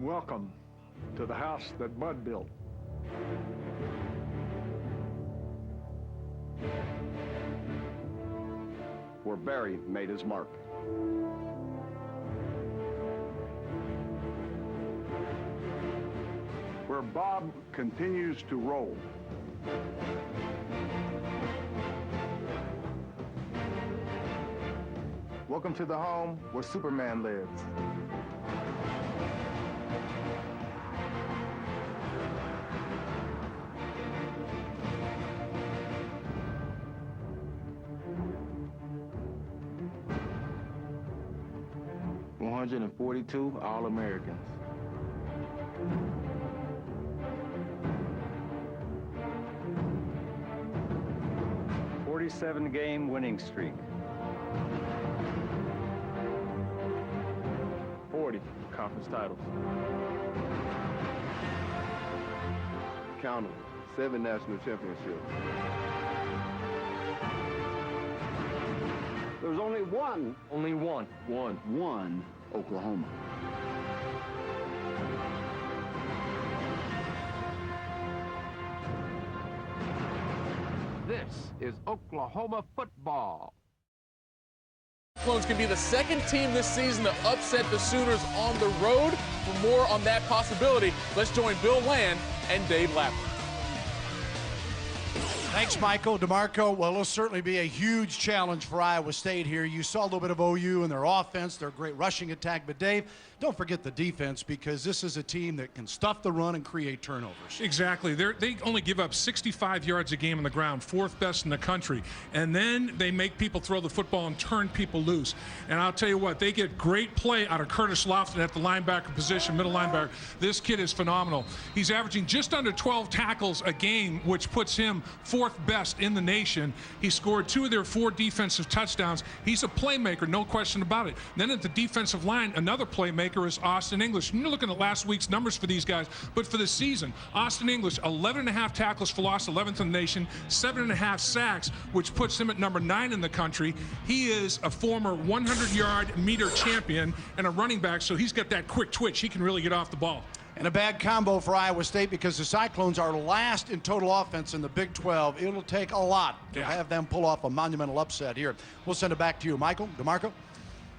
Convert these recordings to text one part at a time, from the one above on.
Welcome to the house that Bud built. Where Barry made his mark. Where Bob continues to roll. Welcome to the home where Superman lives. $142 All-Americans. Game winning streak. 40 conference titles. Count them. 7 national championships. There's only one. Only one. One Oklahoma. This is Oklahoma football. Cyclones can be the second team this season to upset the Sooners on the road. For more on that possibility, let's join Bill Land and Dave Lapper. Thanks, Michael. DeMarco, well, it'll certainly be a huge challenge for Iowa State here. You saw a little bit of OU in their offense, their great rushing attack. But, Dave, don't forget the defense, because this is a team that can stuff the run and create turnovers. Exactly. They only give up 65 yards a game on the ground, 4th best in the country. And then they make people throw the football and turn people loose. And I'll tell you what, they get great play out of Curtis Lofton at the linebacker position, middle linebacker. This kid is phenomenal. He's averaging just under 12 tackles a game, which puts him 4th best in the nation. He scored 2 of their 4 defensive touchdowns. He's a playmaker, no question about it. Then at the defensive line, another playmaker is Austin English. And you're looking at last week's numbers for these guys, but for the season, Austin English, 11.5 tackles for loss, 11th in the nation, 7.5 sacks, which puts him at number 9 in the country. He is a former 100-yard meter champion and a running back, so he's got that quick twitch. He can really get off the ball. And a bad combo for Iowa State, because the Cyclones are last in total offense in the Big 12. It'll take a lot to have them pull off a monumental upset here. We'll send it back to you, Michael. DeMarco?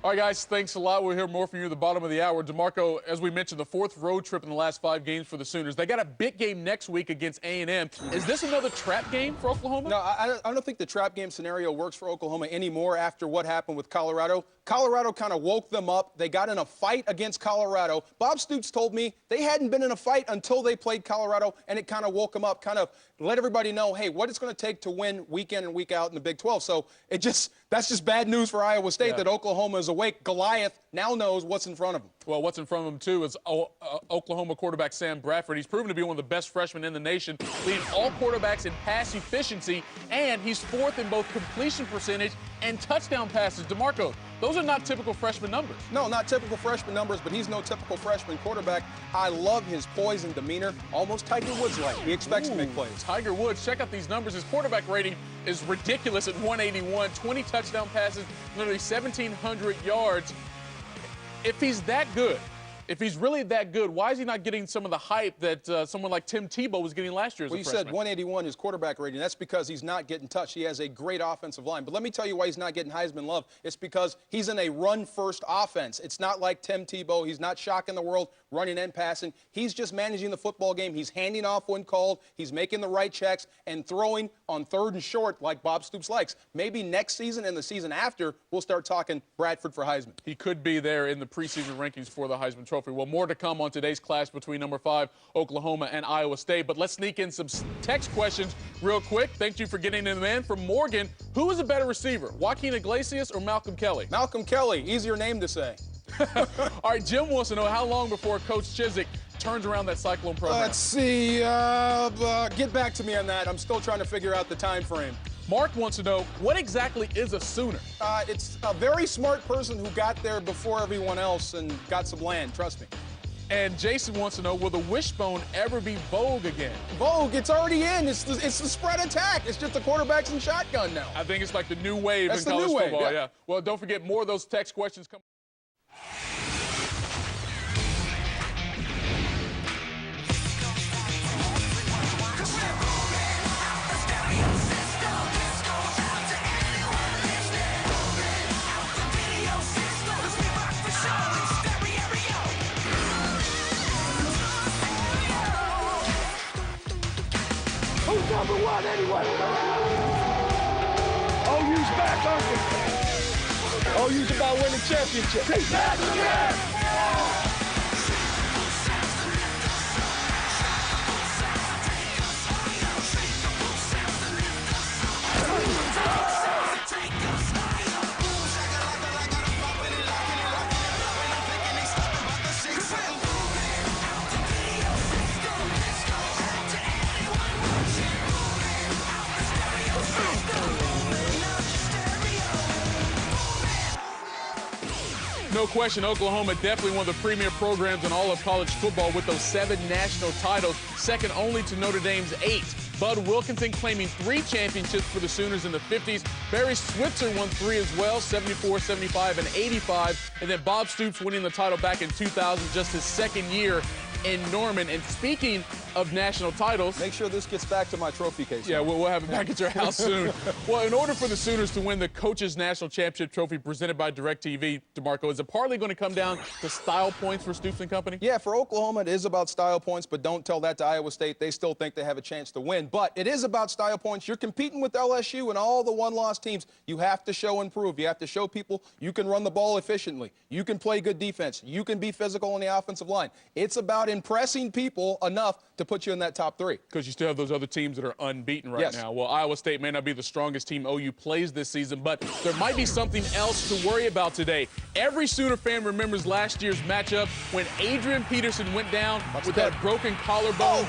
All right, guys, thanks a lot. We'll hear more from you at the bottom of the hour. DeMarco, as we mentioned, the 4th road trip in the last 5 games for the Sooners. They got a big game next week against A&M. Is this another trap game for Oklahoma? No, I don't think the trap game scenario works for Oklahoma anymore after what happened with Colorado. Colorado kind of woke them up. They got in a fight against Colorado. Bob Stoops told me they hadn't been in a fight until they played Colorado, and it kind of woke them up, kind of let everybody know, hey, what it's going to take to win week in and week out in the Big 12. So that's just bad news for Iowa State that Oklahoma is awake. Goliath now knows what's in front of him. Well, what's in front of him, too, is Oklahoma quarterback Sam Bradford. He's proven to be one of the best freshmen in the nation, leading all quarterbacks in pass efficiency, and he's 4th in both completion percentage and touchdown passes. DeMarco, those are not typical freshman numbers. No, not typical freshman numbers, but he's no typical freshman quarterback. I love his poise and demeanor, almost Tiger Woods-like. He expects to make plays. Tiger Woods, check out these numbers. His quarterback rating is ridiculous at 181, 20 touchdown passes, nearly 1,700 yards. If he's that good, if he's really that good, why is he not getting some of the hype that someone like Tim Tebow was getting last year as a freshman? Well, you said 181 is quarterback rating. That's because he's not getting touched. He has a great offensive line. But let me tell you why he's not getting Heisman love. It's because he's in a run-first offense. It's not like Tim Tebow. He's not shocking the world, running and passing. He's just managing the football game. He's handing off when called. He's making the right checks and throwing on 3rd and short like Bob Stoops likes. Maybe next season and the season after, we'll start talking Bradford for Heisman. He could be there in the preseason rankings for the Heisman Trophy. Well, more to come on today's clash between number 5, Oklahoma, and Iowa State. But let's sneak in some text questions real quick. Thank you for getting them in. From Morgan, who is a better receiver, Joaquin Iglesias or Malcolm Kelly? Malcolm Kelly, easier name to say. All right, Jim wants to know how long before Coach Chizik turns around that Cyclone program. Let's see. Get back to me on that. I'm still trying to figure out the time frame. Mark wants to know, what exactly is a Sooner? It's a very smart person who got there before everyone else and got some land, trust me. And Jason wants to know, will the wishbone ever be vogue again? Vogue, it's already in. It's the spread attack. It's just the quarterbacks and shotgun now. I think it's like the new wave in college football. Yeah. Well, don't forget, more of those text questions coming. number one anyway. OU's back, aren't they? OU's about winning championships. No question, Oklahoma definitely one of the premier programs in all of college football with those 7 national titles, second only to Notre Dame's 8. Bud Wilkinson claiming 3 championships for the Sooners in the 50s. Barry Switzer won 3 as well, 74, 75, and 85. And then Bob Stoops winning the title back in 2000, just his second year in Norman. And speaking of national titles, Make sure this gets back to my trophy case. yeah, we'll have it back at your house soon. Well, in order for the Sooners to win the Coaches National Championship Trophy presented by DirecTV, DeMarco, is it partly going to come down to style points for Stoops and company? Yeah, for Oklahoma, it is about style points, but don't tell that to Iowa State. They still think they have a chance to win. But it is about style points. You're competing with LSU and all the one-loss teams. You have to show and prove. You have to show people you can run the ball efficiently. You can play good defense. You can be physical on the offensive line. It's about impressing people enough to put you in that top 3. Because you still have those other teams that are unbeaten right Yes. now. Well, Iowa State may not be the strongest team OU plays this season, but there might be something else to worry about today. Every Sooner fan remembers last year's matchup when Adrian Peterson went down with that broken collarbone.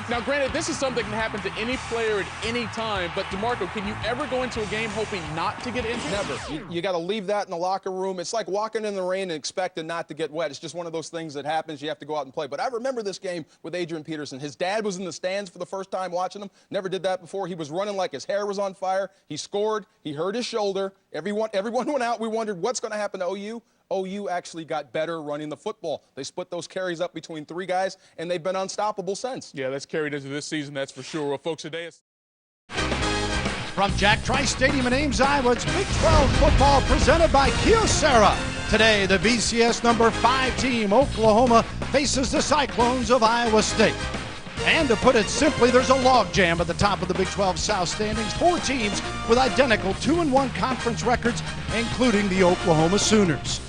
Now, granted, this is something that can happen to any player at any time, but DeMarco, can you ever go into a game hoping not to get injured? Never. You got to leave that in the locker room. It's like walking in the rain and expecting not to get wet. It's just one of those things that happens. You have to go out and play. But I remember this game with Adrian Peterson. His dad was in the stands for the first time watching him. Never did that before. He was running like his hair was on fire. He scored. He hurt his shoulder. Everyone went out. We wondered what's going to happen to OU. OU actually got better running the football. They split those carries up between 3 guys, and they've been unstoppable since. Yeah, that's carried into this season, that's for sure. Well, folks, today is... From Jack Trice Stadium in Ames, Iowa, it's Big 12 football presented by Kyocera. Today, the BCS number 5 team, Oklahoma, faces the Cyclones of Iowa State. And to put it simply, there's a logjam at the top of the Big 12 South standings. 4 teams with identical 2-1 conference records, including the Oklahoma Sooners.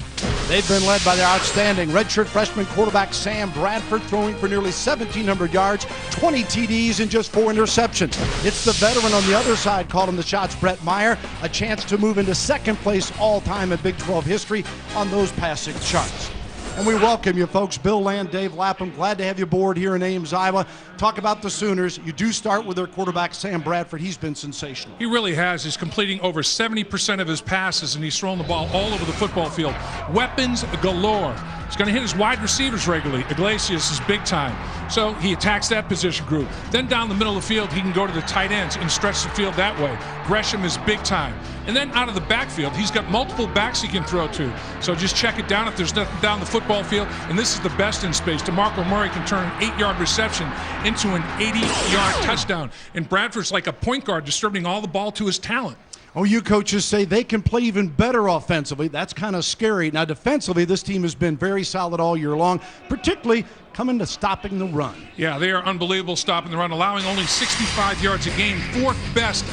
They've been led by their outstanding redshirt freshman quarterback Sam Bradford, throwing for nearly 1,700 yards, 20 TDs, and just 4 interceptions. It's the veteran on the other side calling the shots, Brett Meyer, a chance to move into second place all-time in Big 12 history on those passing charts. And we welcome you, folks. Bill Land, Dave Lapham, glad to have you aboard here in Ames, Iowa. Talk about the Sooners. You do start with their quarterback, Sam Bradford. He's been sensational. He really has. He's completing over 70% of his passes, and he's throwing the ball all over the football field. Weapons galore. He's going to hit his wide receivers regularly. Iglesias is big time. So he attacks that position group. Then down the middle of the field, he can go to the tight ends and stretch the field that way. Gresham is big time. And then out of the backfield, he's got multiple backs he can throw to. So just check it down if there's nothing down the football field. And this is the best in space. DeMarco Murray can turn an 8-yard reception into an 80-yard touchdown. And Bradford's like a point guard distributing all the ball to his talent. OU coaches say they can play even better offensively. That's kind of scary. Now, defensively, this team has been very solid all year long, particularly coming to stopping the run. Yeah, they are unbelievable stopping the run, allowing only 65 yards a game, 4th best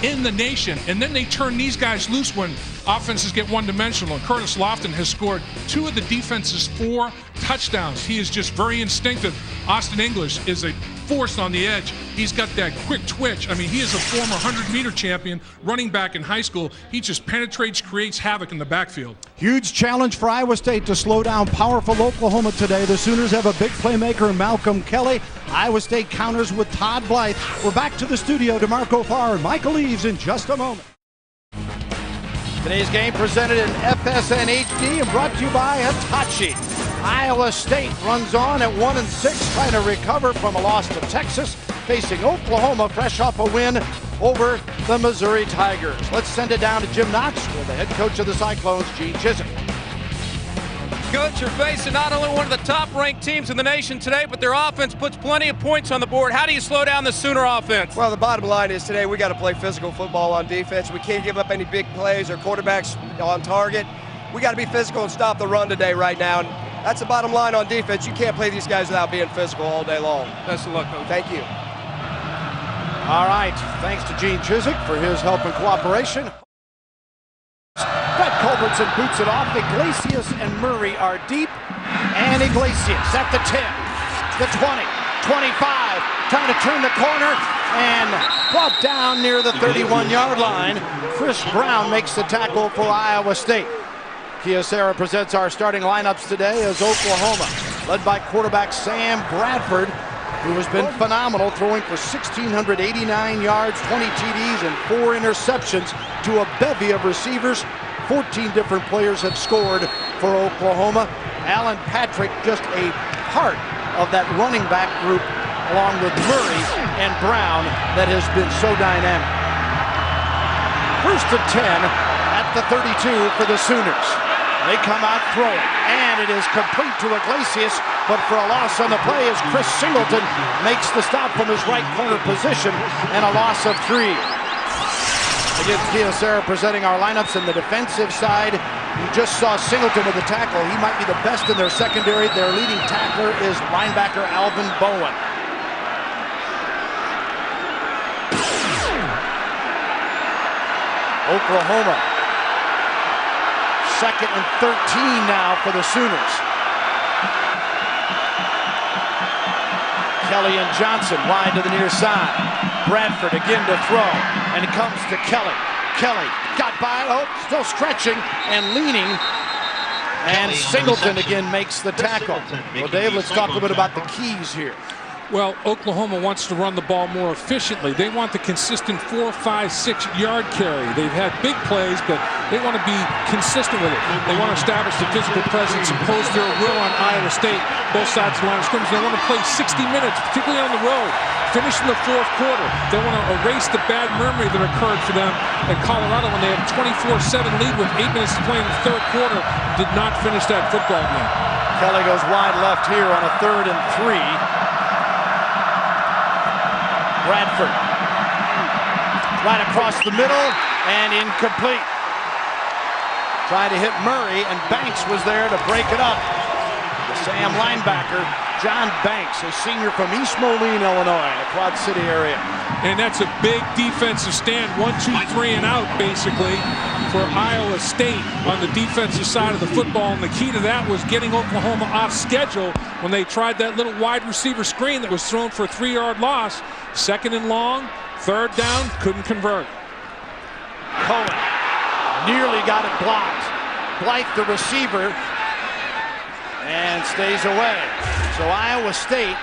in the nation. And then they turn these guys loose when offenses get one-dimensional. And Curtis Lofton has scored 2 of the defense's 4 touchdowns. He is just very instinctive. Austin English is a force on the edge. He's got that quick twitch. I mean, he is a former 100-meter champion, running back in high school. He just penetrates, creates havoc in the backfield. Huge challenge for Iowa State to slow down powerful Oklahoma today. The Sooners have a big playmaker in Malcolm Kelly. Iowa State counters with Todd Blythe. We're back to the studio. DeMarco Farr and Michael Eaves in just a moment. Today's game presented in FSN HD and brought to you by Hitachi. Iowa State runs on at 1-6, trying to recover from a loss to Texas, facing Oklahoma fresh off a win over the Missouri Tigers. Let's send it down to Jim Knox with the head coach of the Cyclones, Gene Chisholm. Coach, you're facing not only one of the top-ranked teams in the nation today, but their offense puts plenty of points on the board. How do you slow down the Sooner offense? Well, the bottom line is today we got to play physical football on defense. We can't give up any big plays or quarterbacks on target. We got to be physical and stop the run today right now. And that's the bottom line on defense. You can't play these guys without being physical all day long. Best of luck, Coach. Thank you. All right, thanks to Gene Chiswick for his help and cooperation. Fred Culbertson boots it off. Iglesias and Murray are deep. And Iglesias at the 10, the 20, 25, trying to turn the corner and brought down near the 31-yard line. Chris Brown makes the tackle for Iowa State. Kyocera presents our starting lineups today as Oklahoma, led by quarterback Sam Bradford, who has been phenomenal, throwing for 1,689 yards, 20 TDs, and 4 interceptions to a bevy of receivers. 14 different players have scored for Oklahoma. Alan Patrick, just a part of that running back group, along with Murray and Brown, that has been so dynamic. First and 10 at the 32 for the Sooners. They come out throwing, and it is complete to Iglesias, but for a loss on the play as Chris Singleton makes the stop from his right corner position, and a loss of 3. Again, Kyocera presenting our lineups in the defensive side. You just saw Singleton with the tackle. He might be the best in their secondary. Their leading tackler is linebacker Alvin Bowen. Oklahoma. Second and 13 now for the Sooners. Kelly and Johnson wide to the near side. Bradford again to throw, and it comes to Kelly. Kelly got by, still stretching and leaning, and Singleton again makes the tackle. Well, Dave, let's talk a little bit about the keys here. Well, Oklahoma wants to run the ball more efficiently. They want the consistent 4, 5, 6-yard carry. They've had big plays, but they want to be consistent with it. They want to establish the physical presence, impose their will on Iowa State, both sides of the line of scrimmage. They want to play 60 minutes, particularly on the road, finish in the fourth quarter. They want to erase the bad memory that occurred for them at Colorado when they had a 24-7 lead with 8 minutes to play in the third quarter, did not finish that football game. Kelly goes wide left here on a 3rd and 3. Bradford, right across the middle, and incomplete. Trying to hit Murray, and Banks was there to break it up. The Sam linebacker, John Banks, a senior from East Moline, Illinois, in the Quad City area. And that's a big defensive stand, 1, 2, 3 and out, basically, for Iowa State on the defensive side of the football. And the key to that was getting Oklahoma off schedule when they tried that little wide receiver screen that was thrown for a 3-yard loss. 2nd and long, 3rd down, couldn't convert. Cohen nearly got it blocked. Blythe, the receiver, and stays away. So Iowa State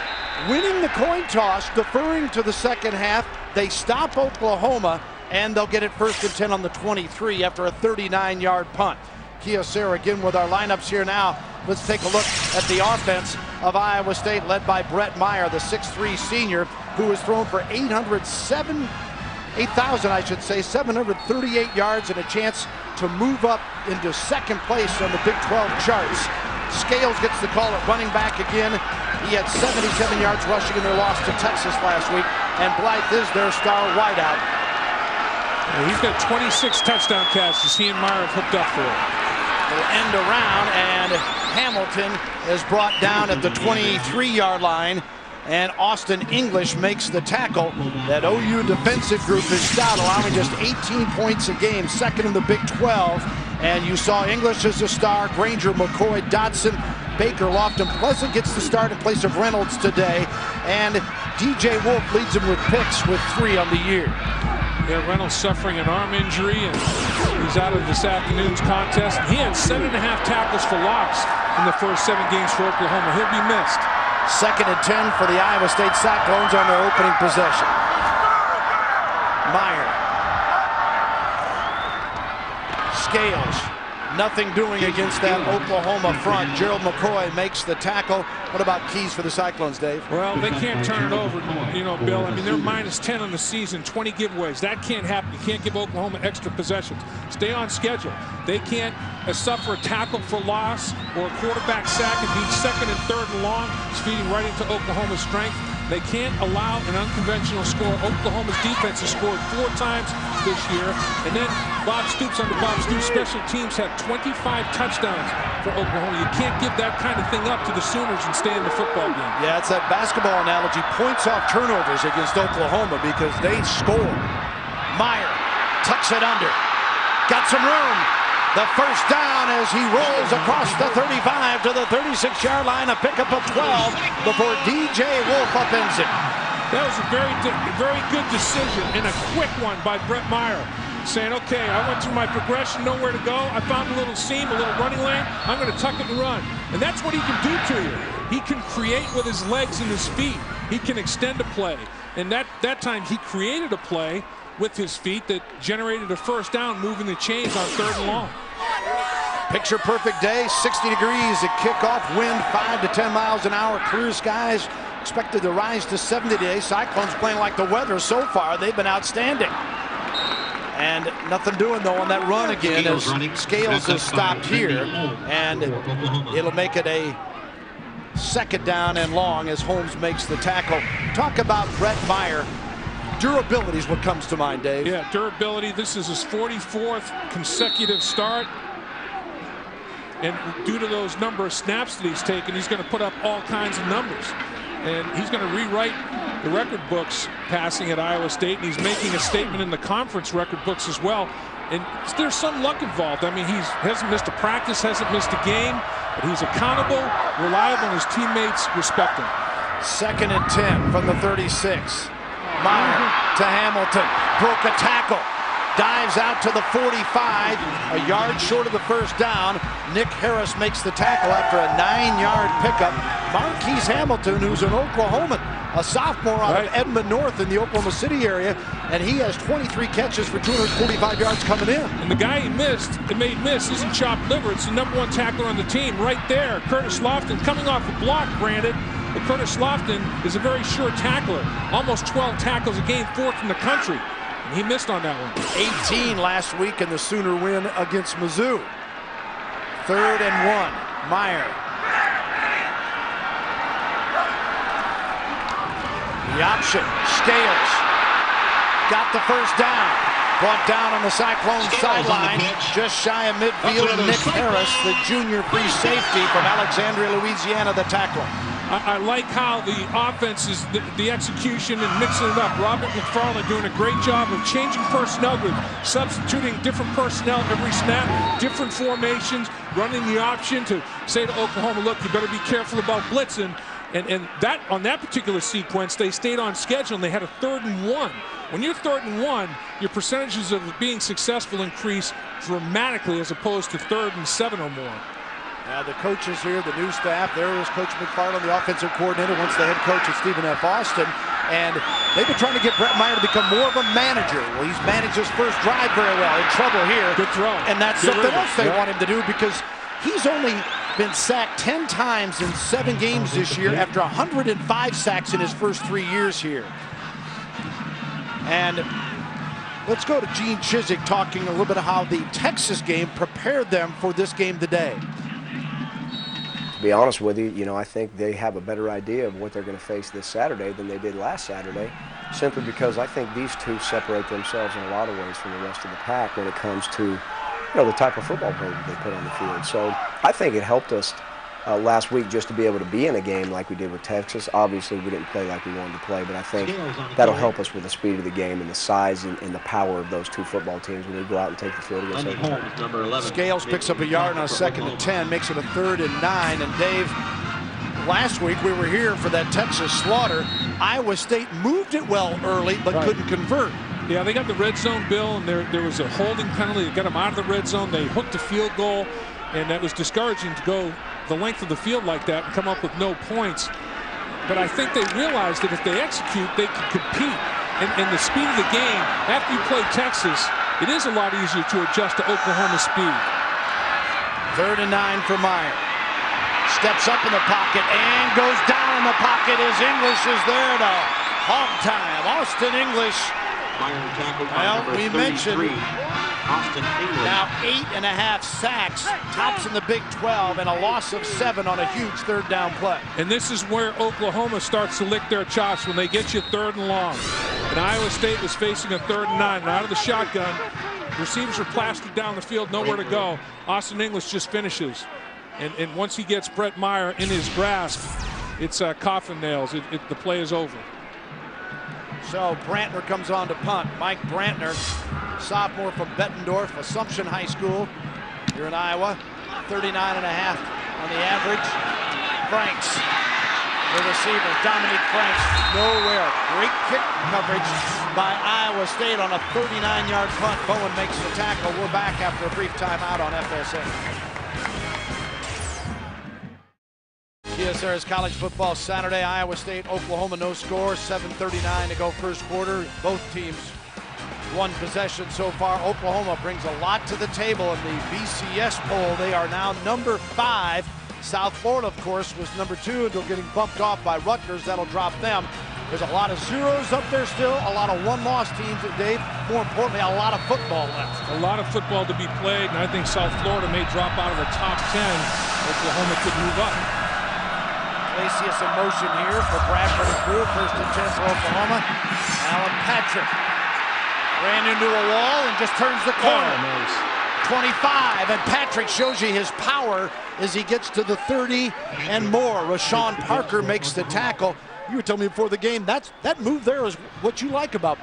winning the coin toss, deferring to the second half. They stop Oklahoma, and they'll get it 1st and 10 on the 23 after a 39-yard punt. Kyocera again with our lineups here now. Let's take a look at the offense of Iowa State, led by Brett Meyer, the 6'3 senior, who has thrown for 738 yards and a chance to move up into 2nd place on the Big 12 charts. Scales gets the call at running back again. He had 77 yards rushing in their loss to Texas last week, and Blythe is their star wideout. He's got 26 touchdown catches he and Meyer have hooked up for. Will end around, and Hamilton is brought down at the 23-yard line, and Austin English makes the tackle. That OU defensive group is stout, allowing just 18 points a game, 2nd in the Big 12. And you saw English as a star, Granger, McCoy, Dodson, Baker, Lofton. Pleasant gets the start in place of Reynolds today, and DJ Wolf leads him with picks with 3 on the year. Yeah, Reynolds suffering an arm injury, and he's out of this afternoon's contest. He had 7.5 tackles for loss in the first 7 games for Oklahoma. He'll be missed. 2nd and 10 for the Iowa State Cyclones on their opening possession. Meyer. Scales. Nothing doing against that Oklahoma front. Gerald McCoy makes the tackle. What about keys for the Cyclones, Dave? Well, they can't turn it over, you know, Bill. I mean, they're -10 on the season, 20 giveaways. That can't happen. You can't give Oklahoma extra possessions. Stay on schedule. They can't suffer a tackle for loss or a quarterback sack and be 2nd and 3rd and long. It's feeding right into Oklahoma's strength. They can't allow an unconventional score. Oklahoma's defense has scored 4 times this year. And then Bob Stoops, under Bob Stoops, special teams had 25 touchdowns for Oklahoma. You can't give that kind of thing up to the Sooners and stay in the football game. Yeah, it's that basketball analogy, points off turnovers against Oklahoma because they score. Meyer tucks it under. Got some room. The first down as he rolls across the 35 to the 36-yard line, a pickup of 12 before DJ Wolf upends it. That was a very good decision and a quick one by Brett Meyer. Saying, okay, I went through my progression, nowhere to go. I found a little seam, a little running lane. I'm going to tuck it and run. And that's what he can do to you. He can create with his legs and his feet. He can extend a play. And that time he created a play with his feet that generated a first down, moving the chains on 3rd and long. Picture perfect day, 60 degrees at kickoff, wind 5 to 10 miles an hour, clear skies expected to rise to 70 today. Cyclones playing like the weather so far. They've been outstanding. And nothing doing though on that run again as Scales has stopped here, and it'll make it a 2nd down and long as Holmes makes the tackle. Talk about Brett Meyer. Durability is what comes to mind, Dave. Yeah, durability. This is his 44th consecutive start. And due to those number of snaps that he's taken, he's going to put up all kinds of numbers. And he's going to rewrite the record books passing at Iowa State. And he's making a statement in the conference record books as well. And there's some luck involved. I mean, he hasn't missed a practice, hasn't missed a game. But he's accountable, reliable, and his teammates respect him. 2nd and 10 from the 36. Meyer to Hamilton, broke a tackle, dives out to the 45, a yard short of the first down. Nick Harris makes the tackle after a 9-yard pickup. Marquise Hamilton, who's an Oklahoman, a sophomore out of Edmond North in the Oklahoma City area, and he has 23 catches for 245 yards coming in. And the guy he made miss isn't chopped liver. It's the #1 tackler on the team right there. Curtis Lofton coming off a block, granted. But Curtis Lofton is a very sure tackler. Almost 12 tackles a game, 4th in the country. And he missed on that one. 18 last week in the Sooner win against Mizzou. 3rd and 1. Meyer. The option. Scales. Got the first down. Brought down on the Cyclones sideline. Just shy of midfield. Nick Harris, the junior free safety from Alexandria, Louisiana, the tackler. I like how the offense is the execution and mixing it up. Robert McFarland doing a great job of changing personnel groups, substituting different personnel every snap, different formations, running the option to say to Oklahoma, look, you better be careful about blitzing. And that on that particular sequence, they stayed on schedule and they had a 3rd and 1. When you're 3rd and 1, your percentages of being successful increase dramatically as opposed to 3rd and 7 or more. Now the coaches here, the new staff, there is Coach McFarland, the offensive coordinator, once the head coach is Stephen F. Austin. And they've been trying to get Brett Meyer to become more of a manager. Well, he's managed his first drive very well. In trouble here. Good throw. And that's something else they want him to do because he's only been sacked 10 times in 7 games this year after 105 sacks in his first 3 years here. And let's go to Gene Chizik talking a little bit of how the Texas game prepared them for this game today. To be honest with you, I think they have a better idea of what they're going to face this Saturday than they did last Saturday, simply because I think these two separate themselves in a lot of ways from the rest of the pack when it comes to, the type of football play that they put on the field. So I think it helped us last week just to be able to be in a game like we did with Texas. Obviously, we didn't play like we wanted to play, but I think that'll help us with the speed of the game and the size and the power of those two football teams when we go out and take the field against Oklahoma. Scales picks up a yard on a 2nd and 10, makes it a 3rd and 9. And Dave, last week we were here for that Texas slaughter. Iowa State moved it well early, but couldn't convert. Yeah, they got the red zone, Bill, and there was a holding penalty that got them out of the red zone. They hooked a field goal, and that was discouraging to go the length of the field like that and come up with no points. But I think they realized that if they execute, they can compete. And the speed of the game, after you play Texas, it is a lot easier to adjust to Oklahoma's speed. 3rd and 9 for Meyer. Steps up in the pocket and goes down in the pocket as English is there to hog time. Austin English. Well, we mentioned Now 8.5 sacks, tops in the Big 12, and a loss of 7 on a huge third down play. And this is where Oklahoma starts to lick their chops, when they get you 3rd and long. And Iowa State was facing a 3rd and 9. And out of the shotgun, receivers are plastered down the field, nowhere to go. Austin English just finishes. And once he gets Brett Meyer in his grasp, it's coffin nails. The play is over. So Brantner comes on to punt. Mike Brantner, sophomore from Bettendorf, Assumption High School here in Iowa. 39.5 on the average. Franks, the receiver, Dominique Franks, nowhere. Great kick coverage by Iowa State on a 39-yard punt. Bowen makes the tackle. We're back after a brief timeout on FSA. KSR's college football Saturday. Iowa State, Oklahoma, no score. 7:39 to go first quarter. Both teams one possession so far. Oklahoma brings a lot to the table in the BCS poll. They are now number 5. South Florida, of course, was number 2 until getting bumped off by Rutgers. That'll drop them. There's a lot of zeros up there still, a lot of one-loss teams, Dave. More importantly, a lot of football left. A lot of football to be played, and I think South Florida may drop out of the top 10. Oklahoma could move up. Glacius in motion here for Bradford and crew. 1st and 10 for Oklahoma. Alan Patrick ran into a wall and just turns the corner. Oh, nice. 25, and Patrick shows you his power as he gets to the 30 and more. Rashawn Parker makes the tackle. You were telling me before the game, that move there is what you like about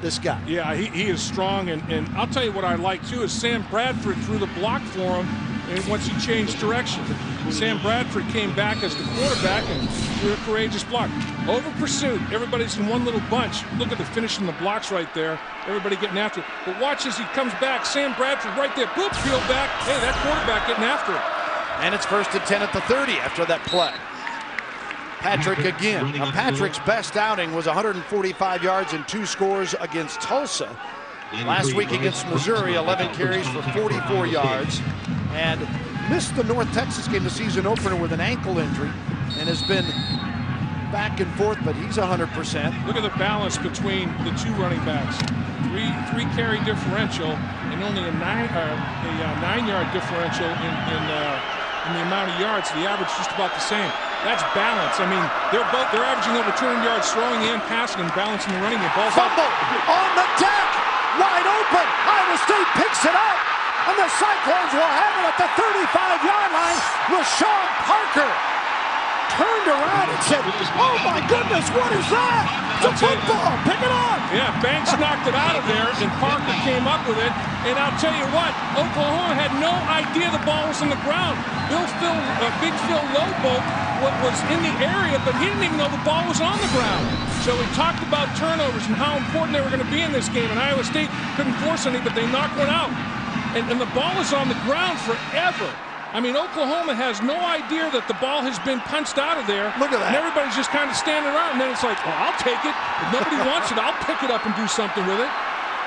this guy. Yeah, he is strong, and I'll tell you what I like too is Sam Bradford threw the block for him, and once he changed direction. Sam Bradford came back as the quarterback and threw a courageous block. Over pursuit, everybody's in one little bunch. Look at the finish in the blocks right there. Everybody getting after it. But watch as he comes back. Sam Bradford right there. Boop, peel back. Hey, that quarterback getting after it. And it's 1st and 10 at the 30 after that play. Patrick again. Now, Patrick's best outing was 145 yards and 2 scores against Tulsa. Last week against Missouri, 11 carries for 44 yards. And missed the North Texas game, the season opener, with an ankle injury, and has been back and forth, but he's 100%. Look at the balance between the 2 running backs. Three carry differential and only a 9-yard differential in the amount of yards. The average just about the same. That's balance. I mean, they're averaging over 200 yards throwing and passing and balancing the running. The ball's fumble on the deck, wide open. Iowa State picks it up, and the Cyclones will have it at the 35-yard line. Rashawn Parker turned around and said, "Oh my goodness, what is that? It's a football, pick it up." Yeah, Banks knocked it out of there, and Parker came up with it. And I'll tell you what, Oklahoma had no idea the ball was on the ground. Big Phil Lobo was in the area, but he didn't even know the ball was on the ground. So we talked about turnovers and how important they were going to be in this game, and Iowa State couldn't force any, but they knocked one out. And the ball is on the ground forever. I mean, Oklahoma has no idea that the ball has been punched out of there. Look at that. And everybody's just kind of standing around, and then it's like, well, I'll take it. If nobody wants it, I'll pick it up and do something with it.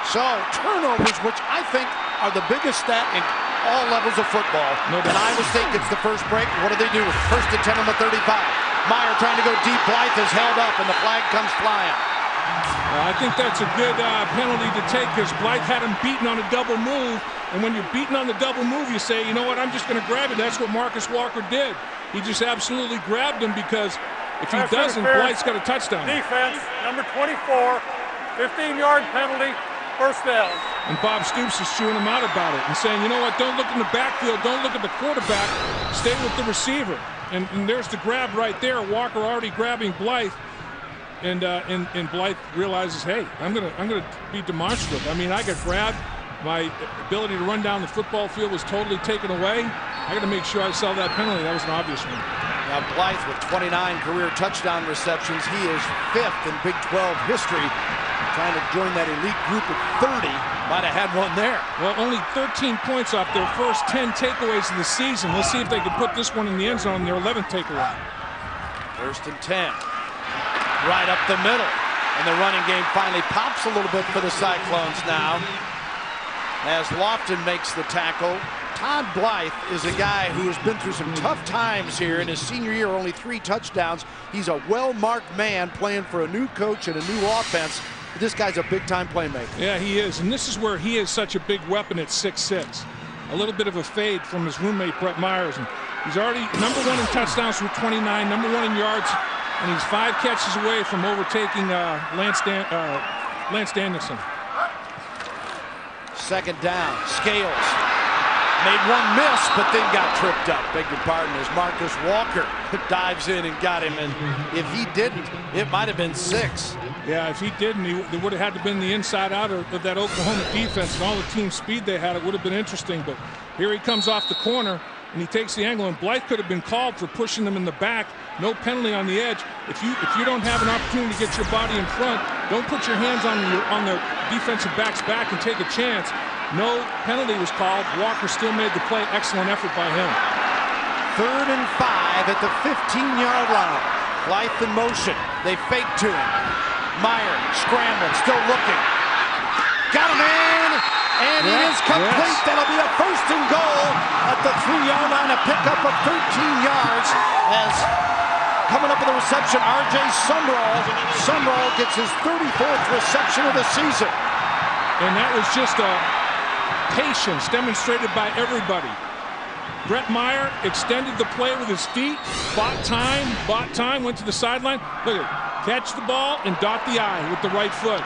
So, turnovers, which I think are the biggest stat in all levels of football. And Iowa State gets the first break. What do they do? 1st and 10 on the 35. Meyer trying to go deep. Blythe is held up, and the flag comes flying. I think that's a good penalty to take, because Blythe had him beaten on a double move. And when you're beaten on the double move, you say, you know what, I'm just going to grab it. That's what Marcus Walker did. He just absolutely grabbed him, because if he doesn't, Blythe's got a touchdown. Defense, number 24, 15-yard penalty, 1st down. And Bob Stoops is chewing him out about it and saying, you know what, don't look in the backfield, don't look at the quarterback, stay with the receiver. And there's the grab right there. Walker already grabbing Blythe. And Blythe realizes, hey, I'm gonna be demonstrative. I mean, I got grabbed. My ability to run down the football field was totally taken away. I got to make sure I sell that penalty. That was an obvious one. Now Blythe with 29 career touchdown receptions. He is 5th in Big 12 history. Trying to join that elite group of 30. Might have had one there. Well, only 13 points off their first 10 takeaways of the season. Let's see if they can put this one in the end zone, their 11th takeaway. 1st and 10. Right up the middle. And the running game finally pops a little bit for the Cyclones now, as Lofton makes the tackle. Todd Blythe is a guy who has been through some tough times here. In his senior year, only 3 touchdowns. He's a well-marked man playing for a new coach and a new offense. This guy's a big-time playmaker. Yeah, he is. And this is where he is such a big weapon at 6'6". A little bit of a fade from his roommate, Brett Myers. And he's already #1 in touchdowns with 29, #1 in yards, and he's 5 catches away from overtaking Lance Danielson. Second down, Scales made one miss, but then got tripped up. Beg your pardon, as Marcus Walker dives in and got him. And if he didn't, it might have been 6. Yeah, if he didn't, it would have had to been the inside out of that Oklahoma defense, and all the team speed they had. It would have been interesting. But here he comes off the corner, and he takes the angle. And Blythe could have been called for pushing them in the back. No penalty on the edge. If you don't have an opportunity to get your body in front, don't put your hands on the defensive back's back and take a chance. No penalty was called. Walker still made the play. Excellent effort by him. 3rd and 5 at the 15-yard line. Blythe in motion. They fake to him. Meyer scrambling, still looking. Got him in, and it is complete. Yes. That'll be a 1st and goal at the 3-yard line. A pickup of 13 yards as coming up with the reception, R.J. Sumrall. Sumrall gets his 34th reception of the season. And that was just a patience demonstrated by everybody. Brett Meyer extended the play with his feet, bought time, went to the sideline. Look at it. Catch the ball and dot the I with the right foot.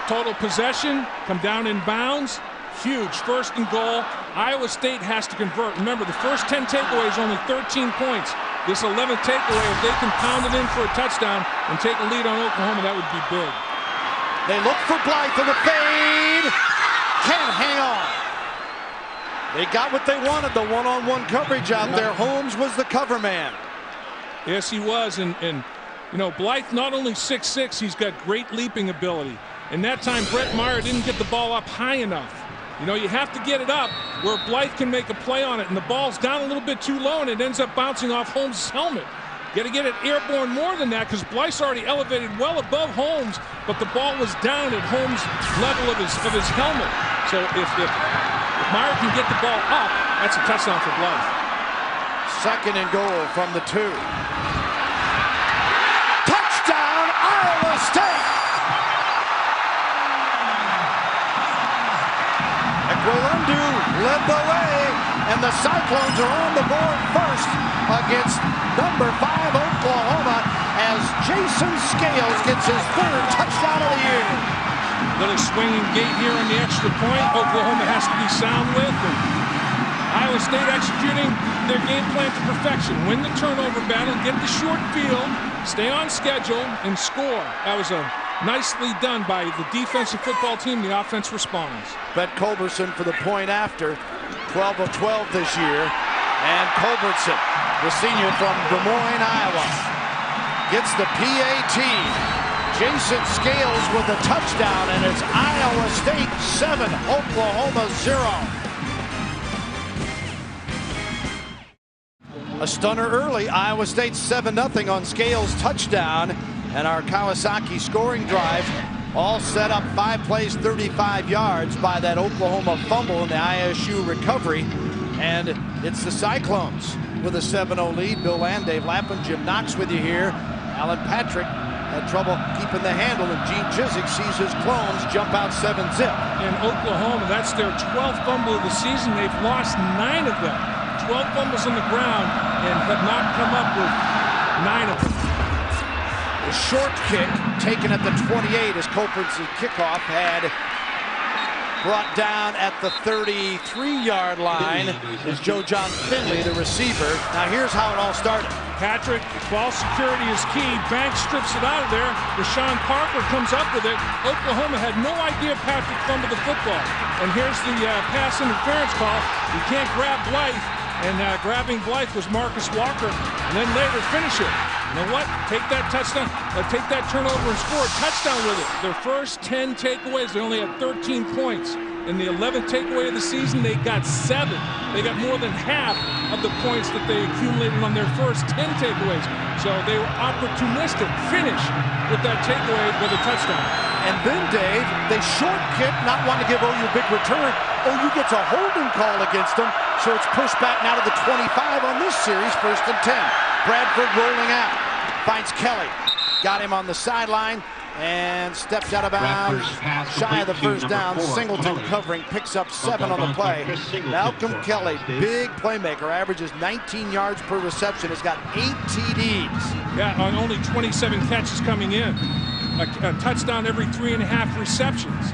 Total possession, come down in bounds. Huge 1st and goal. Iowa State has to convert. Remember, the first 10 takeaways, only 13 points. This 11th takeaway, if they can pound it in for a touchdown and take a lead on Oklahoma, that would be big. They look for Blythe in the fade. Can't hang on. They got what they wanted, the one-on-one coverage out there. Holmes was the cover man. Yes, he was. And you know, Blythe not only 6'6", he's got great leaping ability. And that time, Brett Meyer didn't get the ball up high enough. You know, you have to get it up where Blythe can make a play on it. And the ball's down a little bit too low, and it ends up bouncing off Holmes' helmet. Got to get it airborne more than that because Blythe's already elevated well above Holmes, but the ball was down at Holmes' level of his helmet. So if Meyer can get the ball up, that's a touchdown for Blythe. 2nd and goal from the 2. Touchdown, Iowa State! Ekwolundu led the way, and the Cyclones are on the board first against #5 Oklahoma as Jason Scales gets his 3rd touchdown of the year. Little swinging gate here on the extra point. Oklahoma has to be sound with. And Iowa State executing their game plan to perfection. Win the turnover battle, get the short field, stay on schedule, and score. That was nicely done by the defensive football team. The offense responds. Brett Culberson for the point after. 12 of 12 this year. And Culberson, the senior from Des Moines, Iowa, gets the PAT. Jason Scales with a touchdown, and it's Iowa State 7, Oklahoma 0. A stunner early. Iowa State 7-0 on Scales' touchdown, and our Kawasaki scoring drive all set up 5 plays, 35 yards by that Oklahoma fumble and the ISU recovery. And it's the Cyclones with a 7-0 lead. Bill Land, Dave Lapham, Jim Knox with you here. Alan Patrick had trouble keeping the handle, and Gene Chizik sees his clones jump out 7-zip. In Oklahoma, that's their 12th fumble of the season. They've lost 9 of them. 12 fumbles on the ground and have not come up with 9 of them. The short kick taken at the 28 as Culbertson's kickoff had brought down at the 33-yard line is Joe John Finley, the receiver. Now here's how it all started. Patrick, ball security is key. Banks strips it out of there. Rashawn Parker comes up with it. Oklahoma had no idea Patrick fumbled the football. And here's the pass interference call. You can't grab Blythe. And grabbing Blythe was Marcus Walker. And then later finish it. You know what? Take that touchdown, take that turnover and score a touchdown with it. Their first 10 takeaways, they only had 13 points. In the 11th takeaway of the season, they got 7. They got more than half of the points that they accumulated on their first 10 takeaways. So they were opportunistic, finish with that takeaway with a touchdown. And then, Dave, they short kick, not wanting to give OU a big return. OU gets a holding call against them, so it's pushed back now to the 25 on this series, 1st and 10. Bradford rolling out, finds Kelly, got him on the sideline, and steps out of bounds, shy of the first down. Singleton covering, picks up 7 on the play. Malcolm Kelly, big playmaker, averages 19 yards per reception, has got 8 TDs. Yeah, on only 27 catches coming in. A touchdown every 3.5 receptions.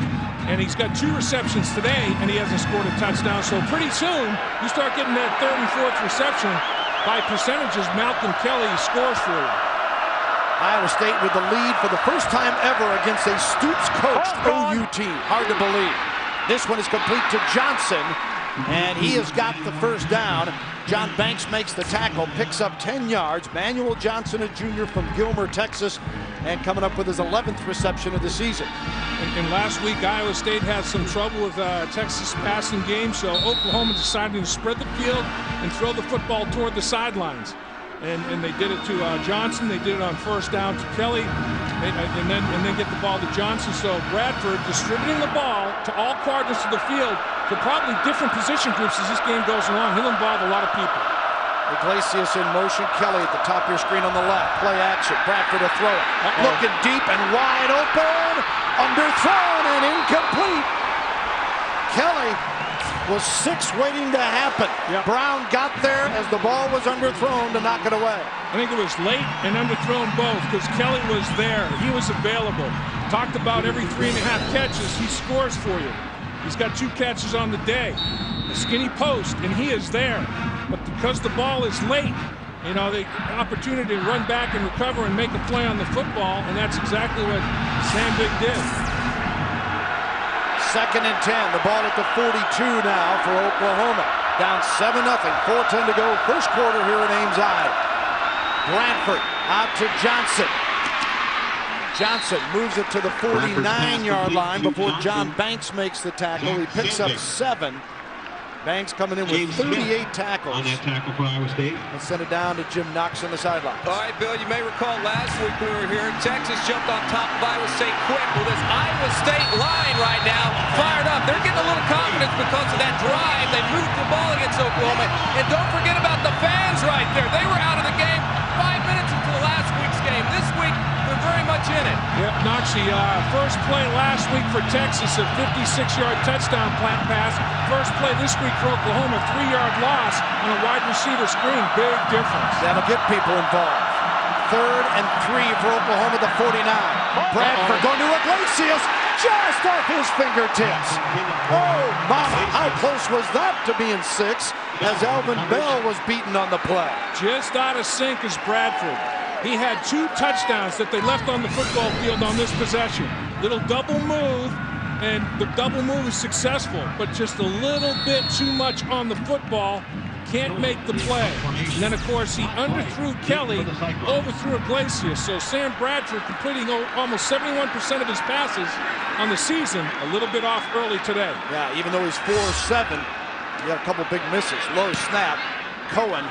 And he's got 2 receptions today, and he hasn't scored a touchdown. So pretty soon, you start getting that 3rd and 4th reception. By percentages, Malcolm Kelly scores for you. Iowa State with the lead for the first time ever against a Stoops-coached OU team. Hard to believe. This one is complete to Johnson, and he has got the first down. John Banks makes the tackle, picks up 10 yards. Manuel Johnson, a junior from Gilmer, Texas, and coming up with his 11th reception of the season. And last week, Iowa State had some trouble with Texas passing game, so Oklahoma decided to spread the field and throw the football toward the sidelines. And they did it to Johnson. They did it on first down to Kelly, and then get the ball to Johnson. So Bradford distributing the ball to all quadrants of the field for probably different position groups as this game goes along. He'll involve a lot of people. Iglesias in motion. Kelly at the top of your screen on the left. Play action. Bradford to throw it. Looking deep and wide open. Underthrown and incomplete. Kelly was 6 waiting to happen. Yep. Brown got there as the ball was underthrown to knock it away. I think it was late and underthrown both because Kelly was there. He was available. Talked about every 3.5 catches, he scores for you. He's got 2 catches on the day. A skinny post, and he is there. But because the ball is late, you know, the opportunity to run back and recover and make a play on the football, and that's exactly what Sam Big did. 2nd and 10. The ball at the 42 now for Oklahoma. Down 7-0. 4:10 to go. First quarter here at Ames High. Bradford out to Johnson. Johnson moves it to the 49-yard line before John Banks makes the tackle. He picks up 7. Banks coming in with 38 tackles. On that tackle for Iowa State. And send it down to Jim Knox on the sideline. All right, Bill, you may recall last week we were here. Texas jumped on top of Iowa State quick. Well, this Iowa State line right now fired up. They're getting a little confidence because of that drive. They moved the ball against Oklahoma. And don't forget about the fans right there. They were out of the game 5 minutes until last week's game. This week, they're very much in it. Yep, Knoxy, first play last week for Texas, a 56-yard touchdown pass. First play this week for Oklahoma, 3-yard loss on a wide receiver screen. Big difference. That'll get people involved. 3rd and 3 for Oklahoma, the 49. Bradford going to Iglesias, just off his fingertips. Oh, mama, how close was that to being 6 as Alvin Bell was beaten on the play. Just out of sync is Bradford. He had 2 touchdowns that they left on the football field on this possession. Little double move, and the double move is successful, but just a little bit too much on the football. Can't make the play. And then, of course, he underthrew Kelly, overthrew Iglesias. So Sam Bradford completing almost 71% of his passes on the season, a little bit off early today. Yeah, even though he's 4-7, he had a couple big misses. Low snap. Cohen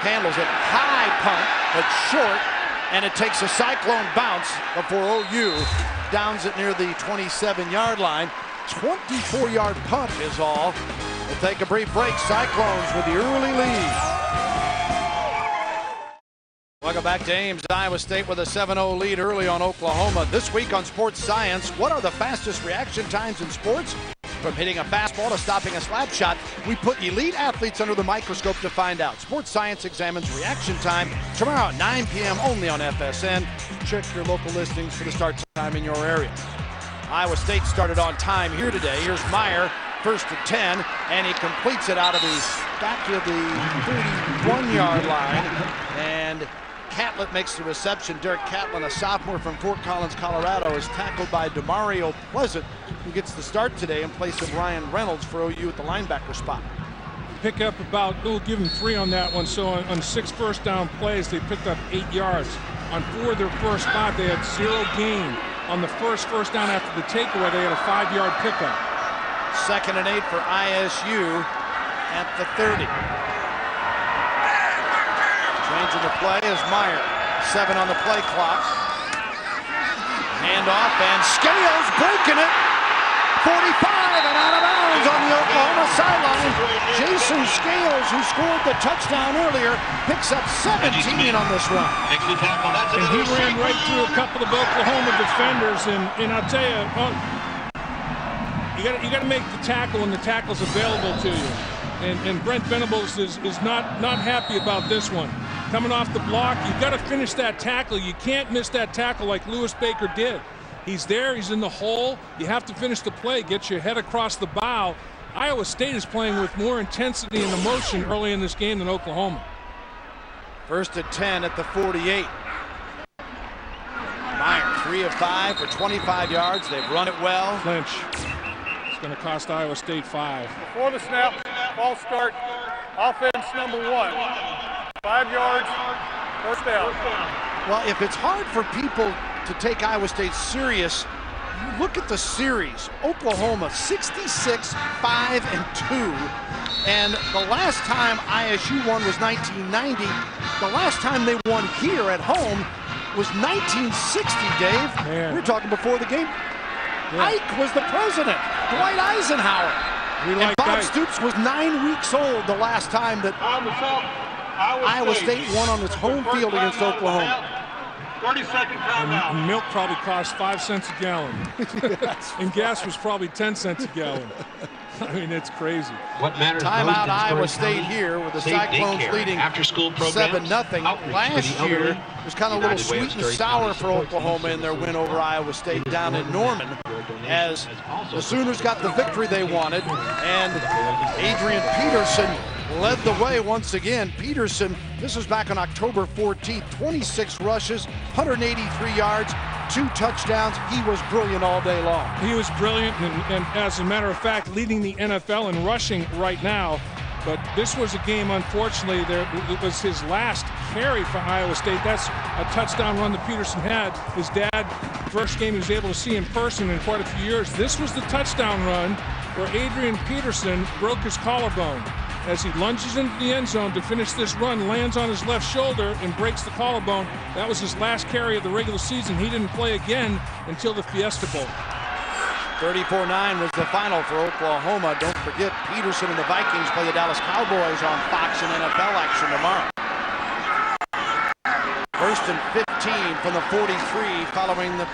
handles it. High punt, but short, and it takes a Cyclone bounce before OU downs it near the 27-yard line. 24-yard punt is all. We'll take a brief break. Cyclones with the early lead. Welcome back to Ames. Iowa State with a 7-0 lead early on Oklahoma. This week on Sports Science, what are the fastest reaction times in sports? From hitting a fastball to stopping a slap shot, we put elite athletes under the microscope to find out. Sports Science examines reaction time tomorrow at 9 p.m. only on FSN. Check your local listings for the start time in your area. Iowa State started on time here today. Here's Meyer, 1st and 10, and he completes it out of the back of the 31-yard line. And Catlett makes the reception. Derek Catlett, a sophomore from Fort Collins, Colorado, is tackled by DeMario Pleasant, who gets the start today in place of Ryan Reynolds for OU at the linebacker spot. Pick up about, we'll give them 3 on that one. So on 6 first down plays, they picked up 8 yards. On 4 of their first 5, they had 0 gain. On the first down after the takeaway, they had a 5-yard pickup. 2nd and 8 for ISU at the 30. Changing the play is Meyer. 7 on the play clock. Hand off, and Scales breaking it. 45, and out of bounds on the Oklahoma sideline. Jason Scales, who scored the touchdown earlier, picks up 17 on this run. And he ran right through a couple of Oklahoma defenders, and I'll tell you, you got to make the tackle when the tackle's available to you. And Brent Venables is not happy about this one. Coming off the block, you've got to finish that tackle. You can't miss that tackle like Lewis Baker did. He's there, he's in the hole. You have to finish the play, get your head across the bow. Iowa State is playing with more intensity and emotion early in this game than Oklahoma. First and 10 at the 48. Meyer, 3 of 5 for 25 yards. They've run it well. Clinch. It's going to cost Iowa State 5. Before the snap, ball start, offense number 1. 5 yards, first down. Well, if it's hard for people to take Iowa State serious, you look at the series. Oklahoma 66, 5, and 2. And the last time ISU won was 1990. The last time they won here at home was 1960, Dave. Man. We're talking before the game. Yeah. Ike was the president. Dwight Eisenhower. And Bob Stoops was 9 weeks old the last time that Iowa State won on its home field against Oklahoma. 30-second timeout. And milk probably cost 5 cents a gallon. And gas was probably 10 cents a gallon. I mean, it's crazy. Timeout Iowa State here with the Cyclones leading 7-0. Last year it was kind of a little sweet and sour for Oklahoma in their win over Iowa State down in Norman, as the Sooners got the victory they wanted, and Adrian Peterson led the way once again. Peterson, this was back on October 14th, 26 rushes, 183 yards, 2 touchdowns. He was brilliant all day long. He was brilliant, and as a matter of fact, leading the NFL in rushing right now. But this was a game, unfortunately, it was his last carry for Iowa State. That's a touchdown run that Peterson had. His dad, first game he was able to see in person in quite a few years. This was the touchdown run where Adrian Peterson broke his collarbone. As he lunges into the end zone to finish this run, lands on his left shoulder and breaks the collarbone. That was his last carry of the regular season. He didn't play again until the Fiesta Bowl. 34-9 was the final for Oklahoma. Don't forget, Peterson and the Vikings play the Dallas Cowboys on Fox and NFL action tomorrow. First and 15 from the 43 following the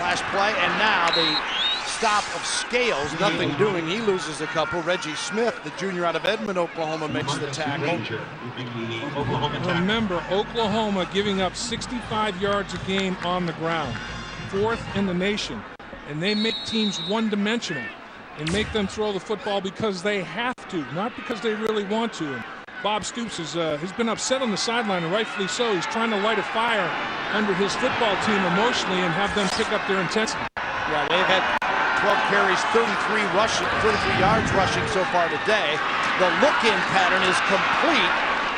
last play, and now the stop of Scales, nothing doing. He loses a couple. Reggie Smith, the junior out of Edmond, Oklahoma, makes the tackle. Remember, Oklahoma giving up 65 yards a game on the ground, 4th in the nation. And they make teams one-dimensional and make them throw the football because they have to, not because they really want to. And Bob Stoops has been upset on the sideline, and rightfully so. He's trying to light a fire under his football team emotionally and have them pick up their intensity. Yeah, they've had 12 carries, 33 yards rushing so far today. The look-in pattern is complete,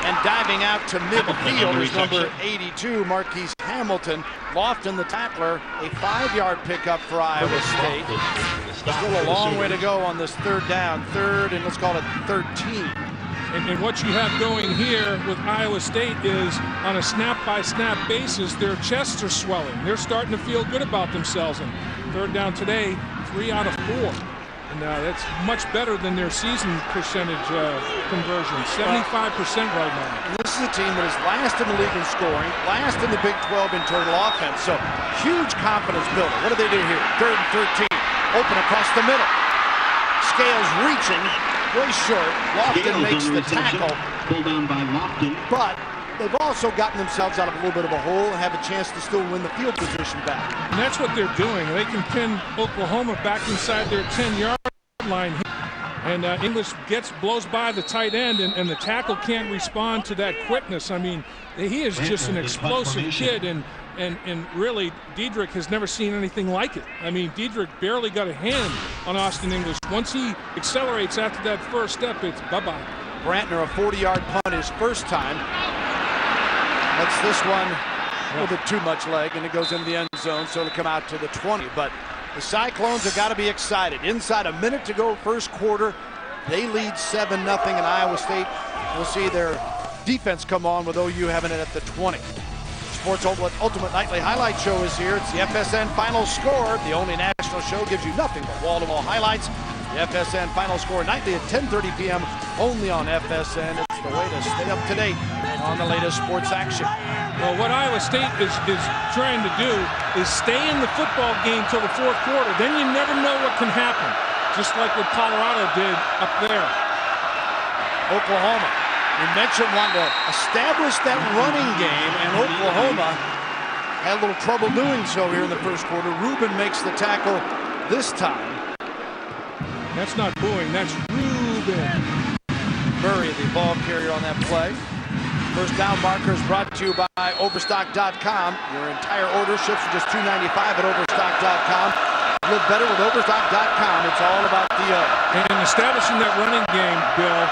and diving out to midfield is number 82, Marquise Hamilton. Lofton, the tackler, a 5-yard pickup for Iowa State. Still a long way to go on this third down, and let's call it 13. And what you have going here with Iowa State is, on a snap-by-snap basis, their chests are swelling. They're starting to feel good about themselves. And third down today, 3 out of 4. And that's much better than their season percentage conversion, 75% right now. And this is a team that is last in the league in scoring, last in the Big 12 in total offense. So huge confidence builder. What do they do here? 3rd and 13, open across the middle. Scales reaching, way short. Lofton makes the tackle. Pulled down by Lofton. But they've also gotten themselves out of a little bit of a hole and have a chance to still win the field position back. And that's what they're doing. They can pin Oklahoma back inside their 10-yard line. And English blows by the tight end, and the tackle can't respond to that quickness. I mean, he is just an explosive kid, and really, Diedrich has never seen anything like it. I mean, Diedrich barely got a hand on Austin English. Once he accelerates after that first step, it's bye-bye. Brantner, a 40-yard punt his first time. That's this one a little bit too much leg, and it goes into the end zone, so it'll come out to the 20. But the Cyclones have got to be excited. Inside a minute to go, first quarter, they lead 7-0, and Iowa State will see their defense come on with OU having it at the 20. Sports Ultimate Nightly Highlight Show is here. It's the FSN Final Score. The only national show gives you nothing but wall-to-wall highlights The FSN Final Score nightly at 10:30 p.m. only on FSN. It's the way to stay up to date on the latest sports action. Well, what Iowa State is trying to do is stay in the football game till the fourth quarter. Then you never know what can happen, just like what Colorado did up there. Oklahoma, we mentioned wanting to establish that running game, and Oklahoma had a little trouble doing so here in the first quarter. Rubin makes the tackle this time. That's not booing, that's Rubin. Murray, the ball carrier on that play. First down markers brought to you by Overstock.com. Your entire order ships for just $2.95 at Overstock.com. Live better with Overstock.com. It's all about the O. And establishing that running game, Bill,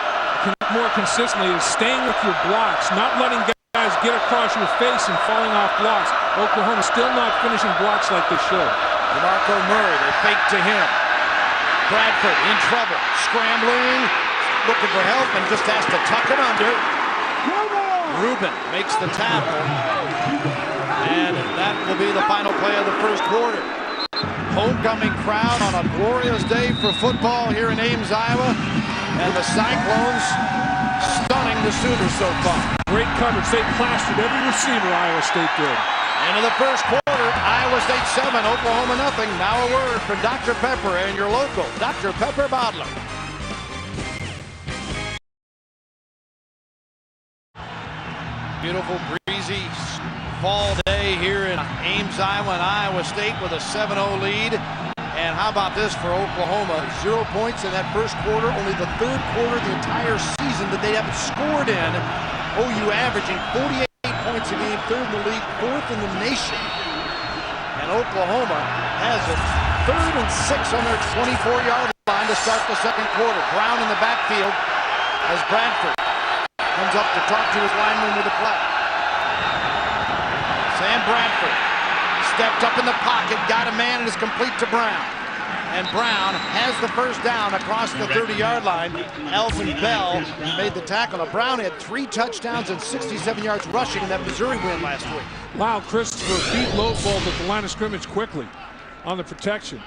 more consistently is staying with your blocks, not letting guys get across your face and falling off blocks. Oklahoma still not finishing blocks like they should. DeMarco Murray, they fake to him. Bradford in trouble, scrambling, looking for help, and just has to tuck it under. Rubin makes the tackle, and that will be the final play of the first quarter. Homecoming crowd on a glorious day for football here in Ames, Iowa, and the Cyclones stunning the Sooners so far. Great coverage. They plastered every receiver Iowa State did. Into the first quarter, Iowa State 7, Oklahoma nothing. Now a word from Dr. Pepper and your local Dr. Pepper bottler. Beautiful, breezy fall day here in Ames, Iowa, and Iowa State with a 7-0 lead. And how about this for Oklahoma? 0 points in that first quarter, only the third quarter of the entire season that they haven't scored in. OU averaging 48 points a game, third in the league, fourth in the nation. And Oklahoma has it 3rd and 6 on their 24-yard line to start the second quarter. Brown in the backfield as Bradford comes up to talk to his lineman with the play. Sam Bradford stepped up in the pocket, got a man, and is complete to Brown. And Brown has the first down across the 30-yard line. Alvin Bell made the tackle. Now, Brown had 3 touchdowns and 67 yards rushing in that Missouri win last week. Wow, Christopher beat Lowbold at the line of scrimmage quickly on the protection.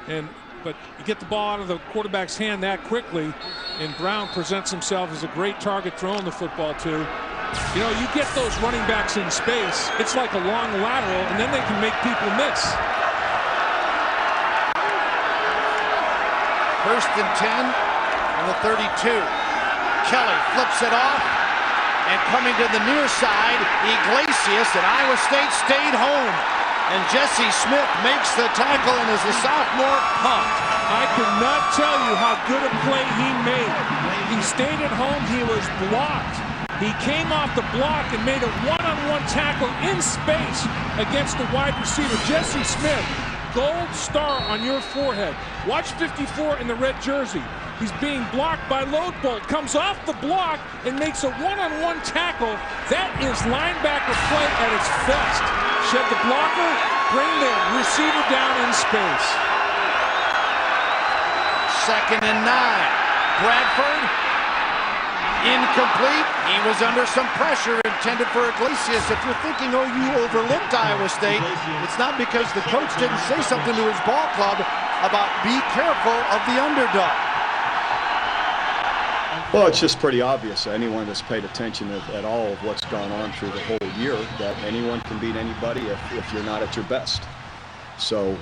But you get the ball out of the quarterback's hand that quickly, and Brown presents himself as a great target throwing the football to. You know, you get those running backs in space, it's like a long lateral, and then they can make people miss. 1st and 10 on the 32. Kelly flips it off, and coming to the near side, Iglesias, and Iowa State stayed home. And Jesse Smith makes the tackle and is the sophomore punt. I cannot tell you how good a play he made. He stayed at home, he was blocked. He came off the block and made a one-on-one tackle in space against the wide receiver, Jesse Smith. Gold star on your forehead. Watch 54 in the red jersey. He's being blocked by Lodebolt. Comes off the block and makes a one-on-one tackle. That is linebacker play at its best. Shed the blocker, bring the receiver down in space. 2nd and 9. Bradford, incomplete. He was under some pressure intended for Iglesias. If you're thinking OU overlooked Iowa State, it's not because the coach didn't say something to his ball club about be careful of the underdog. Well, it's just pretty obvious. Anyone that's paid attention at all of what's gone on through the whole year, that anyone can beat anybody if you're not at your best. So,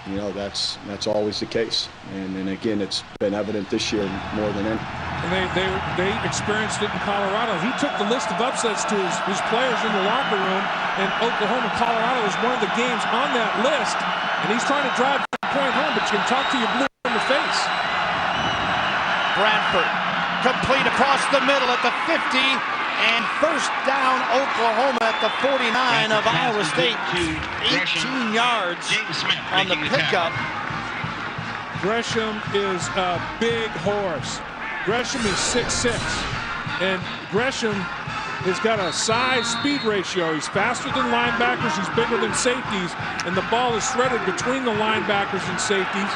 you know, that's always the case. And again, it's been evident this year more than any. And they experienced it in Colorado. He took the list of upsets to his players in the locker room, and Oklahoma-Colorado is one of the games on that list. And he's trying to drive the point home, but you can talk to your blue in the face. Bradford, complete across the middle at the 50, and first down Oklahoma at the 49 of Iowa State. 18 yards on the pickup. Gresham is a big horse. Gresham is 6'6", and Gresham has got a size-speed ratio. He's faster than linebackers, he's bigger than safeties, and the ball is threaded between the linebackers and safeties,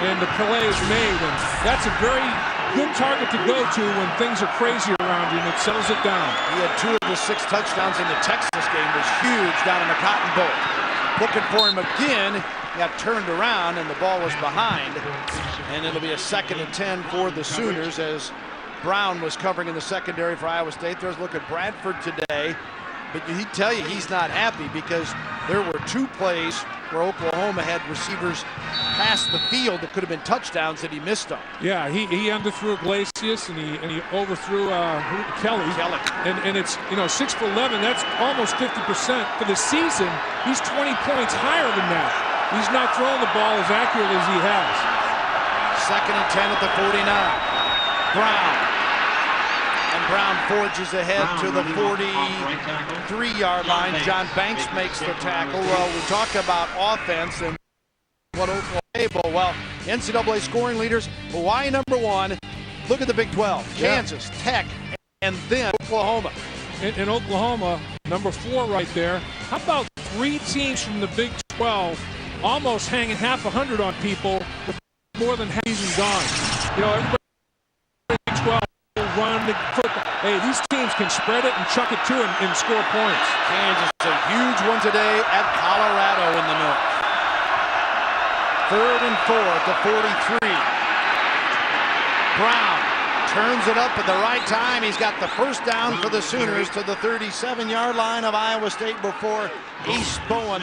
and the play is made. And that's a very good target to go to when things are crazy around you, and it settles it down. He had 2 of the 6 touchdowns in the Texas game. Was huge down in the Cotton Bowl. Looking for him again, got turned around, and the ball was behind. And it'll be a 2nd and 10 for the Sooners as Brown was covering in the secondary for Iowa State. There's a look at Bradford today. But he'd tell you he's not happy because there were 2 plays where Oklahoma had receivers past the field that could have been touchdowns that he missed on. Yeah, he underthrew Iglesias and he overthrew Kelly. And it's 6 for 11. That's almost 50% for the season. He's 20 points higher than that. He's not throwing the ball as accurately as he has. 2nd and 10 at the 49. Brown. And Brown forges ahead to the 43-yard line. John Banks makes the tackle. Well, we talk about offense and what Oklahoma able. Well, NCAA scoring leaders, Hawaii #1. Look at the Big 12. Kansas, Tech, and then Oklahoma. In Oklahoma, #4 right there. How about 3 teams from the Big 12 almost hanging half 100 on people with more than half season gone? Everybody in the Big 12 will run the football. Hey, these teams can spread it and chuck it to and score points. Kansas, a huge one today at Colorado in the north. 3rd and 4 at the 43. Brown turns it up at the right time. He's got the first down for the Sooners to the 37-yard line of Iowa State before Ace Bowen,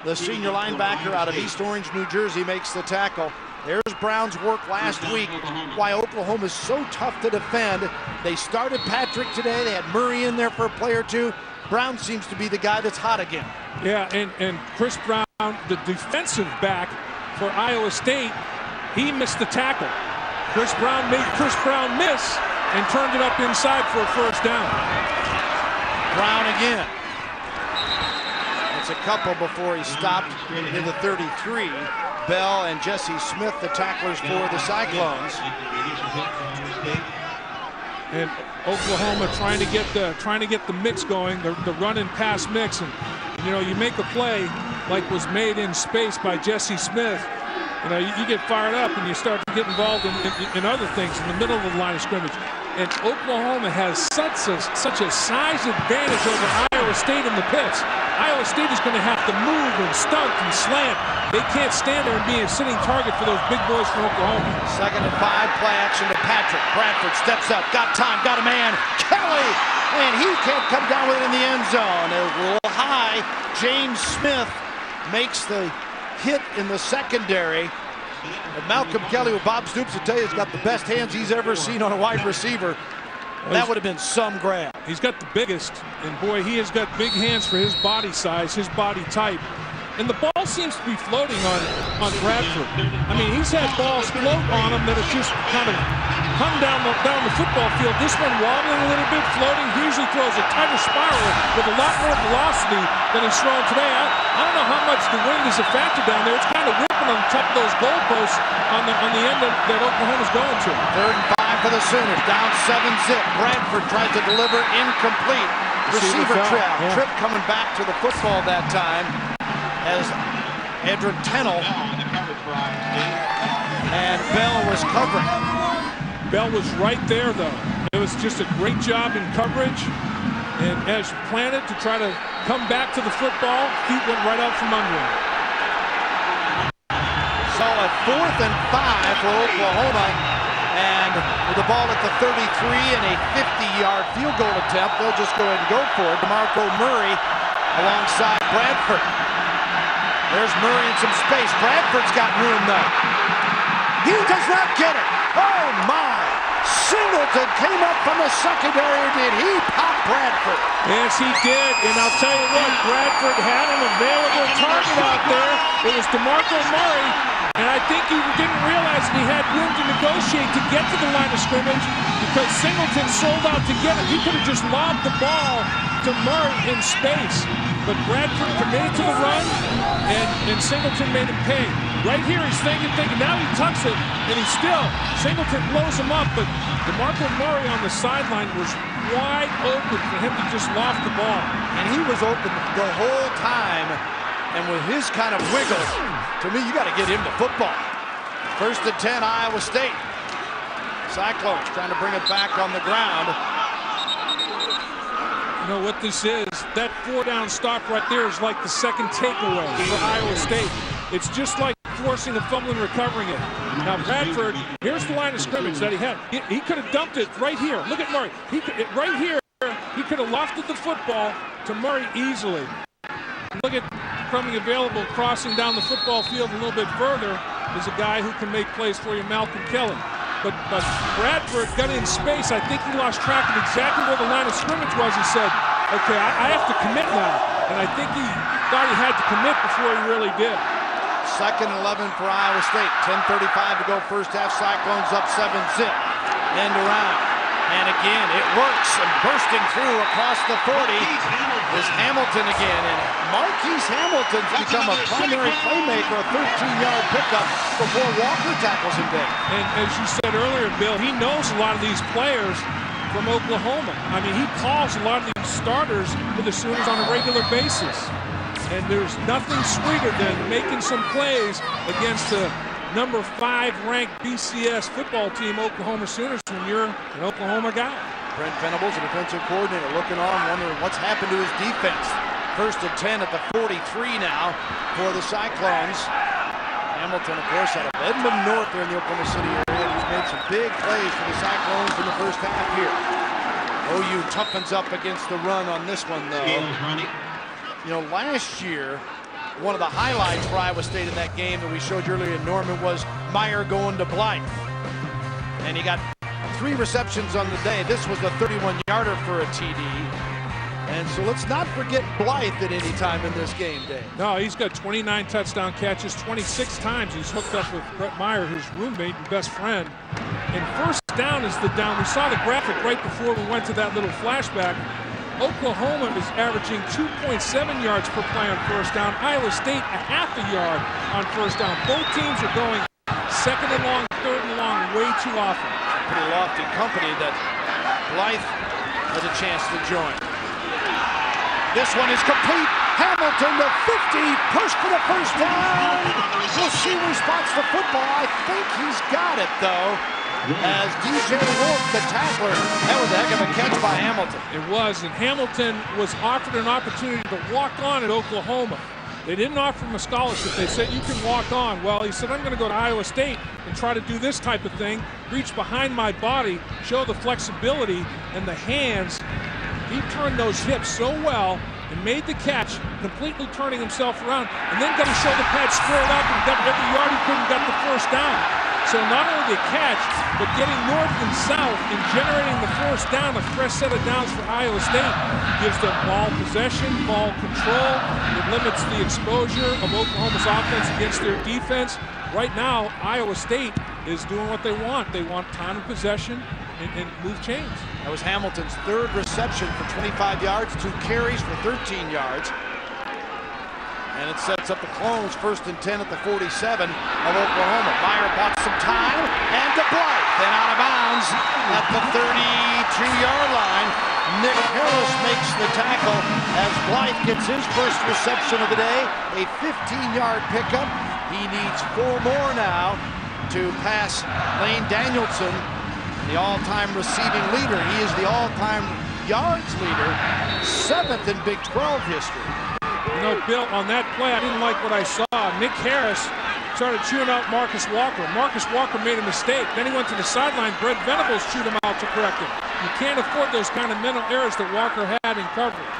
the senior linebacker out of East Orange, New Jersey, makes the tackle. There's Brown's work last week, why Oklahoma is so tough to defend. They started Patrick today. They had Murray in there for a play or 2. Brown seems to be the guy that's hot again. Yeah, and Chris Brown, the defensive back for Iowa State, he missed the tackle. Chris Brown made Chris Brown miss and turned it up inside for a first down. Brown again. It's a couple before he stopped in the 33. Bell and Jesse Smith, the tacklers for the Cyclones. And Oklahoma trying to get the mix going, the run and pass mix, and you make a play like was made in space by Jesse Smith. You get fired up and you start to get involved in other things in the middle of the line of scrimmage. And Oklahoma has such a size advantage over Iowa State in the pits. Iowa State is going to have to move and stunt and slant. They can't stand there and be a sitting target for those big boys from Oklahoma. 2nd and 5, play action to Patrick. Bradford steps up, got time, got a man. Kelly, and he can't come down with it in the end zone. A little high. James Smith makes the hit in the secondary. And Malcolm Kelly, with Bob Stoops to tell you, has got the best hands he's ever seen on a wide receiver. That would have been some grab. He's got the biggest, and boy, he has got big hands for his body size, his body type. And the ball seems to be floating on Bradford. I mean, he's had balls float on him that have just kind of hung down the football field. This one wobbling a little bit, floating. He usually throws a tighter spiral with a lot more velocity than he's thrown today. I don't know how much the wind is a factor down there. It's kind of whipping on top of those goalposts on the end that Oklahoma's going to. 3rd and 5 for the Sooners. Down 7-zip. Bradford tries to deliver incomplete. Receiver trip. Tripp coming back to the football that time as Edrin Tennell and Bell was covering. Bell was right there, though. It was just a great job in coverage. And as planted to try to come back to the football, feet went right out from under him. So a 4th and 5 for Oklahoma. And with the ball at the 33 and a 50-yard field goal attempt, they'll just go ahead and go for it. DeMarco Murray alongside Bradford. There's Murray in some space. Bradford's got room, though. He does not get it. Oh, my. Singleton came up from the secondary. Did he pop Bradford? Yes, he did. And I'll tell you what, Bradford had an available target out there. It was DeMarco Murray. And I think he didn't realize that he had room to negotiate to get to the line of scrimmage because Singleton sold out to get it. He could have just lobbed the ball to Murray in space. But Bradford committed to the run, and Singleton made him pay. Right here, he's thinking. Now he tucks it, and Singleton blows him up. But DeMarco Murray on the sideline was wide open for him to just loft the ball. And he was open the whole time. And with his kind of wiggle, to me, you got to get him to football. 1st and 10, Iowa State. Cyclones trying to bring it back on the ground. You know what this is? That 4-down stop right there is like the second takeaway for Iowa State. It's just like forcing a fumble and recovering it. Now Bradford, here's the line of scrimmage that he had. He could have dumped it right here. Look at Murray. Right here, he could have lofted the football to Murray easily. Look at coming available, crossing down the football field a little bit further is a guy who can make plays for you, Malcolm Kelly. But Bradford got in space. I think he lost track of exactly where the line of scrimmage was. He said, okay, I have to commit now. And I think he thought he had to commit before he really did. Second 11 for Iowa State. 10:35 to go first half. Cyclones up 7-zip. End around. And again, it works. And bursting through across the 40 is Hamilton again. And Marquise Hamilton's become a primary playmaker, a 13-yard pickup before Walker tackles him big. And as you said earlier, Bill, he knows a lot of these players from Oklahoma. I mean, he calls a lot of these starters for the Sooners on a regular basis. And there's nothing sweeter than making some plays against the number 5 ranked BCS football team, Oklahoma Sooners, when you're an Oklahoma guy. Brent Venables, the defensive coordinator, looking on, wondering what's happened to his defense. First and 10 at the 43 now for the Cyclones. Hamilton, of course, out of Edmond North there in the Oklahoma City area. He's made some big plays for the Cyclones in the first half here. OU toughens up against the run on this one, though. You know, last year, one of the highlights for Iowa State in that game that we showed you earlier in Norman was Meyer going to Blythe. And he got 3 receptions on the day. This was a 31-yarder for a TD. And so let's not forget Blythe at any time in this game, Dave. No, he's got 29 touchdown catches, 26 times he's hooked up with Brett Meyer, his roommate and best friend. And first down is the down. We saw the graphic right before we went to that little flashback. Oklahoma is averaging 2.7 yards per play on first down. Iowa State a half a yard on first down. Both teams are going second and long, third and long way too often. Pretty lofty company that Blythe has a chance to join. This one is complete. Hamilton to 50, push for the first down. We'll see where he spots the football. I think he's got it, though. As DJ Wolf, the tackler, that was a heck of a catch by Hamilton. It was, and Hamilton was offered an opportunity to walk on at Oklahoma. They didn't offer him a scholarship. They said, you can walk on. Well, he said, I'm going to go to Iowa State and try to do this type of thing, reach behind my body, show the flexibility and the hands. He turned those hips so well and made the catch, completely turning himself around, and then got his shoulder pad squared up and got every yard he could and got the first down. So not only the catch, but getting north and south and generating the first down, a fresh set of downs for Iowa State, gives them ball possession, ball control. It limits the exposure of Oklahoma's offense against their defense. Right now, Iowa State is doing what they want. They want time of possession and move chains. That was Hamilton's 3rd reception for 25 yards, 2 carries for 13 yards. And it sets up the Clones first and 10 at the 47 of Oklahoma. Meyer bought some time, and to Blythe, then out of bounds at the 32-yard line. Nick Harris makes the tackle as Blythe gets his first reception of the day, a 15-yard pickup. He needs 4 more now to pass Lane Danielson, the all-time receiving leader. He is the all-time yards leader, 7th in Big 12 history. You know, Bill, on that play, I didn't like what I saw. Nick Harris started chewing out Marcus Walker. Marcus Walker made a mistake. Then he went to the sideline. Brett Venables chewed him out to correct him. You can't afford those kind of mental errors that Walker had in coverage.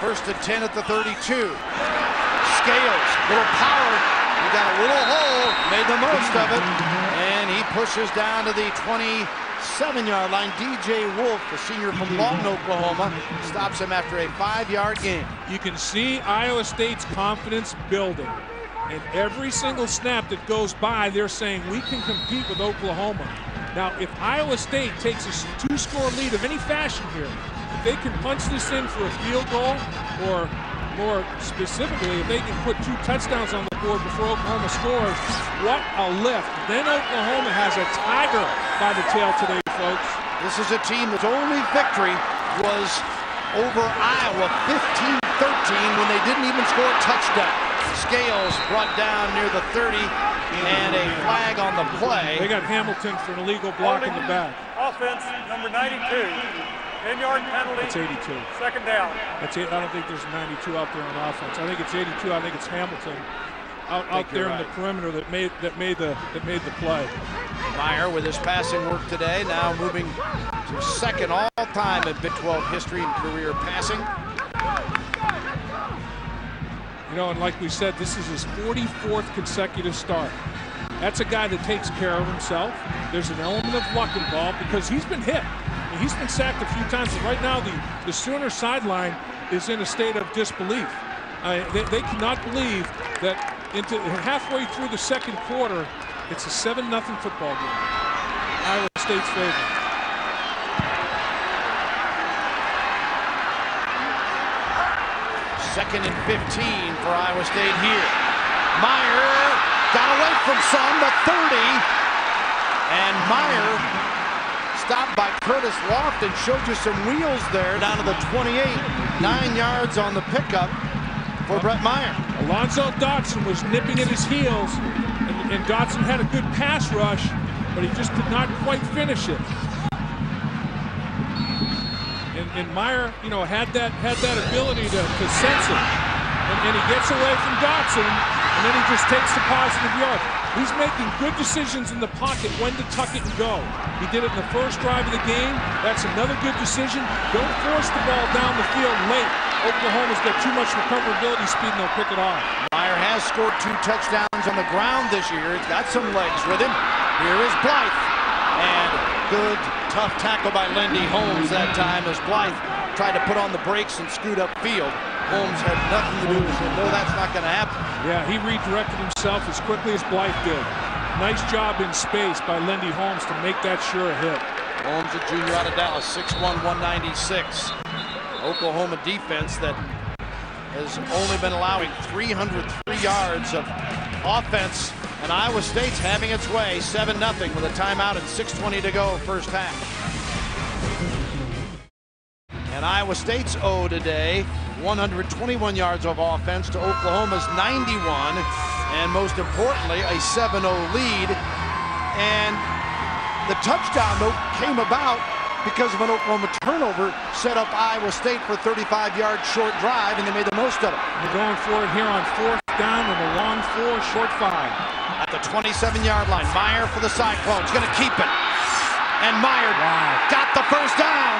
First and 10 at the 32. Scales, little power. He got a little hole, made the most of it, and he pushes down to the 27-yard line. DJ Wolf, the senior from Lawton, Oklahoma, stops him after a 5-yard gain. You can see Iowa State's confidence building. And every single snap that goes by, they're saying we can compete with Oklahoma. Now, if Iowa State takes a 2-score lead of any fashion here, if they can punch this in for a field goal, or more specifically, if they can put 2 touchdowns on the board before Oklahoma scores, what a lift. Then Oklahoma has a tiger by the tail today, folks. This is a team whose only victory was over Iowa 15-13 when they didn't even score a touchdown. Scales brought down near the 30 and a flag on the play. They got Hamilton for an illegal block in the back. Offense, number 92. 10-yard penalty. That's 82. Second down. That's it. I don't think there's 92 out there on offense. I think it's 82. I think it's Hamilton. out there in the perimeter that made the play. Meyer with his passing work today, now moving to second all-time in Big 12 history in career passing. You know, and like we said, this is his 44th consecutive start. That's a guy that takes care of himself. There's an element of luck involved because he's been hit. He's been sacked a few times. And right now, the Sooner sideline is in a state of disbelief. They cannot believe that halfway through the second quarter, it's a 7-0 football game. Iowa State's favorite. Second and 15 for Iowa State here. Meyer got away from some, but 30. And Meyer stopped by Curtis Lofton, showed you some wheels there down to the 28. 9 yards on the pickup for Brett Meyer. Alonzo Dotson was nipping at his heels, and Dotson had a good pass rush, but he just could not quite finish it. And Meyer, you know, had that ability to sense it, and he gets away from Dotson, and then he just takes the positive yard. He's making good decisions in the pocket when to tuck it and go. He did it in the first drive of the game. That's another good decision. Don't force the ball down the field late. Oklahoma's got too much recoverability speed, and they'll pick it off. Meyer has scored 2 touchdowns on the ground this year. He's got some legs with him. Here is Blythe. And good, tough tackle by Lindy Holmes that time as Blythe tried to put on the brakes and scoot upfield. Holmes had nothing to do with it. No, that's not going to happen. Yeah, he redirected himself as quickly as Blythe did. Nice job in space by Lindy Holmes to make that sure a hit. Holmes, a junior out of Dallas, 6'1", 196. Oklahoma defense that has only been allowing 303 yards of offense, and Iowa State's having its way, 7-0 with a timeout and 6:20 to go first half. And Iowa State's O today, 121 yards of offense to Oklahoma's 91, and most importantly, a 7-0 lead. And the touchdown, though, came about because of an Oklahoma turnover, set up Iowa State for a 35-yard short drive, and they made the most of it. We're going for it here on 4th down with a long 4, short 5. At the 27-yard line, Meyer for the Cyclones, going to keep it. And Meyer got the first down.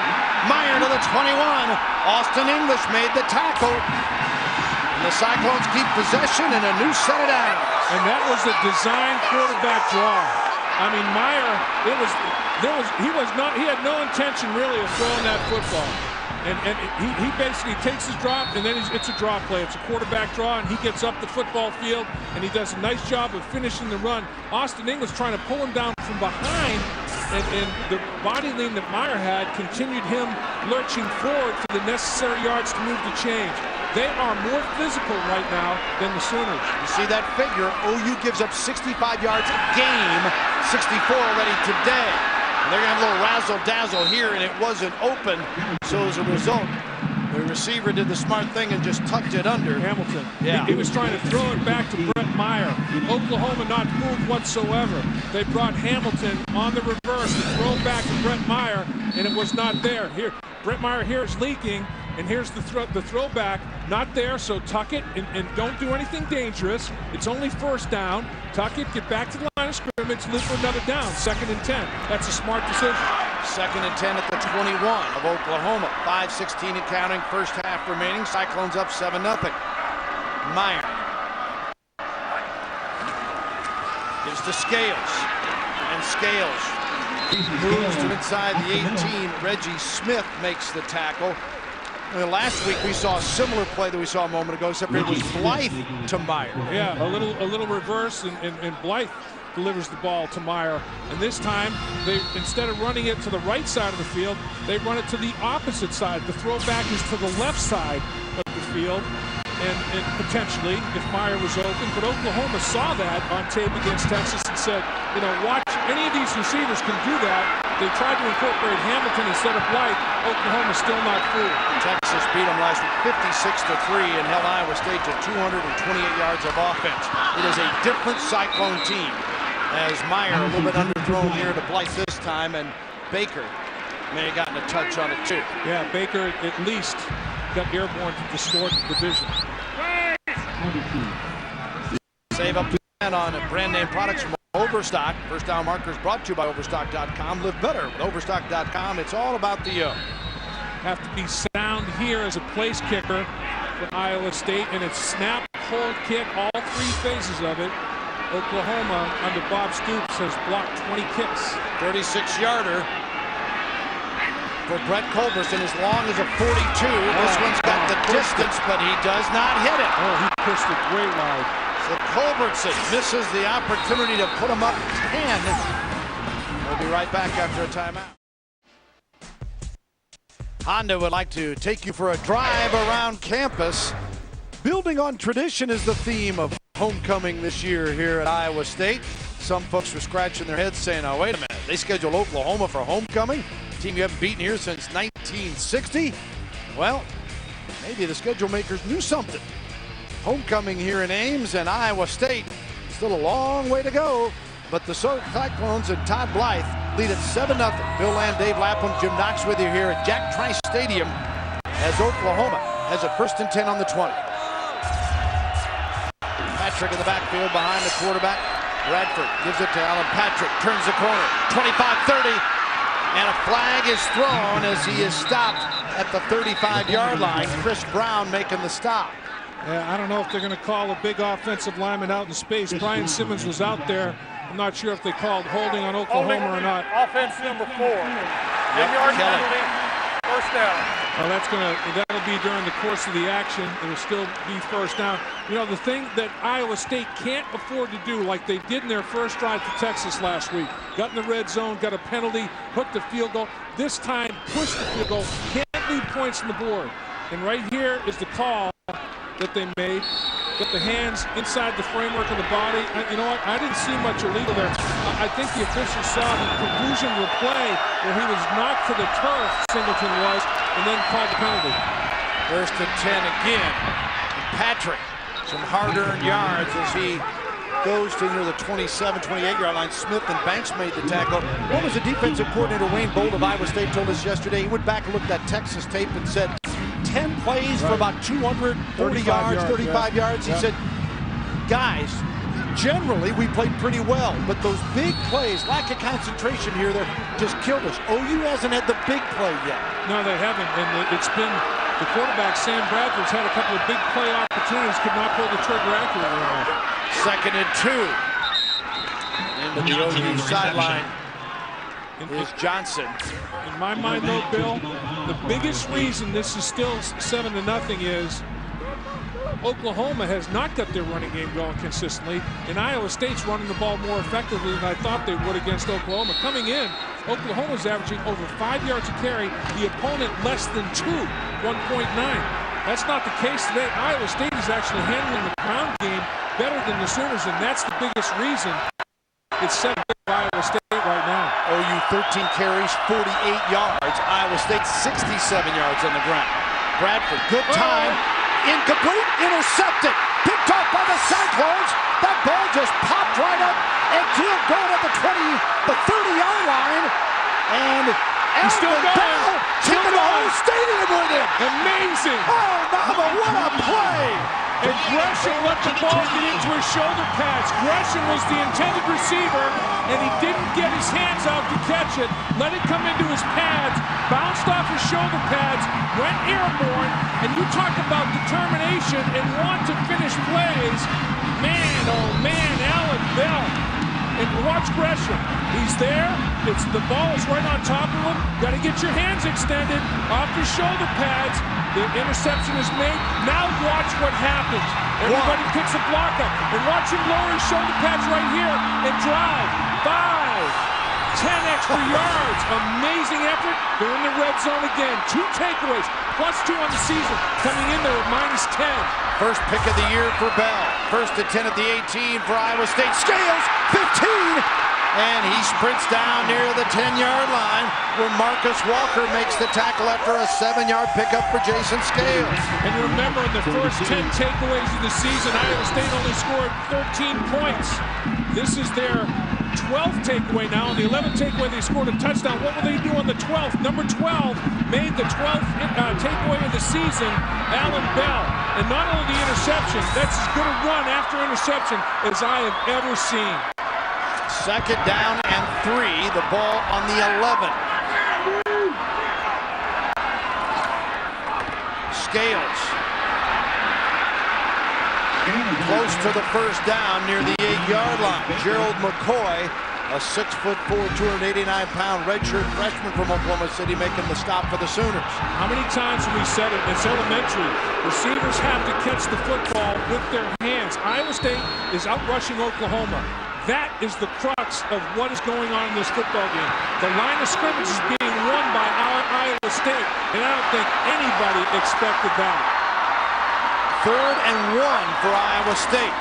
Meyer to the 21. Austin English made the tackle. And the Cyclones keep possession and a new set of downs. And that was a design quarterback draw. I mean, Meyer, he had no intention really of throwing that football. And he basically takes his drop, and then it's a draw play. It's a quarterback draw, and he gets up the football field, and he does a nice job of finishing the run. Austin English trying to pull him down from behind, and the body lean that Meyer had continued him lurching forward for the necessary yards to move the change. They are more physical right now than the Sooners. You see that figure, OU gives up 65 yards a game, 64 already today. And they're going to have a little razzle-dazzle here, and it wasn't open. So as a result, the receiver did the smart thing and just tucked it under. Hamilton. Yeah. He was trying to throw it back to Brett Meyer. Oklahoma not moved whatsoever. They brought Hamilton on the reverse to throw back to Brett Meyer, and it was not there. Here, Brett Meyer here is leaking, and here's the throwback. Not there, so tuck it and don't do anything dangerous. It's only first down. Tuck it, get back to the line of scrimmage, look for another down. 2nd and 10. That's a smart decision. 2nd and 10 at the 21 of Oklahoma. 5:16 and counting, first half remaining. Cyclones up 7-0. Meyer gives to Scales. And Scales moves to inside the 18. Reggie Smith makes the tackle. Last week we saw a similar play that we saw a moment ago, except it was Blythe to Meyer. Yeah, a little reverse, and Blythe delivers the ball to Meyer. And this time, instead of running it to the right side of the field, they run it to the opposite side. The throwback is to the left side of the field, and potentially, if Meyer was open. But Oklahoma saw that on tape against Texas and said, you know, watch, any of these receivers can do that. They tried to incorporate Hamilton instead of Blythe. Oklahoma's still not fooled. Texas beat them last week 56-3 and held Iowa State to 228 yards of offense. It is a different Cyclone team, as Meyer a little bit underthrown here to Blythe this time, and Baker may have gotten a touch on it too. Yeah, Baker at least got airborne to distort the vision. Dave up to 10 on brand name products from Overstock. First down markers brought to you by Overstock.com. Live better with Overstock.com. It's all about the Have to be sound here as a place kicker for Iowa State, and it's snap, hold, kick, all three phases of it. Oklahoma, under Bob Stoops, has blocked 20 kicks. 36-yarder for Brett Culberson, as long as a 42. This one's got the distance, but he does not hit it. Oh, he pushed it way wide. So Culberson misses the opportunity to put him up 10. We'll be right back after a timeout. Honda would like to take you for a drive around campus. Building on tradition is the theme of homecoming this year here at Iowa State. Some folks were scratching their heads saying, oh, wait a minute, they scheduled Oklahoma for homecoming? A team you haven't beaten here since 1960? Well, maybe the schedule makers knew something. Homecoming here in Ames, and Iowa State still a long way to go, but the Cyclones and Todd Blythe lead at 7-0. Bill Land, Dave Lapham, Jim Knox with you here at Jack Trice Stadium as Oklahoma has a 1st and 10 on the 20. Patrick in the backfield behind the quarterback. Bradford gives it to Alan Patrick, turns the corner, 25-30, and a flag is thrown as he is stopped at the 35-yard line. Chris Brown making the stop. Yeah, I don't know if they're going to call a big offensive lineman out in space. Brian Simmons was out there. I'm not sure if they called holding on Oklahoma or not. Offense number 4. 10-yard penalty, 1st down. Well, that'll be during the course of the action. It'll still be 1st down. You know, the thing that Iowa State can't afford to do, like they did in their first drive to Texas last week, got in the red zone, got a penalty, hooked the field goal. This time, push the field goal, can't leave points on the board. And right here is the call that they made. Get the hands inside the framework of the body. You know what? I didn't see much illegal there. I think the officials saw the conclusion of the play where he was knocked to the turf, Singleton was, and then called the penalty. 1st and 10 again. And Patrick, some hard-earned yards as he goes to near the 27, 28-yard line. Smith and Banks made the tackle. What was the defensive coordinator, Wayne Bolt of Iowa State, told us yesterday? He went back and looked at Texas tape and said, 10 plays for about 240 yards, 35 yards. He said, guys, generally we played pretty well, but those big plays, lack of concentration here, they just killed us. OU hasn't had the big play yet. No, they haven't, and it's been the quarterback, Sam Bradford's had a couple of big play opportunities, could not pull the trigger accurately enough. 2nd and 2. Into the OU sideline is Johnson. In my mind, though, Bill, the biggest reason this is still 7-0 is Oklahoma has not got their running game going consistently, and Iowa State's running the ball more effectively than I thought they would against Oklahoma. Coming in, Oklahoma's averaging over 5 yards a carry, the opponent less than 2, 1.9. That's not the case today. Iowa State is actually handling the ground game better than the Sooners, and that's the biggest reason it's 7 by Iowa State right now. OU 13 carries, 48 yards. Iowa State 67 yards on the ground. Bradford, good time. Incomplete, intercepted. Picked off by the Cyclones. That ball just popped right up and killed going at the 30-yard line. And he's still going. Taking the whole stadium with him. Amazing. Oh, Nava, what a play. And Gresham let the ball get into his shoulder pads. Gresham was the intended receiver, and he didn't get his hands out to catch it. Let it come into his pads, bounced off his shoulder pads, went airborne, and you talk about determination and want to finish plays. Man, oh man, Allen Bell. And watch Gresham. He's there. The ball is right on top of him. Got to get your hands extended off your shoulder pads. The interception is made. Now watch what happens. Everybody picks a block up. And watch him lower his shoulder pads right here and drive. 5, 10 extra yards. Amazing effort. They're in the red zone again. 2 takeaways. +2 on the season. Coming in there at -10. First pick of the year for Bell. 1st and 10 at the 18 for Iowa State. Scales, 15. And he sprints down near the 10-yard line where Marcus Walker makes the tackle after a 7-yard pickup for Jason Scales. And remember, in the first 10 takeaways of the season, Iowa State only scored 13 points. This is their 12th takeaway now. On the 11th takeaway, they scored a touchdown. What will they do on the 12th? Number 12 made the 12th takeaway of the season, Alan Bell. And not only the interception, that's as good a run after interception as I have ever seen. 2nd down and 3, the ball on the 11. Scales. Close to the 1st down near the 8-yard line. Gerald McCoy, a 6'4", 289-pound redshirt freshman from Oklahoma City, making the stop for the Sooners. How many times have we said it? It's elementary. Receivers have to catch the football with their hands. Iowa State is outrushing Oklahoma. That is the crux of what is going on in this football game. The line of scrimmage is being won by Iowa State, and I don't think anybody expected that. 3rd and 1 for Iowa State.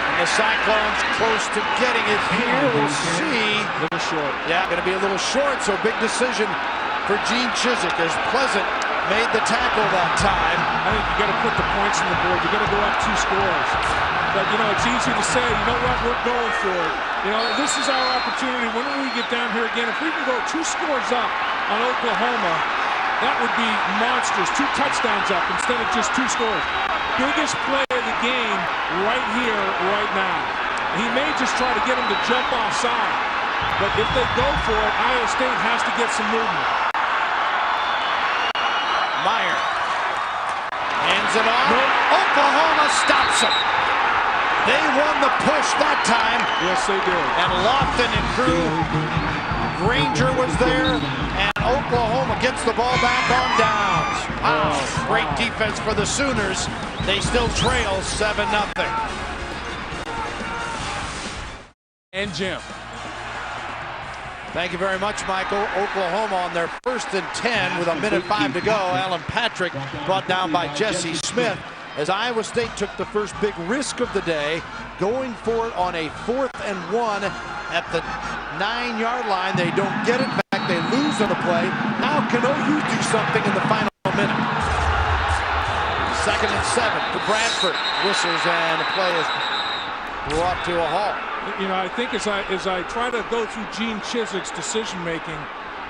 And the Cyclones close to getting it here. We'll see. A little short. Yeah, going to be a little short, so big decision for Gene Chizik as Pleasant made the tackle that time. I think you got to put the points on the board. You got to go up 2 scores. But, you know, it's easy to say, you know what, we're going for it. You know, this is our opportunity. When we get down here again, if we can go 2 scores up on Oklahoma, that would be monstrous. 2 touchdowns up instead of just 2 scores. Biggest play of the game right here, right now. He may just try to get him to jump offside. But if they go for it, Iowa State has to get some movement. Meyer hands it off. Oklahoma stops him. They won the push that time. Yes, they did. And Lofton and crew, Granger was there, and Oklahoma gets the ball back on downs. Wow, great defense for the Sooners. They still trail 7-0. And Jim. Thank you very much, Michael. Oklahoma on their 1st and 10 with 1:05 to go. Alan Patrick brought down by Jesse Smith. As Iowa State took the first big risk of the day, going for it on a 4th and 1 at the 9-yard line. They don't get it back. They lose on the play. Now can OU do something in the final minute? 2nd and 7 to Bradford. Whistles and the play is brought to a halt. You know, I think as I try to go through Gene Chizik's decision-making,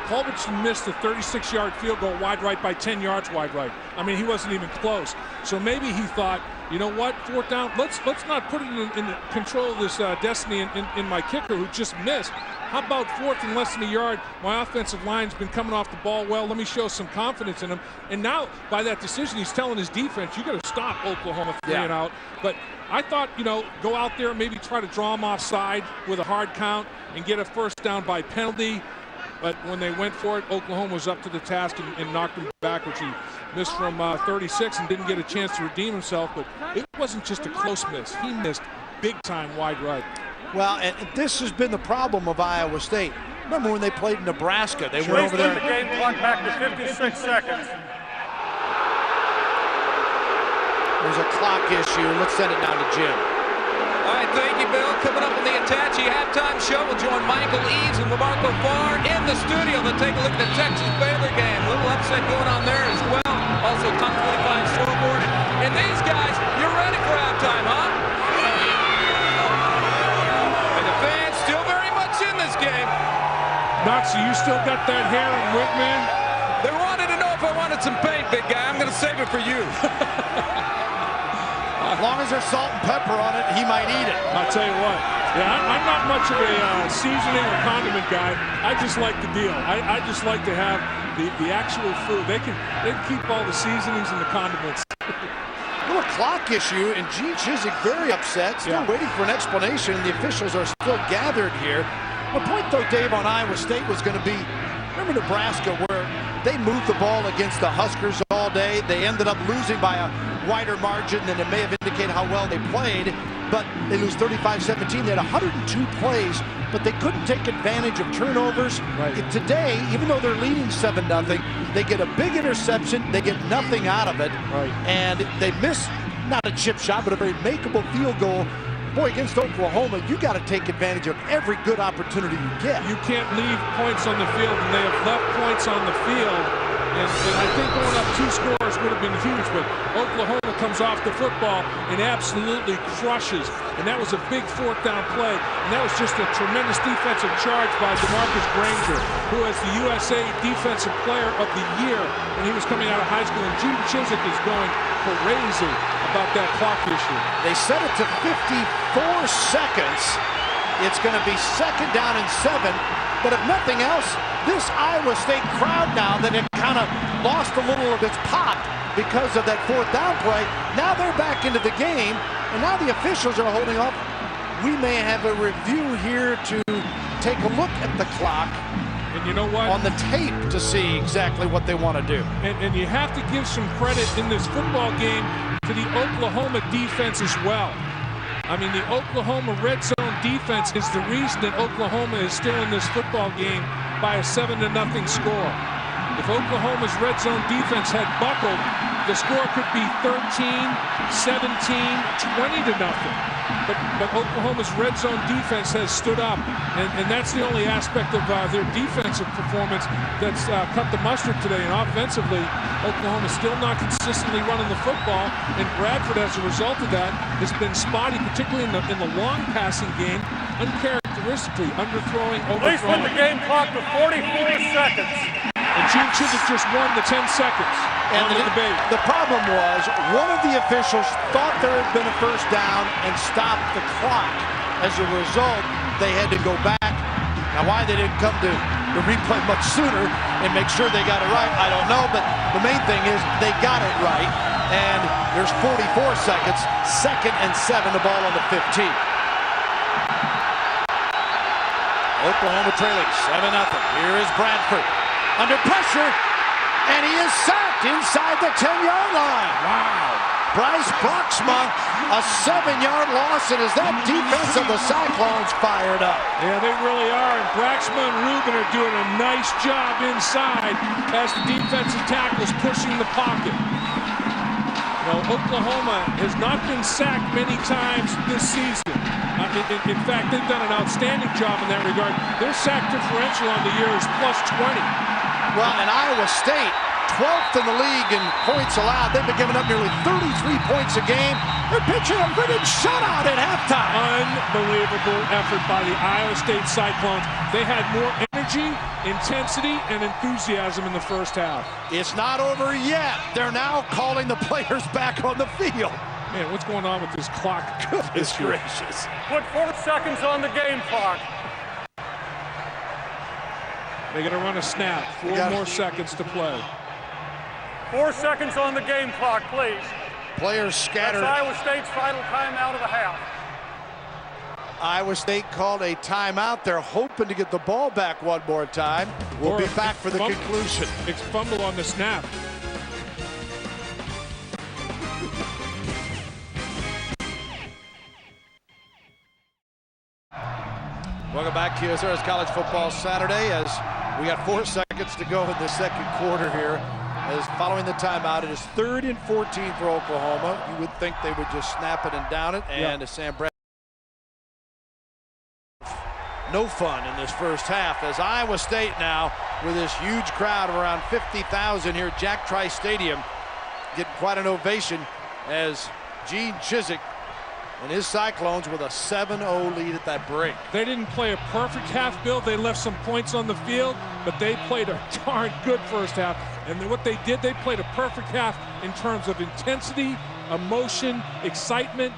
Culbertson missed a 36-yard field goal wide right by 10 yards wide right. I mean, he wasn't even close. So maybe he thought, you know what, 4th down, let's not put it in control of this destiny in my kicker who just missed. How about 4th and less than a yard? My offensive line's been coming off the ball well. Let me show some confidence in him. And now, by that decision, he's telling his defense, you got to stop Oklahoma 3 and out. But I thought, you know, go out there and maybe try to draw him offside with a hard count and get a 1st down by penalty. But when they went for it, Oklahoma was up to the task and knocked him back, which he missed from 36 and didn't get a chance to redeem himself. But it wasn't just a close miss. He missed big-time wide right. Well, and this has been the problem of Iowa State. Remember when they played in Nebraska? They went over there. The game clock back to 56 seconds. There's a clock issue. Let's send it down to Jim. All right, thank you, Bill. Coming up on the Attache halftime show, we'll join Michael Eaves and LaMarco Farr in the studio to take a look at the Texas-Baylor game. A little upset going on there as well. Also, top 25 scoreboard. And these guys, you're ready for halftime, huh? And the fans still very much in this game. Nazi, you still got that hair and wig, man? They wanted to know if I wanted some paint, big guy. I'm going to save it for you. As long as there's salt and pepper on it, he might eat it. I'll tell you what. Yeah, I'm not much of a seasoning or condiment guy. I just like the deal. I just like to have the actual food. They can keep all the seasonings and the condiments. Little clock issue, and Gene Chizik very upset, still waiting for an explanation. The officials are still gathered here. The point, though, Dave, on Iowa State was going to be, remember Nebraska, where they moved the ball against the Huskers all day. They ended up losing by a wider margin than it may have indicated how well they played, but they lose 35-17. They had 102 plays, but they couldn't take advantage of turnovers. Today, even though they're leading 7-0, they get a big interception. They get nothing out of it, and they miss not a chip shot, but a very makeable field goal. Boy, against Oklahoma, you got to take advantage of every good opportunity you get. You can't leave points on the field, and they have left points on the field And I think going up 2 scores would have been huge, but Oklahoma comes off the football and absolutely crushes. And that was a big 4th down play. And that was just a tremendous defensive charge by DeMarcus Granger, who is the USA Defensive Player of the Year when he was coming out of high school. And Gene Chizik is going crazy about that clock issue. They set it to 54 seconds. It's going to be 2nd down and 7. But if nothing else, this Iowa State crowd now that had kind of lost a little of its pop because of that 4th down play, now they're back into the game, and now the officials are holding up. We may have a review here to take a look at the clock. And you know what? On the tape to see exactly what they want to do. And you have to give some credit in this football game to the Oklahoma defense as well. I mean, the Oklahoma red zone defense is the reason that Oklahoma is still in this football game by a 7-0 score. If Oklahoma's red zone defense had buckled, the score could be 13, 17, 20-0. But Oklahoma's red zone defense has stood up, and that's the only aspect of their defensive performance that's cut the mustard today. And offensively, Oklahoma's still not consistently running the football, and Bradford, as a result of that, has been spotty, particularly in the long passing game, uncharacteristically underthrowing, Police put the game clock to 44 seconds. And Gene Chizik just won the 10 seconds on the debate. The problem was one of the officials thought there had been a 1st down and stopped the clock. As a result, they had to go back. Now, why they didn't come to the replay much sooner and make sure they got it right, I don't know. But the main thing is they got it right. And there's 44 seconds, 2nd and 7, the ball on the 15. Oklahoma trailing 7-0. Here is Bradford under pressure, and he is sacked inside the 10-yard line. Wow. Bryce Broxma, a 7-yard loss, and is that defense of the Cyclones fired up? Yeah, they really are, and Broxma and Rubin are doing a nice job inside as the defensive tackles pushing the pocket. You know, Oklahoma has not been sacked many times this season. In fact, they've done an outstanding job in that regard. Their sack differential on the year is +20. Well, and Iowa State, 12th in the league in points allowed. They've been giving up nearly 33 points a game. They're pitching a friggin' shutout at halftime. Unbelievable effort by the Iowa State Cyclones. They had more energy, intensity, and enthusiasm in the first half. It's not over yet. They're now calling the players back on the field. Man, what's going on with this clock? Goodness gracious. Put 4 seconds on the game clock. They're going to run a snap. 4 more seconds to play. 4 seconds on the game clock, please. Players scattered. That's Iowa State's final timeout of the half. Iowa State called a timeout. They're hoping to get the ball back one more time. We'll be back for the conclusion. It's fumble on the snap. Welcome back to QSR's College Football Saturday as we got 4 seconds to go in the 2nd quarter here. As following the timeout, it is 3rd and 14 for Oklahoma. You would think they would just snap it and down it. And Sam Bradford, no fun in this first half as Iowa State now with this huge crowd of around 50,000 here at Jack Trice Stadium getting quite an ovation as Gene Chizik and his Cyclones with a 7-0 lead at that break. They didn't play a perfect half, Bill. They left some points on the field, but they played a darn good first half. And then what they did, they played a perfect half in terms of intensity, emotion, excitement.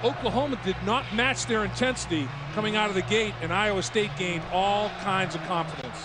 Oklahoma did not match their intensity coming out of the gate, and Iowa State gained all kinds of confidence.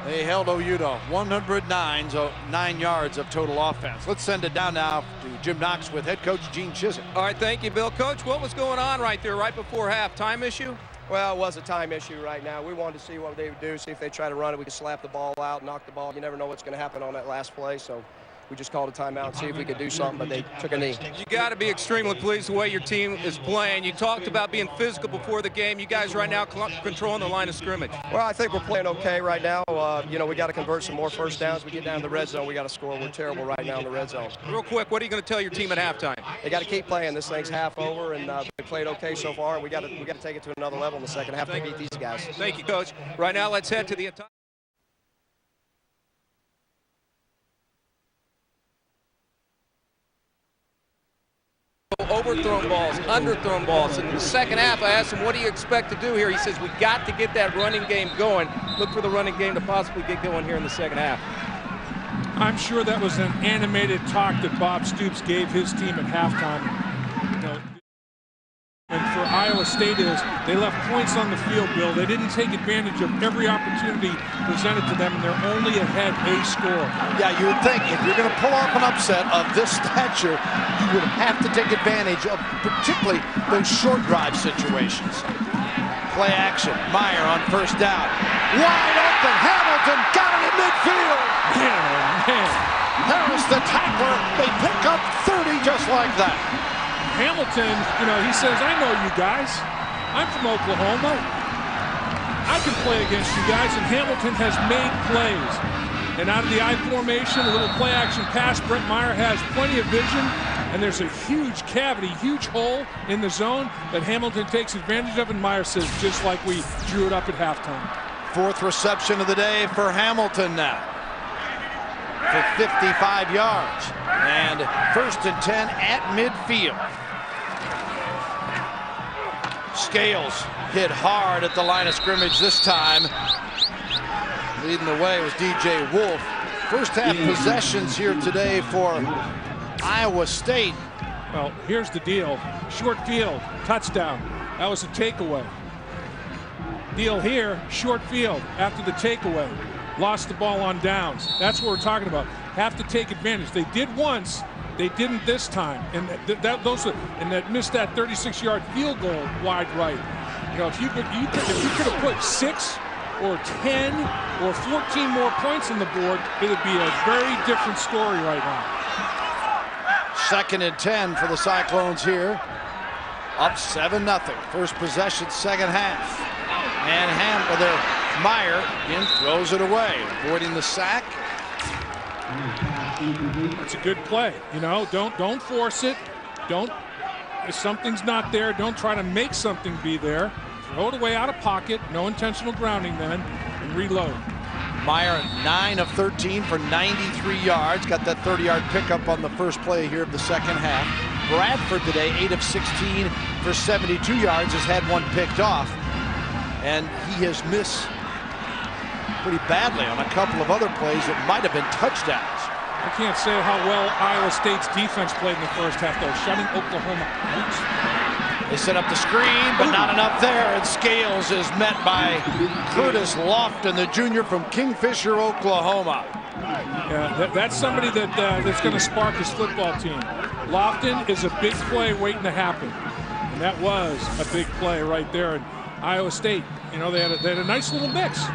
They held OU to 109 yards of total offense. Let's send it down now to Jim Knox with head coach Gene Chizik. All right, thank you, Bill. Coach, what was going on right there right before half? Time issue? Well, it was a time issue right now. We wanted to see what they would do, see if they try to run it. We could slap the ball out, knock the ball. You never know what's going to happen on that last play, so we just called a timeout and see if we could do something, but they took a knee. You got to be extremely pleased the way your team is playing. You talked about being physical before the game. You guys right now controlling the line of scrimmage. Well, I think we're playing okay right now. You know, we got to convert some more first downs. We get down to the red zone, we got to score. We're terrible right now in the red zone. Real quick, what are you going to tell your team at halftime? They got to keep playing. This thing's half over, and they played okay so far. And we got to take it to another level in the second half to beat these guys. Thank you, Coach. Right now, let's head to the entire. overthrown balls, underthrown balls. And in the second half, I asked him, what do you expect to do here? He says, we got to get that running game going. Look for the running game to possibly get going here in the second half. I'm sure that was an animated talk that Bob Stoops gave his team at halftime. You know, and for Iowa State is they left points on the field, Bill. They didn't take advantage of every opportunity presented to them, and they're only ahead a score. Yeah, you would think if you're going to pull off an upset of this stature, you would have to take advantage of particularly those short drive situations. Play action. Meyer on first down. Wide open. Hamilton got it in midfield. Man, oh man. Harris, the tackler. They pick up 30 just like that. Hamilton, you know, he says, I know you guys. I'm from Oklahoma. I can play against you guys, and Hamilton has made plays. And out of the I formation, a little play action pass, Brett Meyer has plenty of vision, and there's a huge cavity, huge hole in the zone that Hamilton takes advantage of, and Meyer says, just like we drew it up at halftime. Fourth reception of the day for Hamilton now for 55 yards. And 1st and 10 at midfield. Scales hit hard at the line of scrimmage this time. Leading the way was DJ Wolf. First half possessions here today for Iowa State. Well, here's the deal. Short field, touchdown. That was a takeaway. Deal here, short field after the takeaway. Lost the ball on downs. That's what we're talking about. Have to take advantage. They did once. They didn't this time, and that missed that 36-yard field goal wide right. You know, if you could have put 6 or 10 or 14 more points on the board, it would be a very different story right now. 2nd and 10 for the Cyclones here. Up 7-0. First possession, second half, and Meyer in throws it away, avoiding the sack. It's a good play. You know, don't force it. If something's not there, don't try to make something be there. Throw it away out of pocket. No intentional grounding then, and reload. Meyer 9 of 13 for 93 yards. Got that 30-yard pickup on the first play here of the second half. Bradford today 8 of 16 for 72 yards. Has had one picked off, and he has missed pretty badly on a couple of other plays that might have been touchdowns. I can't say how well Iowa State's defense played in the first half, though, shutting Oklahoma out. They set up the screen, but not enough there, and Scales is met by Curtis Lofton, the junior from Kingfisher, Oklahoma. Yeah, that's somebody that's going to spark his football team. Lofton is a big play waiting to happen, and that was a big play right there. And Iowa State, you know, they had a nice little mix.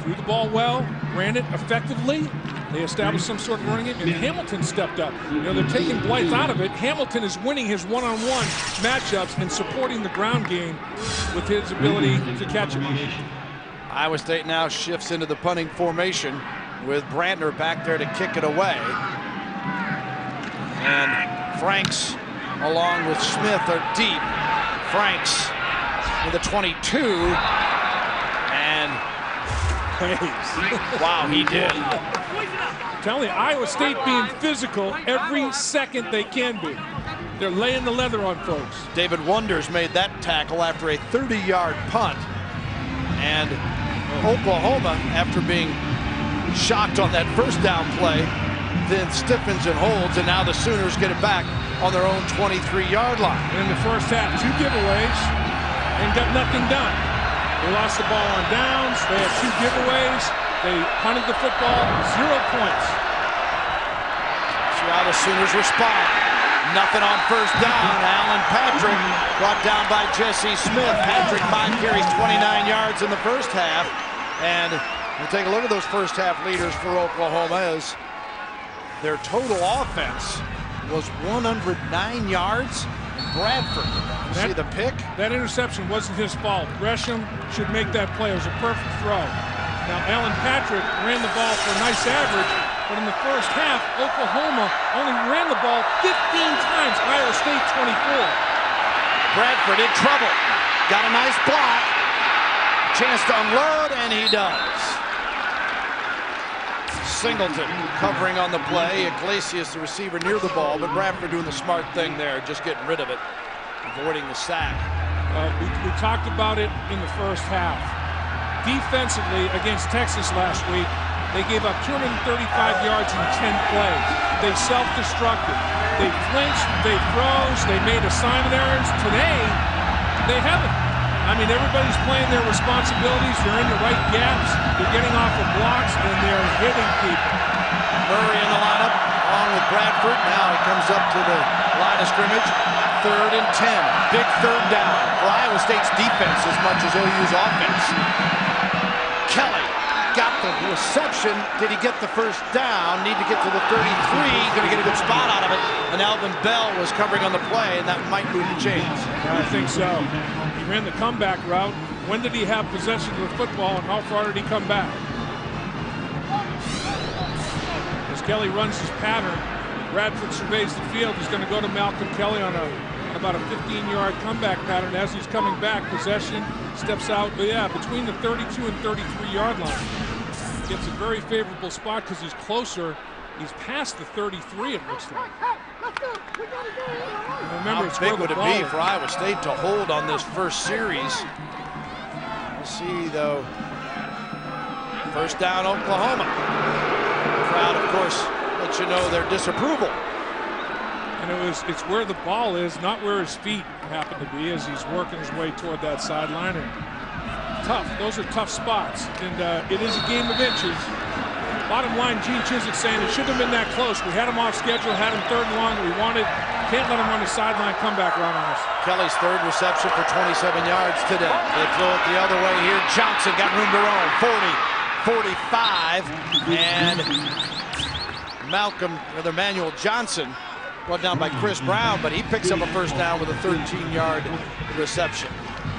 Threw the ball well, ran it effectively. They established some sort of running game, and Hamilton stepped up. You know, they're taking Blythe out of it. Hamilton is winning his one-on-one matchups and supporting the ground game with his ability to catch it. Iowa State now shifts into the punting formation with Brandner back there to kick it away. And Franks, along with Smith, are deep. Franks with a 22. And wow, he did. I'm telling you, Iowa State being physical every second they can be. They're laying the leather on folks. David Wonders made that tackle after a 30-yard punt. And Oklahoma, after being shocked on that first down play, then stiffens and holds, and now the Sooners get it back on their own 23-yard line. And in the first half, 2 giveaways and got nothing done. They lost the ball on downs. They had 2 giveaways. They punted the football, 0 points. See how the Sooners respond. Nothing on first down. Alan Patrick brought down by Jesse Smith. Patrick 5 carries, 29 yards in the first half. And we'll take a look at those first half leaders for Oklahoma as their total offense was 109 yards. Bradford, see the pick? That interception wasn't his fault. Gresham should make that play. It was a perfect throw. Now, Alan Patrick ran the ball for a nice average, but in the first half, Oklahoma only ran the ball 15 times. Iowa State 24. Bradford in trouble. Got a nice block. Chance to unload, and he does. Singleton covering on the play. Iglesias, the receiver, near the ball, but Bradford doing the smart thing there, just getting rid of it, avoiding the sack. We talked about it in the first half. Defensively against Texas last week, they gave up 235 yards in 10 plays. They self-destructed. They flinched, they froze, they made assignment errors. Today, they haven't. I mean, everybody's playing their responsibilities. They're in the right gaps. They're getting off of blocks, and they're hitting people. Murray in the lineup, along with Bradford. Now he comes up to the line of scrimmage. 3rd and 10. Big 3rd down for Iowa State's defense as much as OU's offense. Kelly got the reception. Did he get the first down? Need to get to the 33. Going to get a good spot out of it. And Alvin Bell was covering on the play, and that might move the chains. I think so. He ran the comeback route. When did he have possession of the football, and how far did he come back? As Kelly runs his pattern, Bradford surveys the field. He's going to go to Malcolm Kelly on about a 15-yard comeback pattern. As he's coming back, possession, steps out, between the 32 and 33-yard line. Gets a very favorable spot because he's closer. He's past the 33, it looks like. And remember, how big would it be for Iowa State to hold on this first series? We'll see, though. First down, Oklahoma. The crowd, of course, lets you know their disapproval. And it's where the ball is, not where his feet happen to be as he's working his way toward that sideline. And tough. Those are tough spots. And it is a game of inches. Bottom line, Gene Chiswick's saying it shouldn't have been that close. We had him off schedule, had him 3rd and long. We can't let him run the sideline comeback run on us. Kelly's 3rd reception for 27 yards today. They throw it the other way here. Johnson got room to roam. 40, 45, and Emmanuel Johnson brought down by Chris Brown, but he picks up a first down with a 13-yard reception.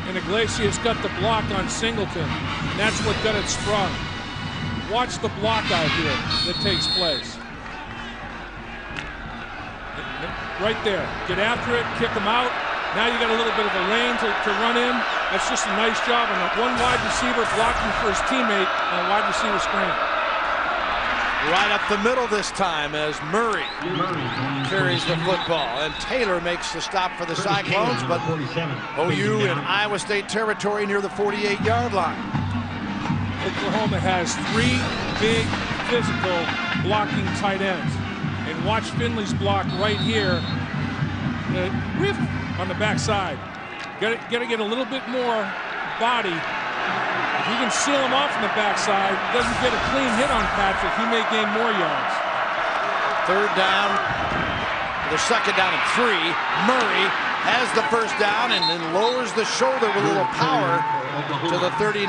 And Iglesias got the block on Singleton, and that's what got it sprung. Watch the block out here that takes place. Right there. Get after it, kick him out. Now you got a little bit of a lane to run in. That's just a nice job on one wide receiver blocking for his teammate on a wide receiver screen. Right up the middle this time as Murray carries the football. And Taylor makes the stop for the Cyclones, but OU in Iowa State territory near the 48-yard line. Oklahoma has 3 big physical blocking tight ends. And watch Finley's block right here. Whiff on the backside. Got to get a little bit more body. If he can seal him off on the backside, doesn't get a clean hit on Patrick, he may gain more yards. 3rd down. The 2nd down and 3. Murray has the first down and then lowers the shoulder with a little power to the 39.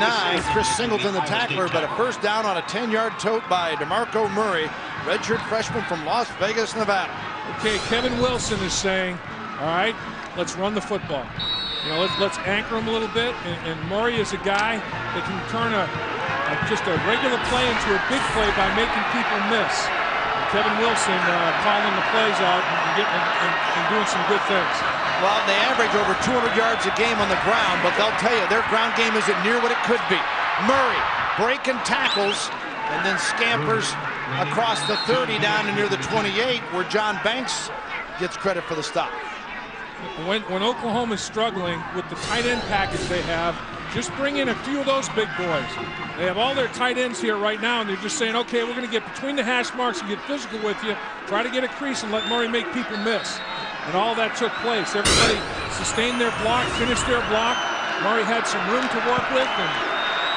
Chris Singleton, the tackler, but a first down on a 10-yard tote by DeMarco Murray, redshirt freshman from Las Vegas, Nevada. Okay, Kevin Wilson is saying, all right, let's run the football. You know, let's anchor him a little bit, and Murray is a guy that can turn just a regular play into a big play by making people miss. And Kevin Wilson calling the plays out and doing some good things. Well, they average over 200 yards a game on the ground, but they'll tell you their ground game isn't near what it could be. Murray breaking tackles and then scampers across the 30 down to near the 28, where John Banks gets credit for the stop. When Oklahoma's struggling with the tight end package they have, just bring in a few of those big boys. They have all their tight ends here right now, and they're just saying, okay, we're going to get between the hash marks and get physical with you, try to get a crease and let Murray make people miss. And all that took place. Everybody sustained their block, finished their block. Murray had some room to work with and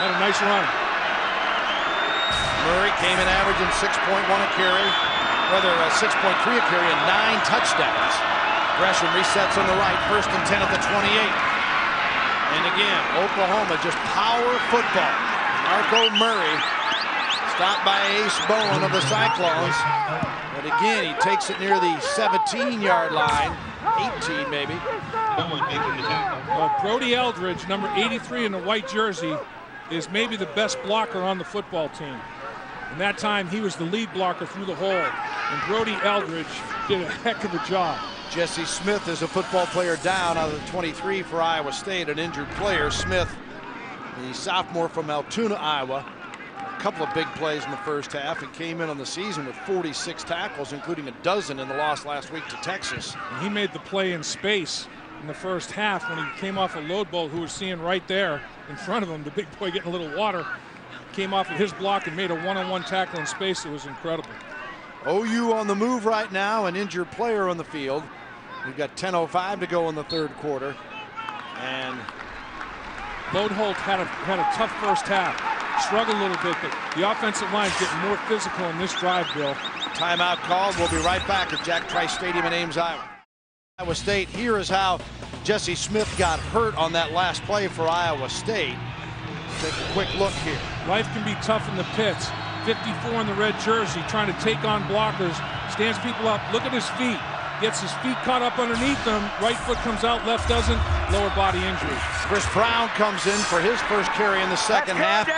had a nice run. Murray came in averaging 6.1 a carry, rather 6.3 a carry and 9 touchdowns. Gresham resets on the right, 1st and 10 at the 28. And again, Oklahoma just power football. Marco Murray stopped by Ace Bowen of the Cyclones. But again, he takes it near the 17-yard line, 18 maybe. Well, Brody Eldridge, number 83 in the white jersey, is maybe the best blocker on the football team. And that time, he was the lead blocker through the hole. And Brody Eldridge did a heck of a job. Jesse Smith is a football player down out of the 23 for Iowa State, an injured player. Smith, the sophomore from Altoona, Iowa, couple of big plays in the first half and came in on the season with 46 tackles, including a dozen in the loss last week to Texas. And he made the play in space in the first half when he came off a load bolt, who was seeing right there in front of him, the big boy getting a little water, came off of his block and made a one-on-one tackle in space. It was incredible. OU on the move right now, an injured player on the field. We've got 10:05 to go in the third quarter. And Lodeholt had a tough first half. Struggled a little bit, but the offensive line's getting more physical in this drive, Bill. Timeout called. We'll be right back at Jack Trice Stadium in Ames, Iowa State. Here is how Jesse Smith got hurt on that last play for Iowa State. Take a quick look here. Life can be tough in the pits. 54 in the red jersey, trying to take on blockers, stands people up. Look at his feet. Gets his feet caught up underneath him. Right foot comes out, left doesn't. Lower body injury. Chris Brown comes in for his first carry in the second half.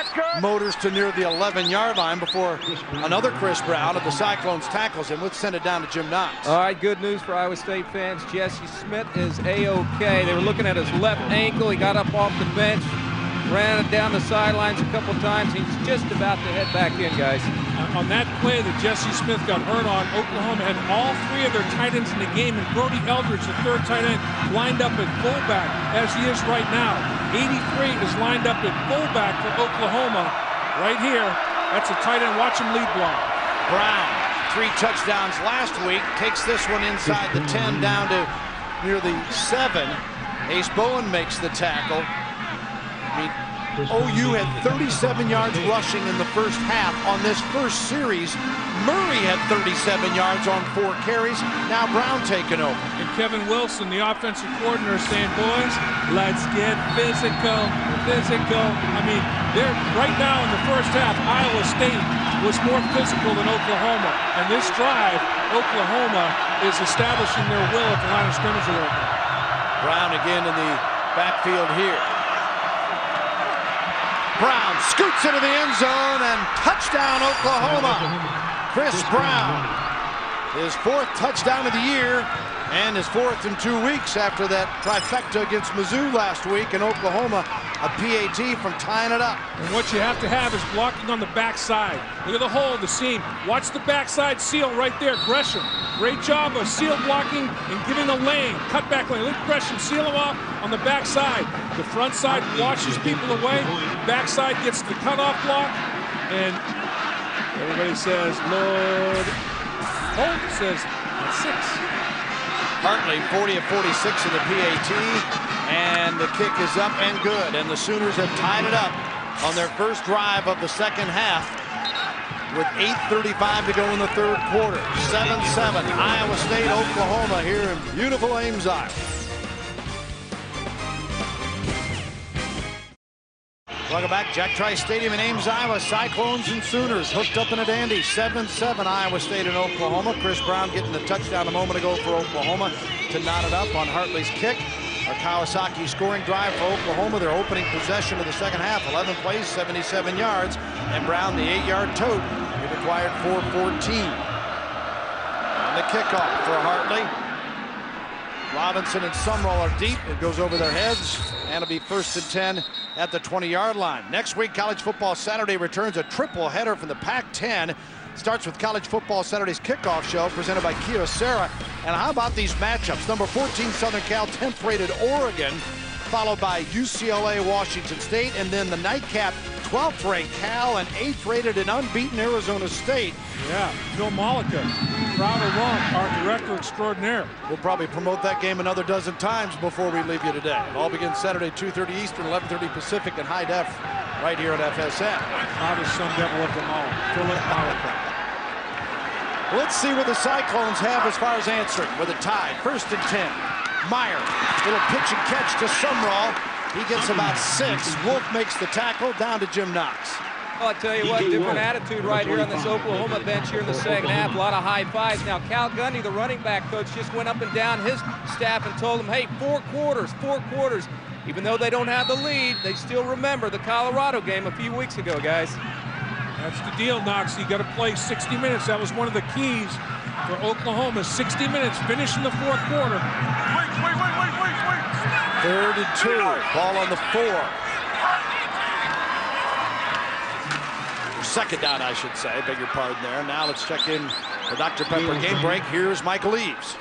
Motors to near the 11-yard line before another Chris Brown of the Cyclones tackles him. Let's send it down to Jim Knox. All right, good news for Iowa State fans. Jesse Smith is A-OK. They were looking at his left ankle. He got up off the bench, ran it down the sidelines a couple times. He's just about to head back in, guys. On that play that Jesse Smith got hurt on, Oklahoma had all three of their tight ends in the game, and Brody Eldridge, the third tight end, lined up at fullback, as he is right now. 83 is lined up at fullback for Oklahoma. Right here, that's a tight end. Watch him lead block. Brown, 3 touchdowns last week, takes this one inside the 10 down to near the 7. Ace Bowen makes the tackle. OU had 37 yards rushing in the first half on this first series. Murray had 37 yards on 4 carries. Now Brown taking over. And Kevin Wilson, the offensive coordinator, saying, boys, let's get physical, physical. I mean, they're right now in the first half, Iowa State was more physical than Oklahoma. And this drive, Oklahoma is establishing their will at the line of scrimmage a little bit. Brown again in the backfield here. Brown scoots into the end zone and touchdown Oklahoma. Chris Brown, his 4th touchdown of the year and his 4th in 2 weeks after that trifecta against Mizzou last week, in Oklahoma, a PAT from tying it up. And what you have to have is blocking on the backside. Look at the hole, the seam. Watch the backside seal right there, Gresham. Great job of seal blocking and giving a lane, cutback lane. Look at Gresham, seal him off on the backside. The front side washes people away. Backside gets the cutoff block. And everybody says, Lord. Holt says, that's 6. Hartley, 40 of 46 in the PAT. And the kick is up and good. And the Sooners have tied it up on their first drive of the second half with 8:35 to go in the third quarter. 7-7, Iowa State, Oklahoma here in beautiful Ames, Iowa. Welcome back, Jack Trice Stadium in Ames, Iowa. Cyclones and Sooners hooked up in a dandy. 7-7, Iowa State and Oklahoma. Chris Brown getting the touchdown a moment ago for Oklahoma to knot it up on Hartley's kick. A Kawasaki scoring drive for Oklahoma. Their opening possession of the second half. 11 plays, 77 yards. And Brown, the 8-yard tote. It required 4:14. And the kickoff for Hartley. Robinson and Sumrall are deep. It goes over their heads. And it'll be 1st and 10 at the 20-yard line. Next week, College Football Saturday returns a triple header from the Pac-10. Starts with College Football Saturday's kickoff show presented by Kyocera. And how about these matchups? Number 14 Southern Cal, 10th rated Oregon, followed by UCLA, Washington State, and then the nightcap, 12th ranked Cal and 8th rated and unbeaten Arizona State. Yeah, Phil Malika, proud of Rump, our director extraordinaire. We'll probably promote that game another dozen times before we leave you today. It all begins Saturday, 2:30 Eastern, 11:30 Pacific, and high def right here on FSN. Hottest Sun Devil of them all, Philip Malika. Let's see what the Cyclones have as far as answering with a tie. 1st and 10. Meyer, little pitch and catch to Sumrall. He gets about 6. Wolf makes the tackle, down to Jim Knox. Well, I tell you what, different attitude right here on this Oklahoma bench here in the second half. A lot of high fives. Now, Cal Gundy, the running back coach, just went up and down his staff and told them, hey, 4 quarters, 4 quarters. Even though they don't have the lead, they still remember the Colorado game a few weeks ago, guys. That's the deal, Knox. You got to play 60 minutes. That was one of the keys for Oklahoma. 60 minutes, finish in the 4th quarter. Wait. 3rd and 2. Ball on the 4. Or second down, I should say. Beg your pardon there. Now let's check in the Dr. Pepper game break. Here's Michael Eaves.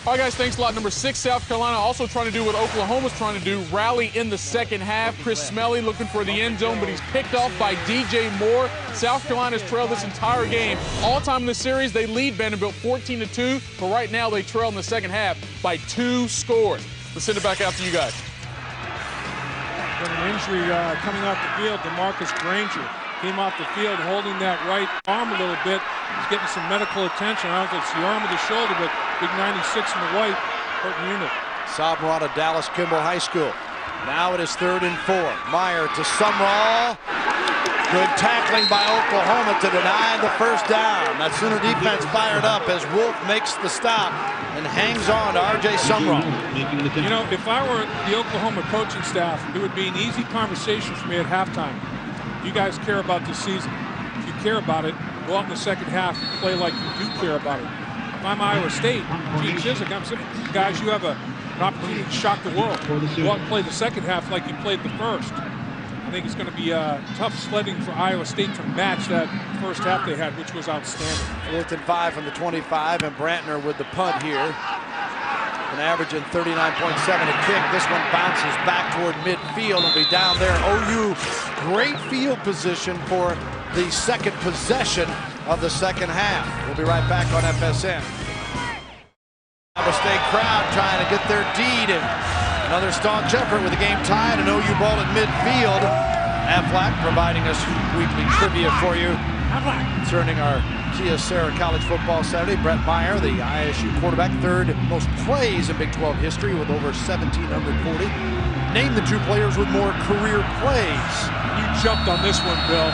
All right, guys, thanks a lot. Number 6, South Carolina, also trying to do what Oklahoma's trying to do, rally in the second half. Chris Smelly looking for the end zone, but he's picked off by DJ Moore. South Carolina's trailed this entire game. All time in the series, they lead Vanderbilt 14-2, but right now they trail in the second half by 2 scores. Let's send it back out to you guys. Got an injury coming off the field. DeMarcus Granger came off the field holding that right arm a little bit. He's getting some medical attention. I don't know if it's the arm or the shoulder, but big 96 in the white hurting unit. Sophomore out of Dallas Kimball High School. Now it is 3rd and 4. Meyer to Sumrall. Good tackling by Oklahoma to deny the first down. That Sooner defense fired up as Wolf makes the stop and hangs on to R.J. Sumrall. You know, if I were the Oklahoma coaching staff, it would be an easy conversation for me at halftime. You guys care about this season. If you care about it, go out in the second half and play like you do care about it. If I'm Iowa State, Gene Chizik, I'm saying, guys, you have an opportunity to shock the world. Go out and play the second half like you played the first. I think it's going to be tough sledding for Iowa State to match that first half they had, which was outstanding. 4th and 5 from the 25, and Brantner with the punt here. An average in 39.7 a kick. This one bounces back toward midfield and will be down there. OU, great field position for the second possession of the second half. We'll be right back on FSN. Iowa State crowd trying to get their deed, and another staunch effort with the game tied, an OU ball at midfield. Aflac providing us weekly trivia for you concerning our Kia Sarah College Football Saturday. Brett Meyer, the ISU quarterback, 3rd most plays in Big 12 history with over 1,740. Name the 2 players with more career plays. You jumped on this one, Bill.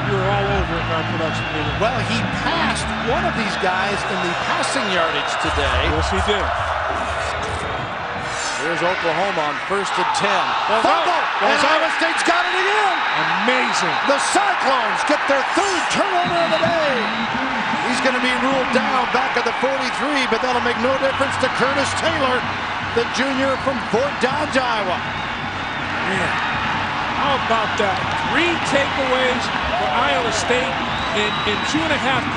You were all over it in our production meeting. Well, he passed one of these guys in the passing yardage today. Yes, he did. Here's Oklahoma on 1st and 10. Fumble! And Iowa State's got it again! Amazing. The Cyclones get their 3rd turnover of the day. He's going to be ruled down back at the 43, but that'll make no difference to Curtis Taylor, the junior from Fort Dodge, Iowa. Man, how about that? 3 takeaways for Iowa State in 2.5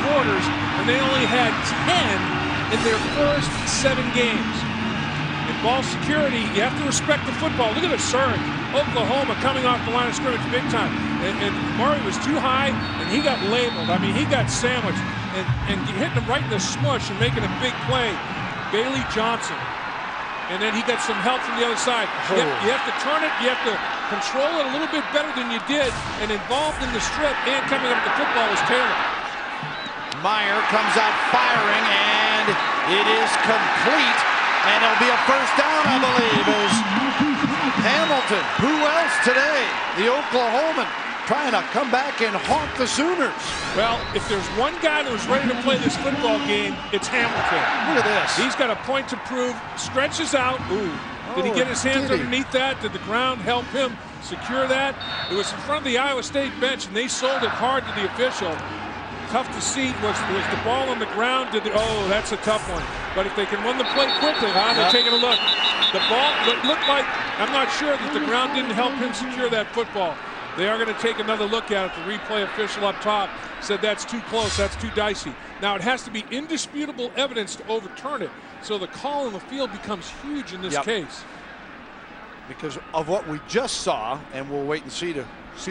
quarters, and they only had 10 in their first 7 games. In ball security, you have to respect the football. Look at the surge. Oklahoma coming off the line of scrimmage big time. And Murray was too high, and he got labeled. I mean, he got sandwiched and hitting him right in the smush and making a big play. Bailey Johnson. And then he got some help from the other side. You have to turn it. You have to control it a little bit better than you did. And involved in the strip and coming up with the football was Taylor. Meyer comes out firing, and it is complete. And it'll be a first down, I believe, as Hamilton, who else today? The Oklahoman, trying to come back and haunt the Sooners. Well, if there's one guy that was ready to play this football game, it's Hamilton. Look at this. He's got a point to prove, stretches out. Ooh, did he get his hands underneath that? Did the ground help him secure that? It was in front of the Iowa State bench, and they sold it hard to the official. Tough to see. Was the ball on the ground? Oh, that's a tough one. But if they can run the play quickly, they're taking a look. The ball looked like, I'm not sure that the ground didn't help him secure that football. They are going to take another look at it. The replay official up top said that's too close, that's too dicey. Now, it has to be indisputable evidence to overturn it. So the call on the field becomes huge in this case. Because of what we just saw, and we'll wait and see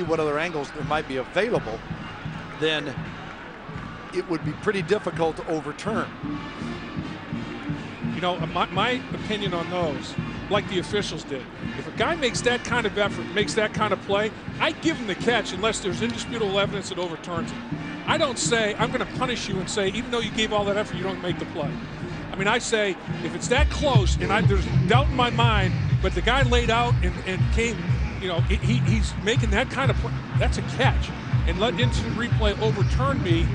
what other angles there might be available, then it would be pretty difficult to overturn. You know, my opinion on those, like the officials did, if a guy makes that kind of effort, makes that kind of play, I give him the catch unless there's indisputable evidence that overturns it. I don't say, I'm going to punish you and say, even though you gave all that effort, you don't make the play. I mean, I say, if it's that close, and there's doubt in my mind, but the guy laid out and came, you know, he's making that kind of play, that's a catch. And let instant replay overturn me,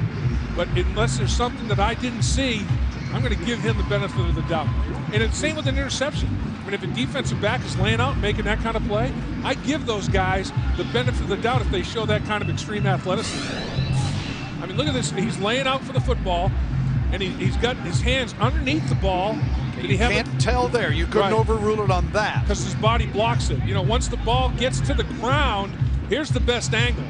but unless there's something that I didn't see, I'm going to give him the benefit of the doubt. And it's the same with an interception. I mean, if a defensive back is laying out and making that kind of play, I give those guys the benefit of the doubt if they show that kind of extreme athleticism. I mean, look at this. He's laying out for the football, and he's got his hands underneath the ball. You can't tell there. You couldn't overrule it on that. Because his body blocks it. You know, once the ball gets to the ground, here's the best angle.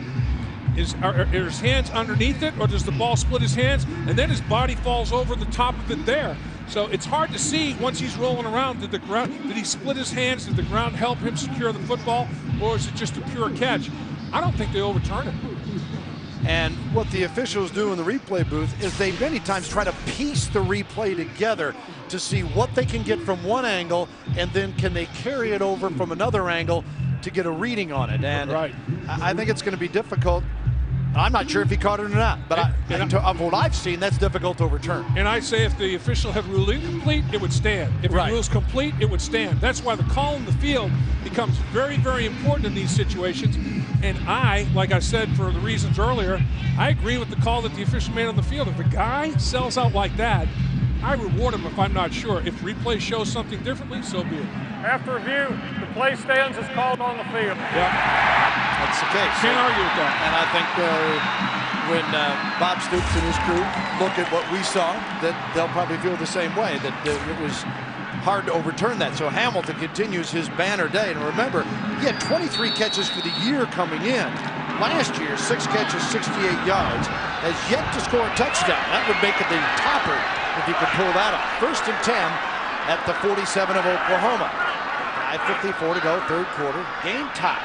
are his hands underneath it, or does the ball split his hands, and then his body falls over the top of it there? So it's hard to see once he's rolling around. Did he split his hands? Did the ground help him secure the football, or is it just a pure catch? I don't think they overturn it. And what the officials do in the replay booth is they many times try to piece the replay together to see what they can get from one angle, and then can they carry it over from another angle to get a reading on it. And I think it's going to be difficult. I'm not sure if he caught it or not, but of what I've seen, that's difficult to overturn. And I say if the official had ruled incomplete, it would stand. If it rules complete, it would stand. That's why the call in the field becomes very, very important in these situations. And like I said for the reasons earlier, I agree with the call that the official made on the field. If a guy sells out like that, I reward him if I'm not sure. If replay shows something differently, so be it. After review, the play stands as called on the field. Yeah, that's the case. Can't argue with that. And I think when Bob Stoops and his crew look at what we saw, that they'll probably feel the same way, that it was hard to overturn that. So Hamilton continues his banner day. And remember, he had 23 catches for the year coming in. Last year, 6 catches, 68 yards, has yet to score a touchdown. That would make it the topper if he could pull that off. 1st and 10 at the 47 of Oklahoma. 5:54 to go, third quarter. Game tie.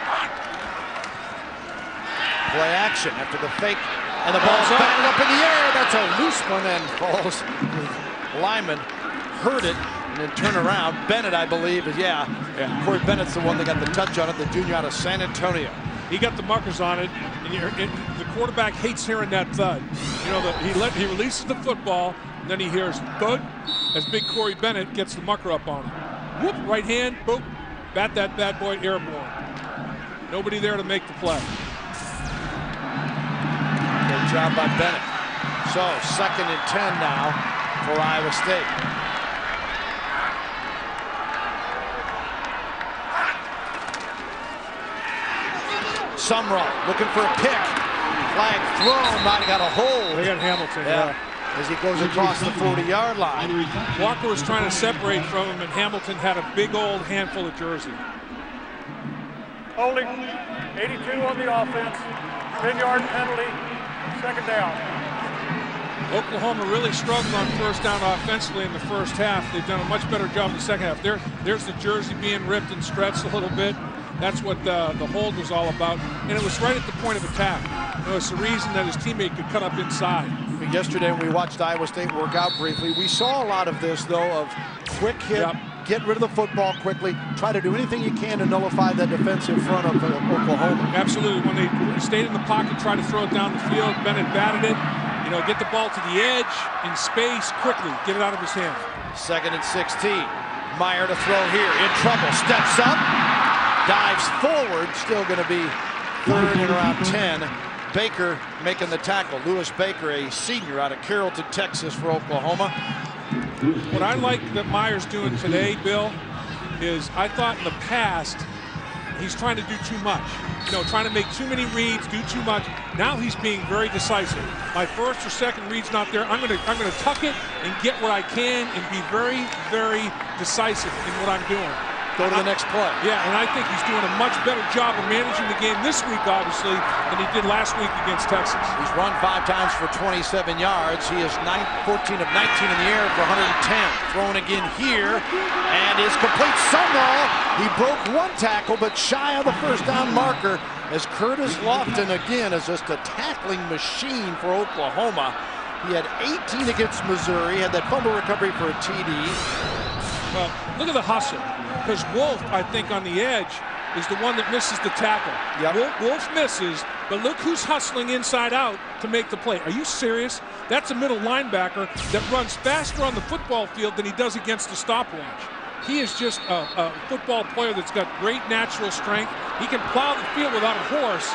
Play action after the fake, and the ball's batted up in the air. That's a loose one and falls. Lyman heard it and then turn around. Bennett, I believe, is Corey Bennett's the one that got the touch on it, the junior out of San Antonio. He got the markers on it, and the quarterback hates hearing that thud. You know, he releases the football, and then he hears thud as big Corey Bennett gets the marker up on him. Whoop, right hand, boom, bat that bad boy airborne. Nobody there to make the play. Good job by Bennett. So 2nd and 10 now for Iowa State. Sumrall looking for a pick. Flag thrown, might have got a hold. They got Hamilton, as he goes across the 40-yard line. Walker was trying to separate from him, and Hamilton had a big old handful of jersey. Holding, 82 on the offense, 10-yard penalty, 2nd down. Oklahoma really struggled on 1st down offensively in the first half. They've done a much better job in the second half. There's the jersey being ripped and stretched a little bit. That's what the hold was all about. And it was right at the point of attack. It's the reason that his teammate could cut up inside. Yesterday when we watched Iowa State work out briefly, we saw a lot of this, though, of quick hit, get rid of the football quickly, try to do anything you can to nullify that defensive front of Oklahoma. Absolutely. When they stayed in the pocket, tried to throw it down the field, Bennett batted it. Get the ball to the edge, in space, quickly, get it out of his hands. 2nd and 16. Meyer to throw here, in trouble, steps up, dives forward, still going to be 3rd and around 10. Baker making the tackle. Lewis Baker, a senior out of Carrollton, Texas for Oklahoma. What I like that Meyer's doing today, Bill, is I thought in the past he's trying to do too much. Trying to make too many reads, do too much. Now he's being very decisive. My 1st or 2nd read's not there. I'm gonna tuck it and get what I can and be very, very decisive in what I'm doing. Go to the next play. Yeah, and I think he's doing a much better job of managing the game this week, obviously, than he did last week against Texas. He's run 5 times for 27 yards. He is 14 of 19 in the air for 110. Thrown again here, and is complete. Sumrall, he broke 1 tackle, but shy of the 1st down marker, as Curtis Lofton again is just a tackling machine for Oklahoma. He had 18 against Missouri, had that fumble recovery for a TD. Well, look at the hustle. Because Wolf, I think, on the edge is the one that misses the tackle. Wolf misses, but look who's hustling inside out to make the play. Are you serious? That's a middle linebacker that runs faster on the football field than he does against the stopwatch. He is just a football player that's got great natural strength. He can plow the field without a horse,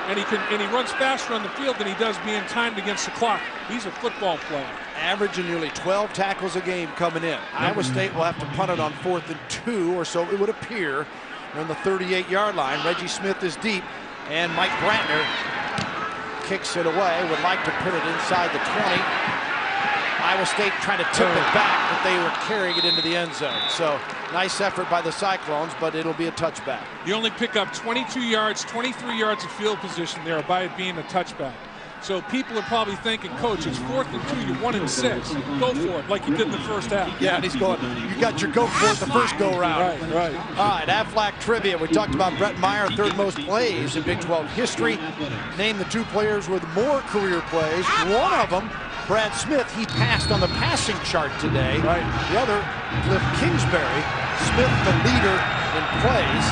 and he runs faster on the field than he does being timed against the clock. He's a football player. Averaging nearly 12 tackles a game coming in. Iowa State will have to punt it on 4th and 2, or so it would appear. They're on the 38-yard line. Reggie Smith is deep, and Mike Brantner kicks it away. Would like to put it inside the 20. Iowa State trying to tip it back, but they were carrying it into the end zone. So nice effort by the Cyclones, but it'll be a touchback. You only pick up 22 yards, 23 yards of field position there by it being a touchback. So people are probably thinking, Coach, it's 4th and 2, you're 1 and 6. Go for it, like you did in the first half. Yeah, and he's going, you got your go for it the first go-round. Right. All right, Aflac Trivia. We talked about Brett Meyer, 3rd most plays in Big 12 history. Name the 2 players with more career plays. One of them, Brad Smith, he passed on the passing chart today. Right. The other, Cliff Kingsbury. Smith, the leader in plays.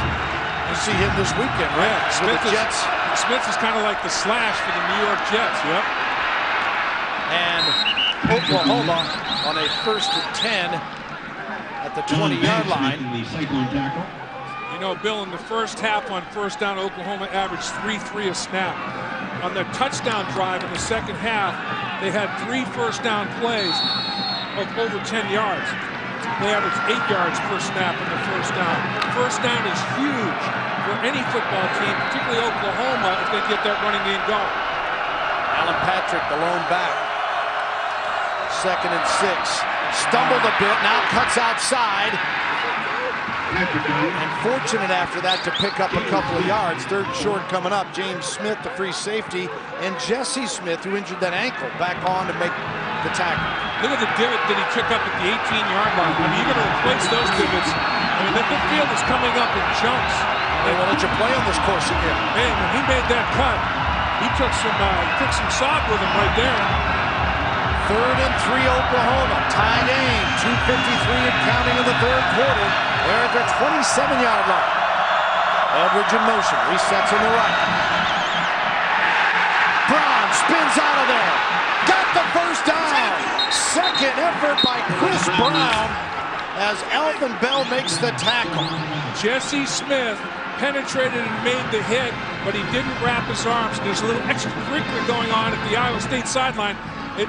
You see him this weekend, right? Yeah, With the Jets. Smith is kind of like the Slash for the New York Jets. Yep. And Oklahoma on a 1st and 10 at the 20-yard line. You know, Bill, in the first half on first down, Oklahoma averaged 3-3 a snap. On their touchdown drive in the second half, they had 3 first down plays of over 10 yards. They averaged 8 yards per snap in the first down. First down is huge for any football team, particularly Oklahoma, if they get that running game going. Alan Patrick, the lone back. 2nd and 6. Stumbled a bit, now cuts outside. And fortunate after that to pick up a couple of yards. 3rd and short coming up. James Smith, the free safety, and Jesse Smith, who injured that ankle, back on to make the tackle. Look at the divot that he took up at the 18-yard line. I mean, you're going to replace those divots. I mean, the field is coming up in chunks. They won't let you play on this course again. Man, when he made that cut, he took some sod with him right there. 3rd and 3 Oklahoma. Tie game. 2:53 and counting in the 3rd quarter. They're at their 27-yard line. Eldridge in motion. Resets on the right. Brown spins out of there. Got the first down. Second effort by Chris Brown as Alvin Bell makes the tackle. Jesse Smith penetrated and made the hit, but he didn't wrap his arms. There's a little extracurricular going on at the Iowa State sideline.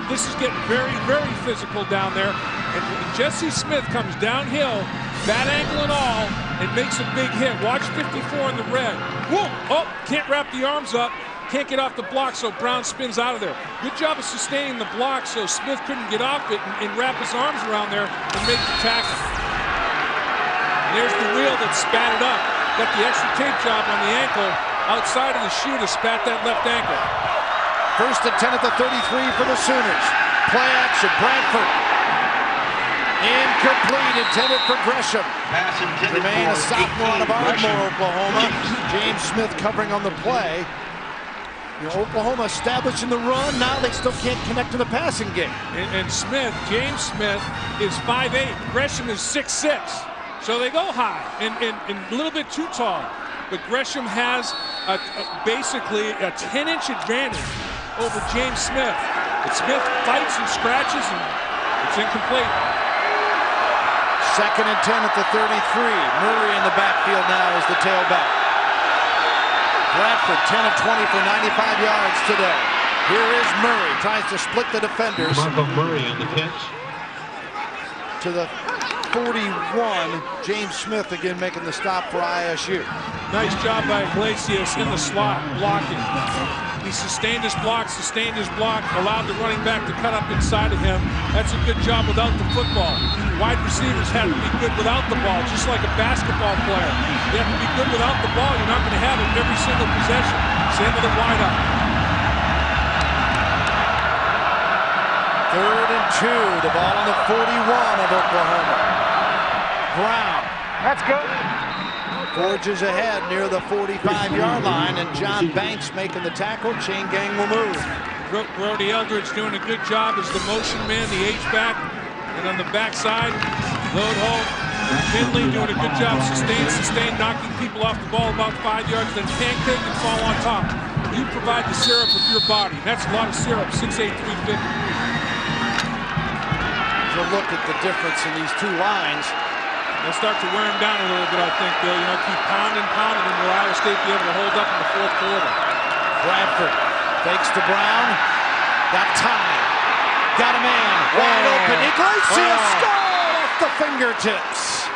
This is getting very, very physical down there. And Jesse Smith comes downhill, bad ankle and all, and makes a big hit. Watch 54 in the red. Whoa! Oh, can't wrap the arms up. Can't get off the block, so Brown spins out of there. Good job of sustaining the block so Smith couldn't get off it and wrap his arms around there and make the tackle. And there's the wheel that spat it up. Got the extra tape job on the ankle outside of the shoe to spat that left ankle. 1st and 10 at the 33 for the Sooners. Play action, Bradford. Incomplete, intended for Gresham. Remain a sophomore out of Ardmore, Oklahoma. James Smith covering on the play. You know, Oklahoma establishing the run. Now they still can't connect to the passing game. And Smith, James Smith, is 5'8". Gresham is 6'6". So they go high and a little bit too tall. But Gresham has basically a 10-inch advantage over James Smith. But Smith fights and scratches, and it's incomplete. 2nd and 10 at the 33. Murray in the backfield now as the tailback. Bradford 10 of 20 for 95 yards today. Here is Murray, tries to split the defenders. Murray on the pitch. To the 41, James Smith again making the stop for ISU. Nice job by Iglesias in the slot, blocking. He sustained his block, allowed the running back to cut up inside of him. That's a good job without the football. Wide receivers have to be good without the ball, just like a basketball player. You have to be good without the ball. You're not going to have it every single possession. Same with a wideout. 3rd and 2, the ball on the 41 of Oklahoma. Brown. That's good. Forges ahead near the 45-yard line, and John Banks making the tackle. Chain gang will move. Brody Eldridge doing a good job as the motion man, the H-back. And on the backside, load home. Finley doing a good job, sustain, knocking people off the ball about 5 yards, then pancake and fall on top. You provide the syrup with your body. That's a lot of syrup, 6'8", 350. To look at the difference in these two lines. They'll start to wear him down a little bit, I think, Bill. You know, keep pounding, and will Iowa State be able to hold up in the 4th quarter. Bradford fakes to Brown. Got time. Got a man. Wide open. Iglesias scored off the fingertips.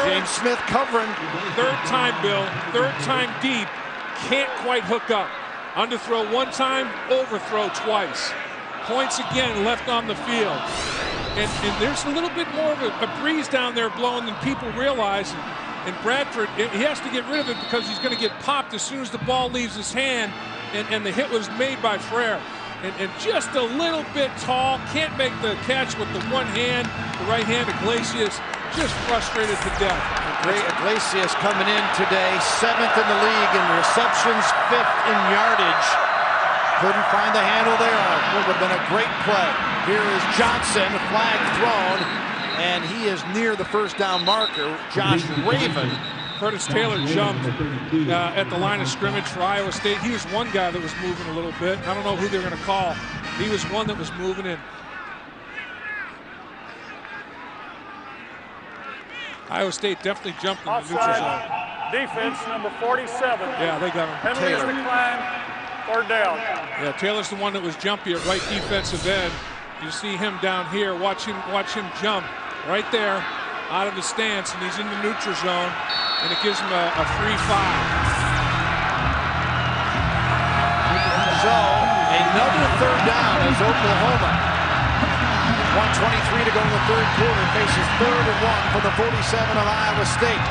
James Smith covering. 3rd time, Bill. 3rd time deep. Can't quite hook up. Underthrow 1 time, overthrow twice. Points again left on the field. And there's a little bit more of a breeze down there blowing than people realize. And Bradford, he has to get rid of it because he's going to get popped as soon as the ball leaves his hand. And the hit was made by Frere. And just a little bit tall, can't make the catch with the one hand. The right hand, Iglesias, just frustrated to death. Great Iglesias coming in today, 7th in the league in receptions, 5th in yardage. Couldn't find the handle there. Would have been a great play. Here is Johnson, flag thrown, and he is near the first down marker. Josh Raven. Curtis Taylor jumped at the line of scrimmage for Iowa State. He was one guy that was moving a little bit. I don't know who they're going to call. He was one that was moving in. Iowa State definitely jumped in the neutral zone. Defense, number 47. Yeah, they got him. Penalty is declined. 3rd down. Yeah, Taylor's the one that was jumpy at right defensive end. You see him down here. Watch him jump right there out of his stance, and he's in the neutral zone, and it gives him a free 5. So another 3rd down as Oklahoma. 1:23 to go in the 3rd quarter. Faces 3rd and 1 for the 47 of Iowa State.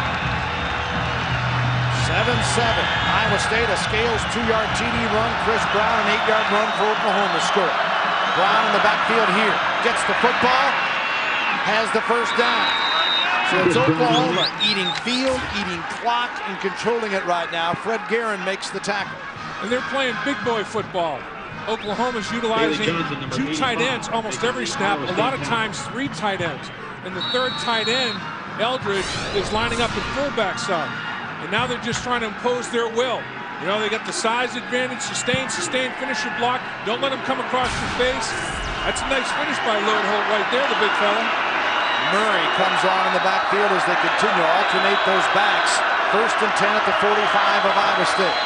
7-7. Iowa State, a Scales 2-yard TD run. Chris Brown, an 8-yard run for Oklahoma score. Brown in the backfield here. Gets the football. Has the first down. So it's Oklahoma eating field, eating clock, and controlling it right now. Fred Guerin makes the tackle. And they're playing big boy football. Oklahoma's utilizing 2 tight ends almost every snap, a lot of times 3 tight ends. And the 3rd tight end, Eldridge, is lining up in fullback side. And now they're just trying to impose their will. You know, they got the size advantage, sustain, finish your block. Don't let them come across your face. That's a nice finish by Lloyd Holt right there, the big fella. Murray comes on in the backfield as they continue to alternate those backs. 1st and 10 at the 45 of Iowa State.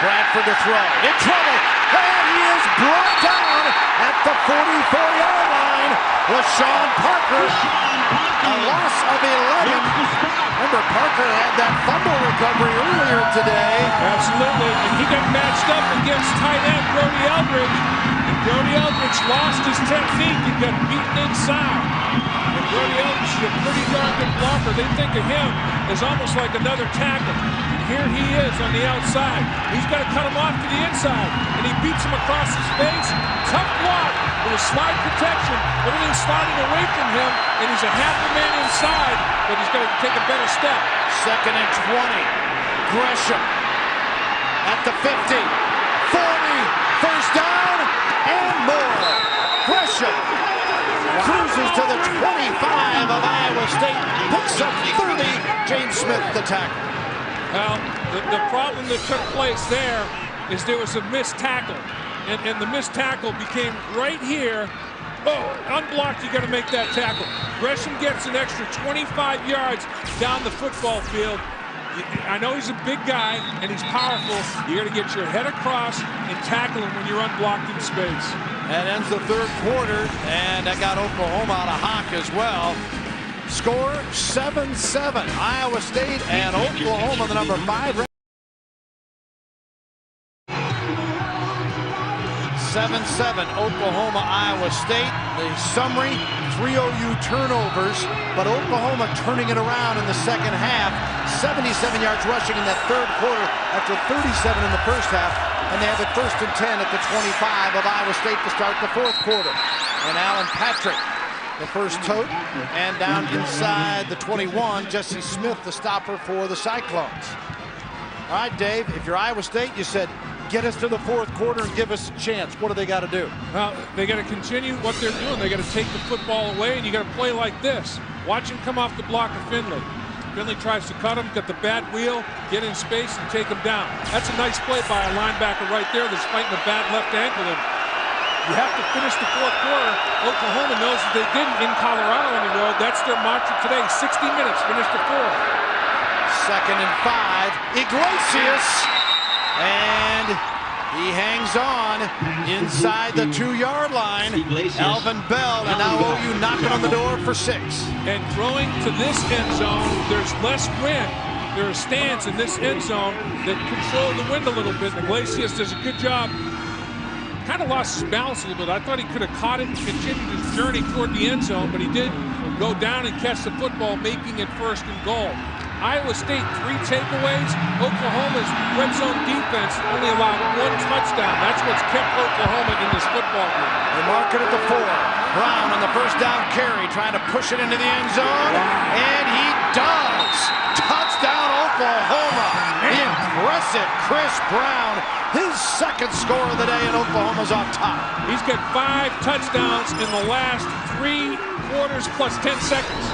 Bradford to throw. In trouble. And he is brought down at the 44-yard line. LaShawn Parker, a loss of 11. Remember, Parker had that fumble recovery earlier today. Absolutely. And he got matched up against tight end Brody Eldridge. And Brody Eldridge lost his technique and got beaten inside. And Brody Eldridge is a pretty darn good blocker. They think of him as almost like another tackle. Here he is on the outside. He's got to cut him off to the inside. And he beats him across his face. Tough block with a slide protection. Everything's sliding away from him. And he's a half a man inside. But he's got to take a better step. 2nd and 20. Gresham at the 50. 40. 1st down. And more. Gresham cruises to the 25 of Iowa State. Picks up 30. James Smith the tackle. Well, the problem that took place there is there was a missed tackle. And the missed tackle became right here. Oh, unblocked, you got to make that tackle. Gresham gets an extra 25 yards down the football field. I know he's a big guy and he's powerful. You got to get your head across and tackle him when you're unblocked in space. That ends the 3rd quarter, and that got Oklahoma out of hock as well. Score 7-7. Iowa State and Oklahoma, the number 5. 7-7, Oklahoma, Iowa State. The summary, 3 OU turnovers, but Oklahoma turning it around in the 2nd half. 77 yards rushing in that 3rd quarter after 37 in the 1st half. And they have it 1st and 10 at the 25 of Iowa State to start the 4th quarter. And Alan Patrick, the first tote, and down inside the 21, Jesse Smith, the stopper for the Cyclones. All right, Dave, if you're Iowa State, you said, get us to the 4th quarter and give us a chance. What do they got to do? Well, they got to continue what they're doing. They got to take the football away, and you got to play like this. Watch him come off the block of Finley. Finley tries to cut him, got the bad wheel, get in space, and take him down. That's a nice play by a linebacker right there that's fighting a bad left ankle. And you have to finish the 4th quarter. Oklahoma knows that they didn't in Colorado on the road. That's their mantra today. 60 minutes, finish the 4th. 2nd and 5. Iglesias. And he hangs on inside the 2-yard line. Alvin Bell, and now OU knocking on the door for 6. And throwing to this end zone, there's less wind. There are stands in this end zone that control the wind a little bit. Iglesias does a good job kind of lost his balance a little bit. I thought he could have caught it and continued his journey toward the end zone, but he didn't. Go down and catch the football, making it 1st and goal. Iowa State, 3 takeaways. Oklahoma's red zone defense only allowed 1 touchdown. That's what's kept Oklahoma in this football game. They mark it at the 4. Brown on the 1st down carry, trying to push it into the end zone, and he does. Touchdown, Oklahoma. The impressive Chris Brown, his 2nd score of the day, and Oklahoma's on top. He's got 5 touchdowns in the last 3 quarters plus 10 seconds.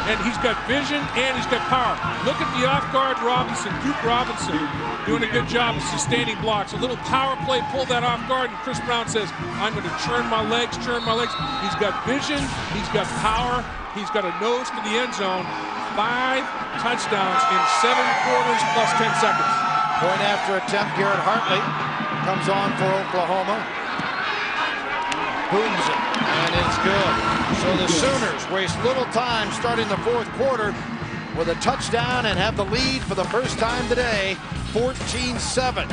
And he's got vision and he's got power. Look at the off-guard Robinson, Duke Robinson, doing a good job of sustaining blocks. A little power play, pull that off guard, and Chris Brown says, I'm going to churn my legs. He's got vision, he's got power, he's got a nose to the end zone. 5 touchdowns in 7 quarters plus 10 seconds. Point after attempt, Garrett Hartley comes on for Oklahoma. Booms it, and it's good. So the Sooners waste little time starting the 4th quarter with a touchdown and have the lead for the first time today, 14-7.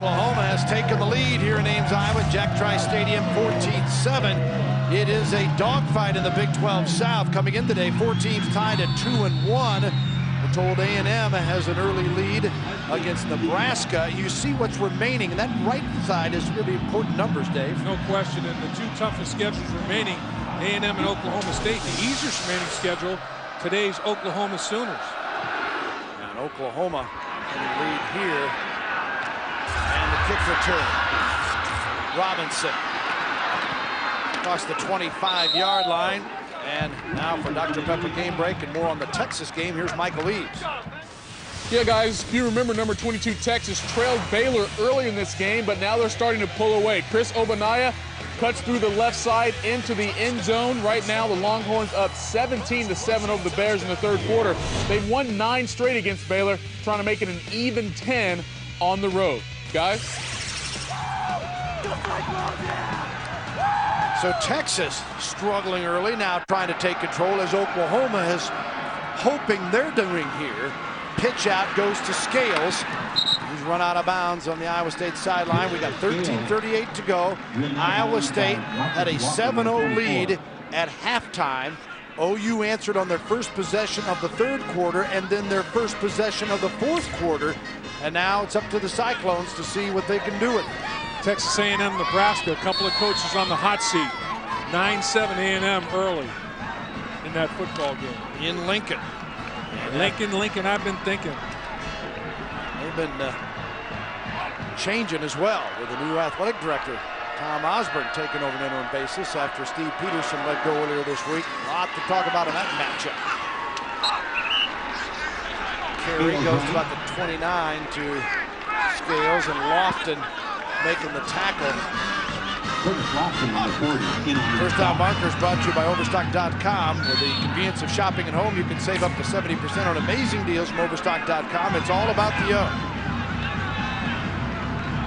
Oklahoma has taken the lead here in Ames, Iowa, Jack Trice Stadium, 14-7. It is a dogfight in the Big 12 South. Coming in today, 4 teams tied at 2-1. We're told A&M has an early lead against Nebraska. You see what's remaining, and that right side is really important numbers, Dave. No question, and the 2 toughest schedules remaining, A&M and Oklahoma State. The easiest remaining schedule, today's Oklahoma Sooners. And Oklahoma in the lead here. And the kick return. Robinson across the 25-yard line. And now for Dr. Pepper game break and more on the Texas game, here's Michael Eaves. Yeah, guys, if you remember, number 22 Texas trailed Baylor early in this game, but now they're starting to pull away. Chris Obanaya cuts through the left side into the end zone. Right now, the Longhorns up 17-7 over the Bears in the 3rd quarter. They've won 9 straight against Baylor, trying to make it an even 10 on the road. Guys? So Texas struggling early, now trying to take control as Oklahoma is hoping they're doing here. Pitch out goes to Scales. He's run out of bounds on the Iowa State sideline. We got 13:38 to go. Iowa State had a 7-0 lead at halftime. OU answered on their first possession of the 3rd quarter and then their first possession of the 4th quarter. And now it's up to the Cyclones to see what they can do with it. Texas A&M, Nebraska, a couple of coaches on the hot seat. 9-7 A&M early in that football game. In Lincoln. Lincoln, I've been thinking. They've been changing as well with the new athletic director, Tom Osborne, taking over an interim basis after Steve Peterson let go earlier this week. A lot to talk about in that matchup. Carey goes to about the 29 to Scales, and Lofton making the tackle. First down markers brought to you by Overstock.com. With the convenience of shopping at home, you can save up to 70% on amazing deals from Overstock.com. It's all about the O.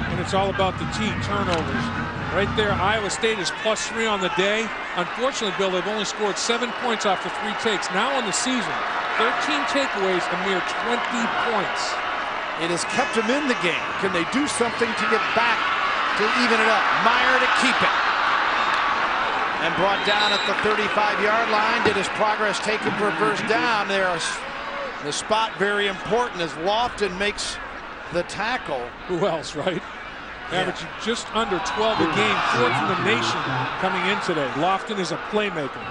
And it's all about the T, turnovers. Right there, Iowa State is +3 on the day. Unfortunately, Bill, they've only scored 7 points off the 3 takes. Now on the season, 13 takeaways, a mere 20 points. It has kept them in the game. Can they do something to get back to even it up? Meyer to keep it. And brought down at the 35-yard line. Did his progress taken for a first down? The spot very important as Lofton makes the tackle. Who else, right? Averaging just under 12 a game, 4th in the nation coming in today. Lofton is a playmaker.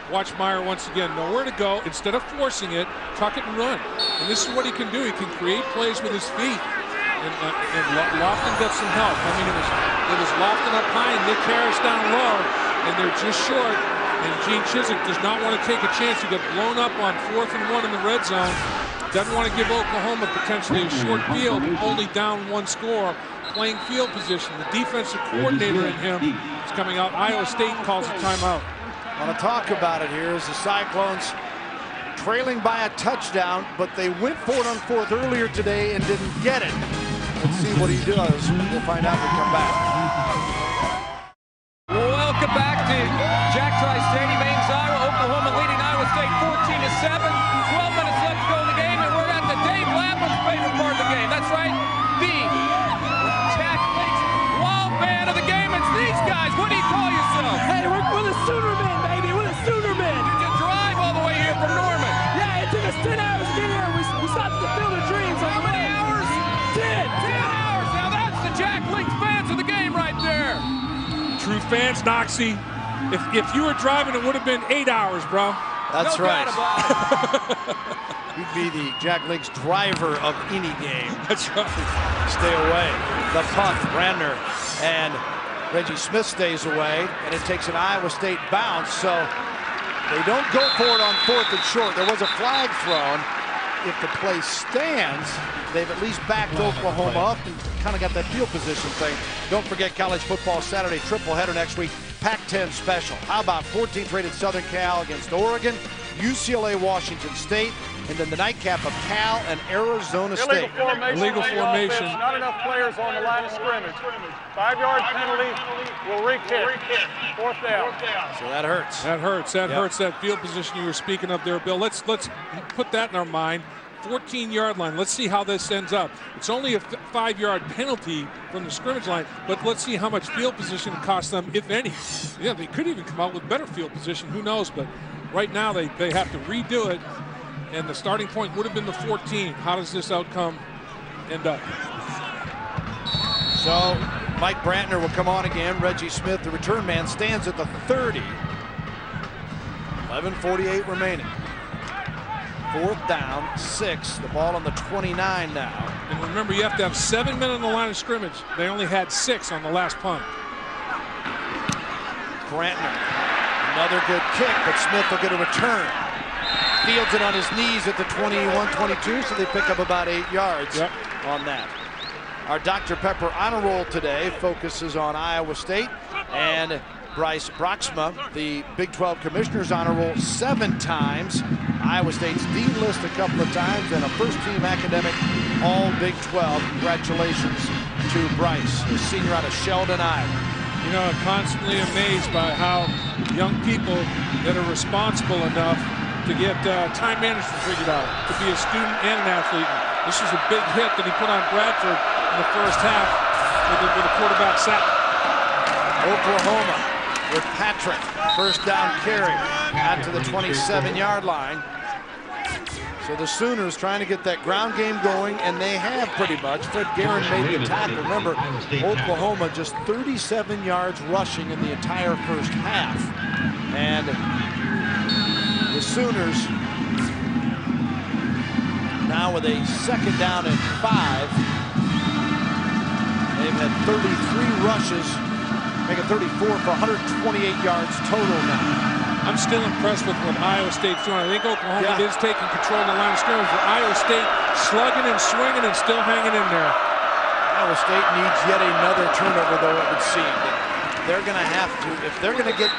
Watch Meyer once again, nowhere to go. Instead of forcing it, tuck it and run. And this is what he can do. He can create plays with his feet. And Lofton got some help. I mean, it was Lofton up high and Nick Harris down low, and they're just short. And Gene Chizik does not want to take a chance. He got blown up on 4th and 1 in the red zone. Doesn't want to give Oklahoma potentially a short field, only down 1 score, playing field position. The defensive coordinator in him is coming out. Iowa State calls a timeout. I want to talk about it here as the Cyclones trailing by a touchdown, but they went for it on 4th earlier today and didn't get it. Let's see what he does. We'll find out when we come back. Welcome back to Jack Trice Stadium, Ames, Iowa. Oklahoma leading Iowa State 14-7. fans, Noxie. If you were driving, it would have been 8 hours, bro. That's right. He'd be the Jack Links driver of any game. That's right. Stay away. The punt, Brandner and Reggie Smith stays away, and it takes an Iowa State bounce, so they don't go for it on 4th and short. There was a flag thrown. If the play stands, they've at least backed Oklahoma up and kind of got that field position thing. Don't forget college football Saturday triple header next week. Pac-10 special. How about 14th rated Southern Cal against Oregon, UCLA, Washington State, and then the nightcap of Cal and Arizona State. Illegal formation. Not enough players on the line of scrimmage. 5-yard penalty will re-kick. 4th down. So that hurts. That hurts. That hurts. That field position you were speaking of there, Bill. Let's put that in our mind. 14-yard line. Let's see how this ends up. It's only a 5-yard penalty from the scrimmage line, but let's see how much field position it costs them, if any. Yeah, they could even come out with better field position. Who knows? But right now they have to redo it, and the starting point would have been the 14. How does this outcome end up? So Mike Brantner will come on again. Reggie Smith, the return man, stands at the 30. 11:48 remaining. 4th down, 6. The ball on the 29 now. And remember, you have to have 7 men on the line of scrimmage. They only had 6 on the last punt. Brantner, another good kick, but Smith will get a return. Fields it on his knees at the 21-22, so they pick up about 8 yards on that. Our Dr. Pepper honor roll today focuses on Iowa State and Bryce Broxma, the Big 12 Commissioner's honor roll 7 times. Iowa State's D-list a couple of times, and a first-team academic all Big 12. Congratulations to Bryce, a senior out of Sheldon, Iowa. You know, I'm constantly amazed by how young people that are responsible enough to get time management figured out, to be a student and an athlete. This was a big hit that he put on Bradford in the first half with the quarterback sack. Oklahoma with Patrick, first down carry out to the 27-yard line. So the Sooners trying to get that ground game going, and they have pretty much. Fred Guerin made the tackle. Remember, Oklahoma just 37 yards rushing in the entire first half. And the Sooners now with a 2nd down and 5. They've had 33 rushes, make it 34 for 128 yards total now. I'm still impressed with what Iowa State's doing. I think Oklahoma is taking control of the line of scrimmage, but Iowa State slugging and swinging and still hanging in there. Iowa State needs yet another turnover, though, it would seem. They're going to have to, if they're going to get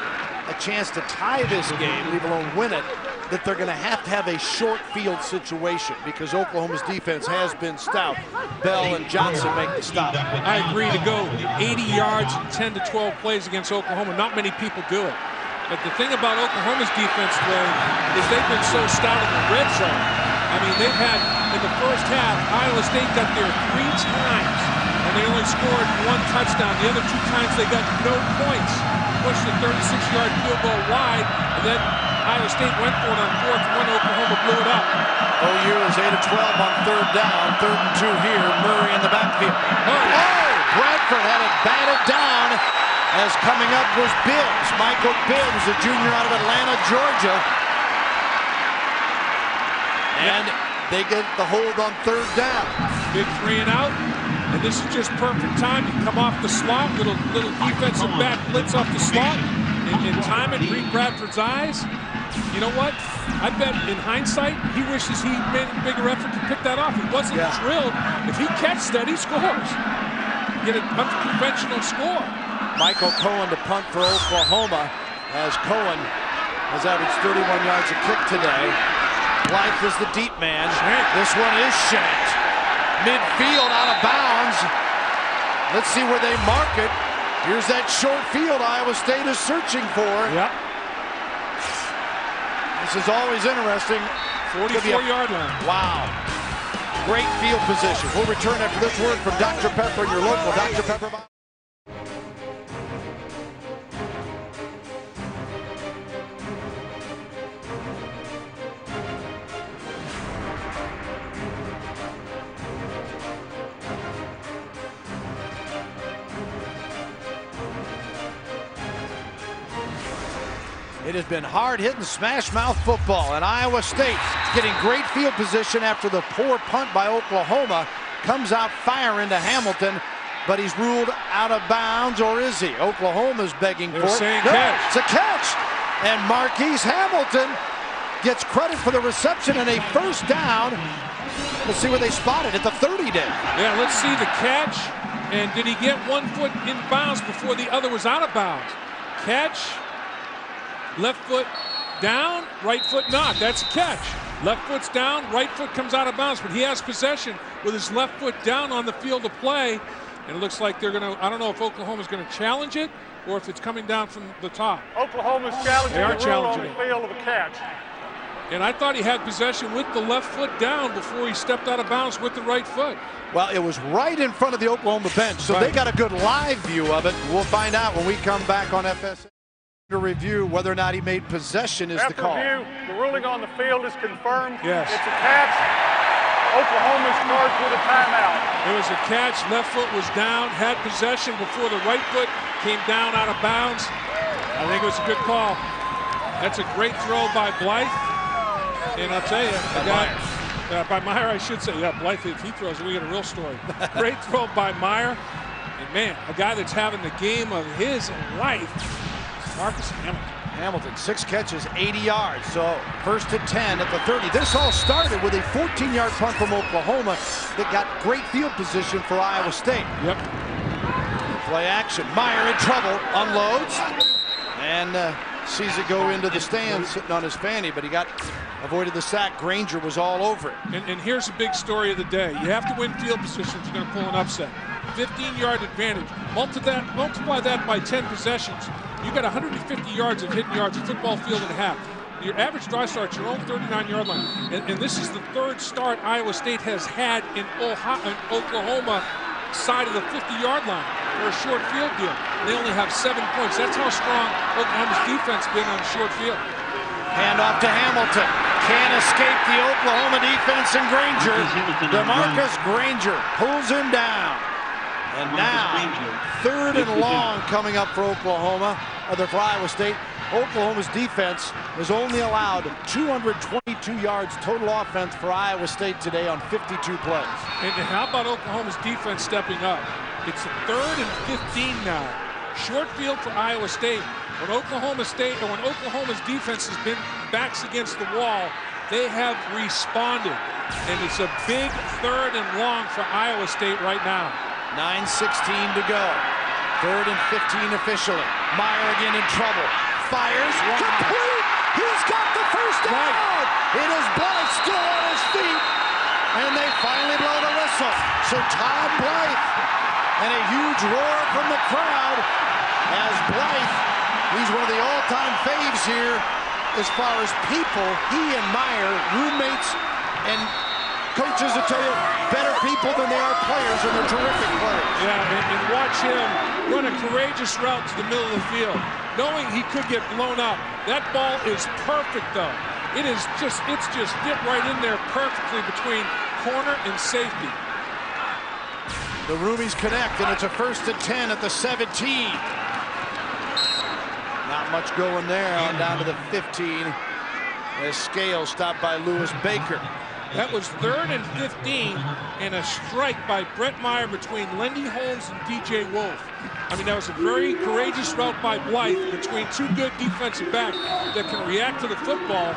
a chance to tie this game, leave alone win it, that they're going to have a short field situation because Oklahoma's defense has been stout. Bell and Johnson make the stop. I agree to go 80 yards in 10 to 12 plays against Oklahoma. Not many people do it. But the thing about Oklahoma's defense, Dwayne, is they've been so stout in the red zone. I mean, they've had, in the first half, Iowa State got there 3 times, and they only scored 1 touchdown. The other 2 times they got no points. Pushed the 36-yard field goal wide, and then Iowa State went for it on 4th and 1. Oklahoma blew it up. OU is 8 of 12 on 3rd down. 3rd and 2 here. Murray in the backfield. Bradford had it batted down. As coming up was Bibbs. Michael Bibbs, a junior out of Atlanta, Georgia. And they get the hold on 3rd down. Big 3 and out. And this is just perfect time. You come off the slot, little defensive back blitz off the slot, and time it, read Bradford's eyes. You know what? I bet in hindsight, he wishes he made a bigger effort to pick that off. He wasn't drilled. If he catches that, he scores. Get an unconventional score. Michael Cohen to punt for Oklahoma, as Cohen has averaged 31 yards a kick today. Blythe is the deep man. This one is shanked. Midfield out of bounds. Let's see where they mark it. Here's that short field Iowa State is searching for. Yep. This is always interesting. 44-yard line. Wow. Great field position. We'll return after this word from Dr. Pepper, your local Dr. Pepper. It has been hard-hitting, smash-mouth football, and Iowa State getting great field position after the poor punt by Oklahoma. Comes out firing to Hamilton, but he's ruled out of bounds, or is he? Oklahoma's begging for it. Saying No, catch. it's a catch, and Marquise Hamilton gets credit for the reception and a first down. Let's see where they spotted at the 30 day. Yeah, let's see the catch. And did he get 1 foot in bounds before the other was out of bounds? Catch, left foot down, right foot not. That's a catch. Left foot's down, right foot comes out of bounds, but he has possession with his left foot down on the field of play. And it looks like they're going to, I don't know if Oklahoma's going to challenge it or if it's coming down from the top. Oklahoma's challenging the rule on the field of a catch. And I thought he had possession with the left foot down before he stepped out of bounds with the right foot. Well, it was right in front of the Oklahoma bench, so they got a good live view of it. We'll find out when we come back on FS to review whether or not he made possession is the call. After review, the ruling on the field is confirmed. Yes. It's a catch. Oklahoma's charged with a timeout. It was a catch. Left foot was down, had possession before the right foot came down out of bounds. I think it was a good call. That's a great throw by Blythe. And I'll tell you, the guy, by Meyer, I should say, yeah, Blythe, if he throws, we get a real story. Great throw by Meyer. And man, a guy that's having the game of his life, Marcus Hamilton. Hamilton, 6 catches, 80 yards. So first and 10 at the 30. This all started with a 14-yard punt from Oklahoma that got great field position for Iowa State. Yep. Play action. Meyer in trouble, unloads, and sees it go into the stands sitting on his fanny, but he avoided the sack. Granger was all over it. And here's a big story of the day. You have to win field position if you're going to pull an upset. 15-yard advantage. Multiply that by 10 possessions. You got 150 yards of hidden yards, a football field and a half. Your average drive starts your own 39-yard line. And this is the third start Iowa State has had in Oklahoma side of the 50-yard line for a short field deal. They only have 7 points. That's how strong Oklahoma's defense been on short field. Hand off to Hamilton. Can't escape the Oklahoma defense, and Granger, DeMarcus Granger, pulls him down. And now, 3rd and long coming up for Oklahoma, for Iowa State. Oklahoma's defense has only allowed 222 yards total offense for Iowa State today on 52 plays. And how about Oklahoma's defense stepping up? It's 3rd and 15 now. Short field for Iowa State. When Oklahoma's defense has been backs against the wall, they have responded. And it's a big 3rd and long for Iowa State right now. 9:16 to go. 3rd and 15 officially. Meyer again in trouble. Fires. Complete. He's got the first down. It is Blythe still on his feet. And they finally blow the whistle. So Todd Blythe, and a huge roar from the crowd as Blythe, he's one of the all-time faves here as far as people. He and Meyer, roommates and coaches will tell you, better people than they are players, and they're terrific players. Yeah, and watch him run a courageous route to the middle of the field, knowing he could get blown up. That ball is perfect, though. It's just fit right in there perfectly between corner and safety. The Roomies connect, and it's a 1st and 10 at the 17. Not much going there, on down to the 15. As Scales stopped by Lewis Baker. That was 3rd and 15 and a strike by Brett Meyer between Lendy Holmes and DJ Wolf. I mean, that was a very courageous route by Blythe between 2 good defensive backs that can react to the football.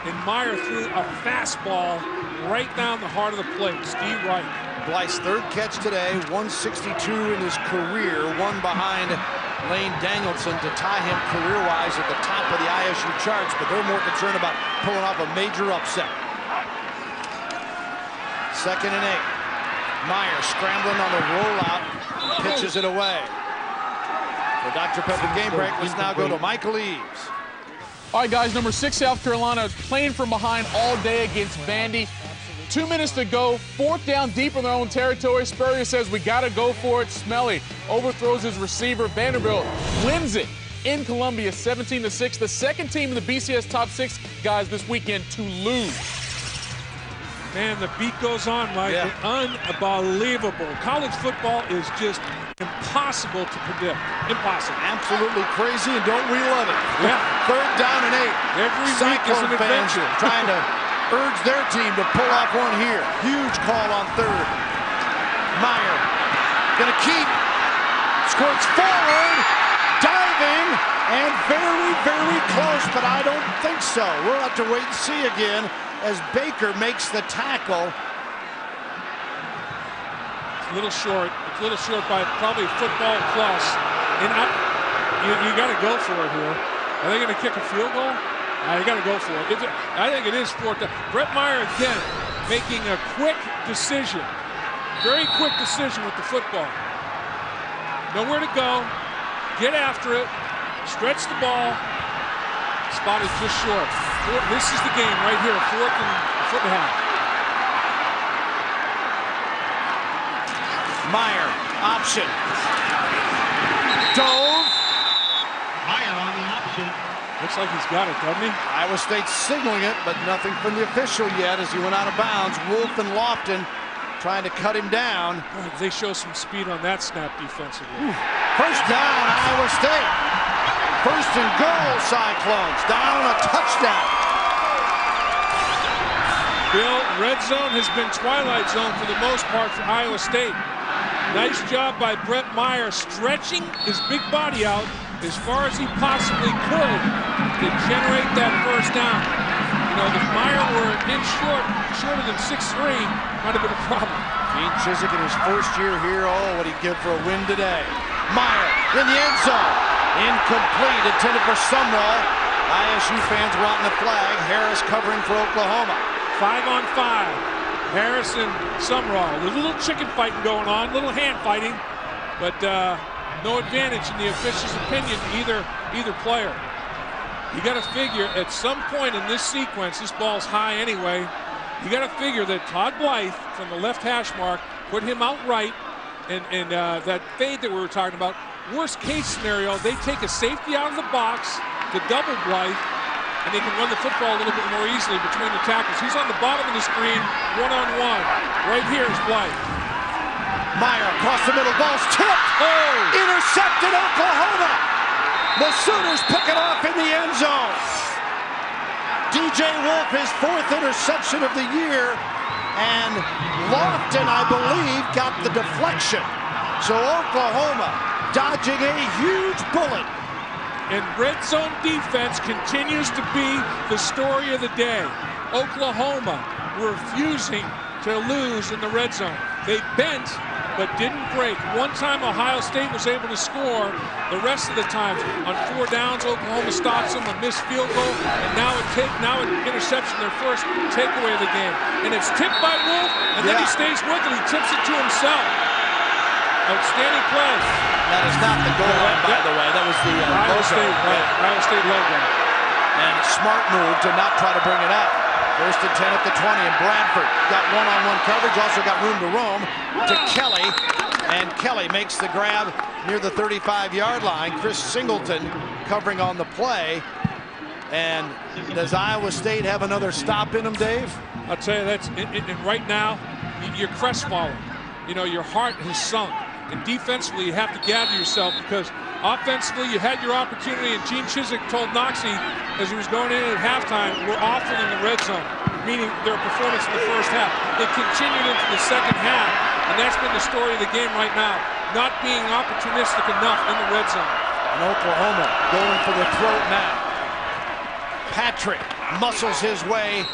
And Meyer threw a fastball right down the heart of the plate. Steve Wright. Blythe's 3rd catch today, 162 in his career, one behind Lane Danielson to tie him career-wise at the top of the ISU charts, but they're more concerned about pulling off a major upset. 2nd and 8. Meyer scrambling on the rollout, pitches it away. For Dr. Pepper game break, let's now go to Michael Eaves. All right, guys, number 6 South Carolina is playing from behind all day against Vandy. 2 minutes to go, 4th down deep in their own territory. Spurrier says we got to go for it. Smelly overthrows his receiver. Vanderbilt wins it in Columbia, 17-6. The second team in the BCS top 6, guys, this weekend to lose. Man, the beat goes on, Mike. Yeah. Unbelievable. College football is just impossible. impossible to predict. Impossible. Absolutely crazy, and don't we love it? Yeah. 3rd down and 8. Every week is Cyclone an fans adventure. trying to urge their team to pull off one here. Huge call on 3rd. Meyer gonna keep. Squirts forward. Diving. And very, very close, but I don't think so. We'll have to wait and see again as Baker makes the tackle. It's a little short. It's a little short by probably football plus. And you got to go for it here. Are they going to kick a field goal? You got to go for it. I think it is 4th down. Brett Meyer again making a quick decision. Very quick decision with the football. Nowhere to go. Get after it. Stretch the ball. Spotted just short. This is the game right here. 4th and a foot and a half. Meyer, option. Dove. Meyer on the option. Looks like he's got it, doesn't he? Iowa State signaling it, but nothing from the official yet as he went out of bounds. Wolf and Lofton trying to cut him down. Boy, they show some speed on that snap defensively. First down, Iowa State. 1st and goal, Cyclones. Down, a touchdown. Bill, red zone has been twilight zone for the most part for Iowa State. Nice job by Brett Meyer stretching his big body out as far as he possibly could to generate that 1st down. You know, if Meyer were an inch shorter than 6'3", might have been a problem. Gene Chizik in his 1st year here. Oh, what he'd give for a win today. Meyer in the end zone. Incomplete, intended for Sumrall. ISU fans wanting the flag. Harris covering for Oklahoma. 5 on 5. Harris and Sumrall. There's a little chicken fighting going on, a little hand fighting, but no advantage in the official's opinion to either player. You got to figure at some point in this sequence, this ball's high anyway, you got to figure that Todd Blythe from the left hash mark put him out right, and that fade that we were talking about. Worst case scenario, they take a safety out of the box to double Blythe, and they can run the football a little bit more easily between the tackles. He's on the bottom of the screen, one-on-one. Right here is Blythe. Meyer across the middle, ball's tipped. Oh! Intercepted Oklahoma. The Sooners pick it off in the end zone. DJ Wolf, his 4th interception of the year, and Lofton, I believe, got the deflection. So Oklahoma dodging a huge bullet. And red zone defense continues to be the story of the day. Oklahoma refusing to lose in the red zone. They bent, but didn't break. One time Ohio State was able to score. The rest of the times on 4 downs, Oklahoma stops them, a missed field goal, and now an interception, their first takeaway of the game. And it's tipped by Wolf, and then he stays with it. He tips it to himself. Outstanding play. That is not the goal line, by the way. That was the Iowa State logo. And smart move to not try to bring it up. 1st and 10 at the 20, and Bradford got one-on-one coverage, also got room to roam to Kelly, and Kelly makes the grab near the 35-yard line. Chris Singleton covering on the play. And does Iowa State have another stop in them, Dave? I'll tell you, that's right now, you're crestfallen. You know, your heart has sunk. And defensively, you have to gather yourself, because offensively, you had your opportunity, and Gene Chizik told Noxie as he was going in at halftime, we're awful in the red zone, meaning their performance in the 1st half. It continued into the 2nd half, and that's been the story of the game right now, not being opportunistic enough in the red zone. And Oklahoma going for the throat now. Patrick muscles his way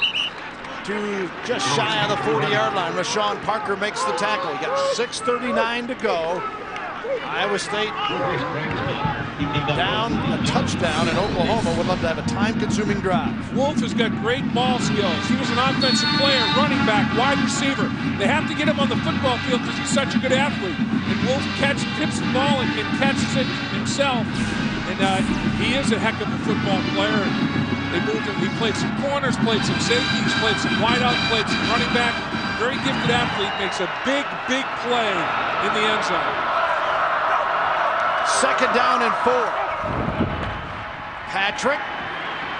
to just shy of the 40-yard line. Rashawn Parker makes the tackle. He got 6:39 to go. Iowa State down a touchdown, and Oklahoma would love to have a time-consuming drive. Wolf has got great ball skills. He was an offensive player, running back, wide receiver. They have to get him on the football field because he's such a good athlete. And Wolf tips the ball and catches it himself. And he is a heck of a football player. They moved him. He played some corners, played some safeties, played some wideouts, played some running back. Very gifted athlete, makes a big, big play in the end zone. 2nd down and 4. Patrick,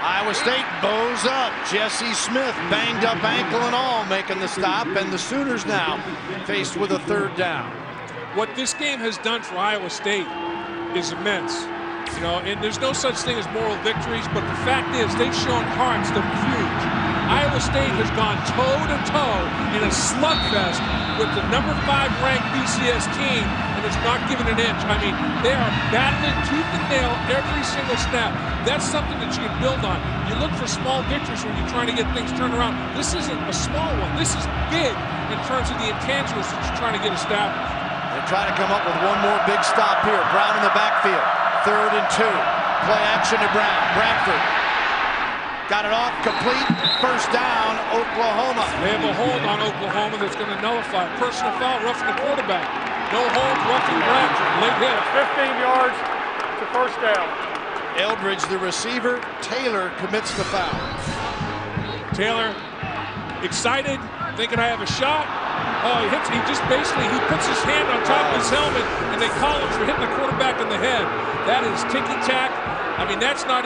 Iowa State bows up. Jesse Smith, banged up ankle and all, making the stop. And the Sooners now faced with a 3rd down. what this game has done for Iowa State is immense. You know, and there's no such thing as moral victories, but the fact is they've shown hearts that are huge. Iowa State has gone toe-to-toe in a slugfest with the #5 ranked BCS team, and it's not given an inch. I mean, they are battling tooth and nail every single snap. That's something that you can build on. You look for small victories when you're trying to get things turned around. This isn't a small one. This is big in terms of the intangibles that you're trying to get established. They try to come up with one more big stop here. Brown in the backfield. 3rd and 2. Play action to Brown. Bradford. Got it off, complete, first down, Oklahoma. They have a hold on Oklahoma that's going to nullify. Personal foul, roughing the quarterback. No hold, roughing Bradford. Late hit. 15 yards to first down. Eldridge, the receiver. Taylor commits the foul. Taylor, excited, thinking I have a shot. Oh, he hits. He just basically puts his hand on top of his helmet, and they call him for hitting the quarterback in the head. That is ticky-tack. I mean, that's not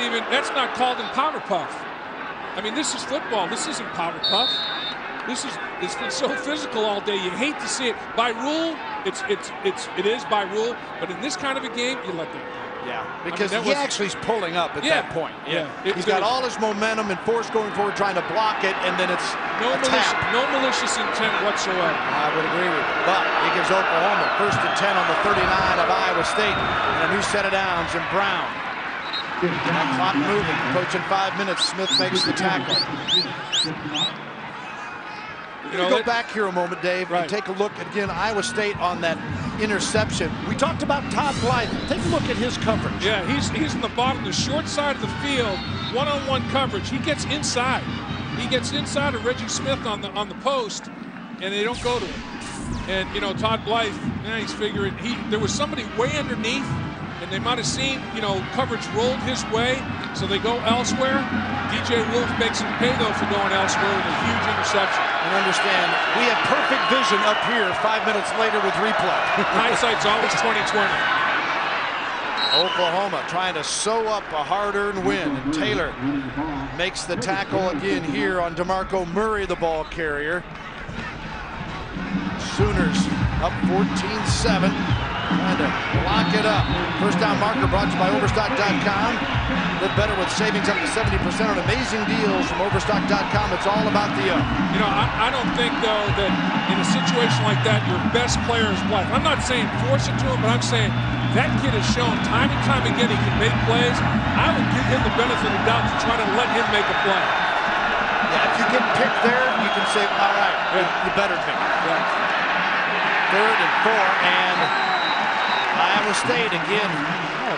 called in Powder Puff. I mean, this is football. This isn't Powder Puff. It's been so physical all day. You hate to see it. By rule, it is by rule. But in this kind of a game, you let them go. Yeah, because he actually is pulling up at that point. Yeah. He's got all his momentum and force going forward, trying to block it, and then it's no malicious intent whatsoever. I would agree with you. But he gives Oklahoma 1st and 10 on the 39 of Iowa State, and a new set of downs, and Brown. That clock moving, approaching 5 minutes. Smith makes the tackle. We're going to go back here a moment, Dave, and take a look again. Iowa State on that interception. We talked about Todd Blythe. Take a look at his coverage. Yeah, he's in the bottom, the short side of the field, one-on-one coverage. He gets inside. He gets inside of Reggie Smith on the post, and they don't go to him. And you know, Todd Blythe, he's figuring there was somebody way underneath, and they might have seen, coverage rolled his way, so they go elsewhere. DJ Wolf makes him pay, though, for going elsewhere with a huge interception. And understand, we have perfect vision up here 5 minutes later with replay. Hindsight's always 20/20. Oklahoma trying to sew up a hard-earned win, and Taylor makes the tackle again here on DeMarco Murray, the ball carrier. Sooners up 14-7. Trying to lock it up. First down marker brought to you by Overstock.com. Live better with savings up to 70% on amazing deals from Overstock.com. It's all about the up. I don't think, though, that in a situation like that, your best player is Blythe. I'm not saying force it to him, but I'm saying that kid has shown time and time again he can make plays. I would give him the benefit of the doubt to try to let him make a play. Yeah, if you get picked there, you can say, all right, you better pick. Yeah. 3rd and 4, and Iowa State again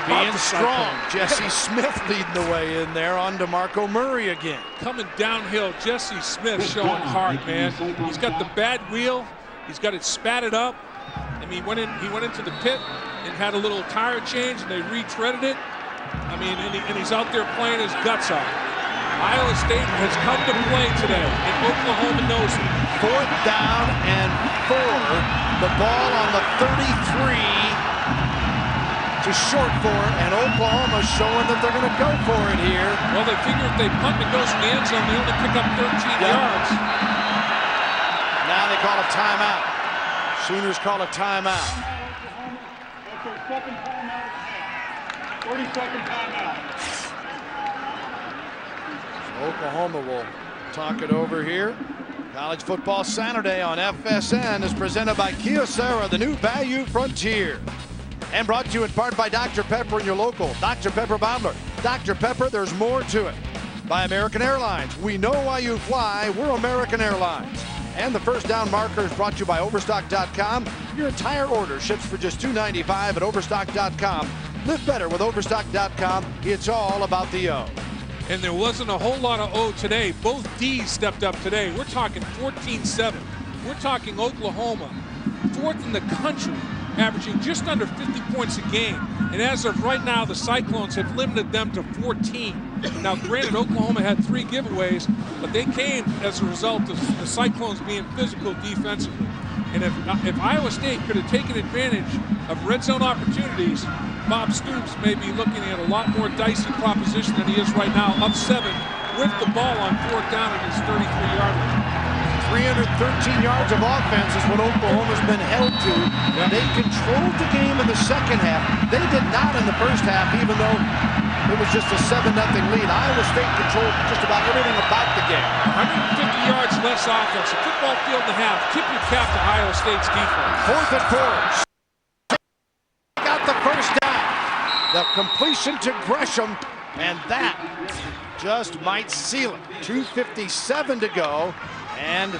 being strong. Jesse Smith leading the way in there on DeMarco Murray again. Coming downhill, Jesse Smith showing heart, man. He's got the bad wheel. He's got it spatted up. And he went into the pit and had a little tire change, and they retreaded it. I mean, and he's out there playing his guts out. Iowa State has come to play today, and Oklahoma knows it. 4th down and 4. The ball on the 33 to short for it, and Oklahoma showing that they're going to go for it here. Well, they figure if they punt and it goes in the end zone, they only pick up 13 yards. Now they call a timeout. Sooners call a timeout. That's our second timeout. 30-second timeout. Oklahoma will talk it over here. College Football Saturday on FSN is presented by Kyocera, the new value frontier. And brought to you in part by Dr. Pepper and your local Dr. Pepper bottler. Dr. Pepper, there's more to it. By American Airlines, we know why you fly, we're American Airlines. And the first down marker is brought to you by Overstock.com. Your entire order ships for just $2.95 at Overstock.com. Live better with Overstock.com. It's all about the O. And there wasn't a whole lot of O today. Both D's stepped up today. We're talking 14-7. We're talking Oklahoma, 4th in the country, averaging just under 50 points a game. And as of right now, the Cyclones have limited them to 14. Now, granted, Oklahoma had 3 giveaways, but they came as a result of the Cyclones being physical defensively. And if Iowa State could have taken advantage of red zone opportunities, Bob Stoops may be looking at a lot more dicey proposition than he is right now, up 7 with the ball on 4th down at his 33-yard line. 313 yards of offense is what Oklahoma's been held to. They controlled the game in the second half. They did not in the first half, even though it was just a 7-0 lead. Iowa State controlled just about everything about the game. 150 yards less offense. A football field and a half. Tip your cap to Iowa State's defense. 4th and 4. Got the first down. The completion to Gresham, and that just might seal it. 2:57 to go, and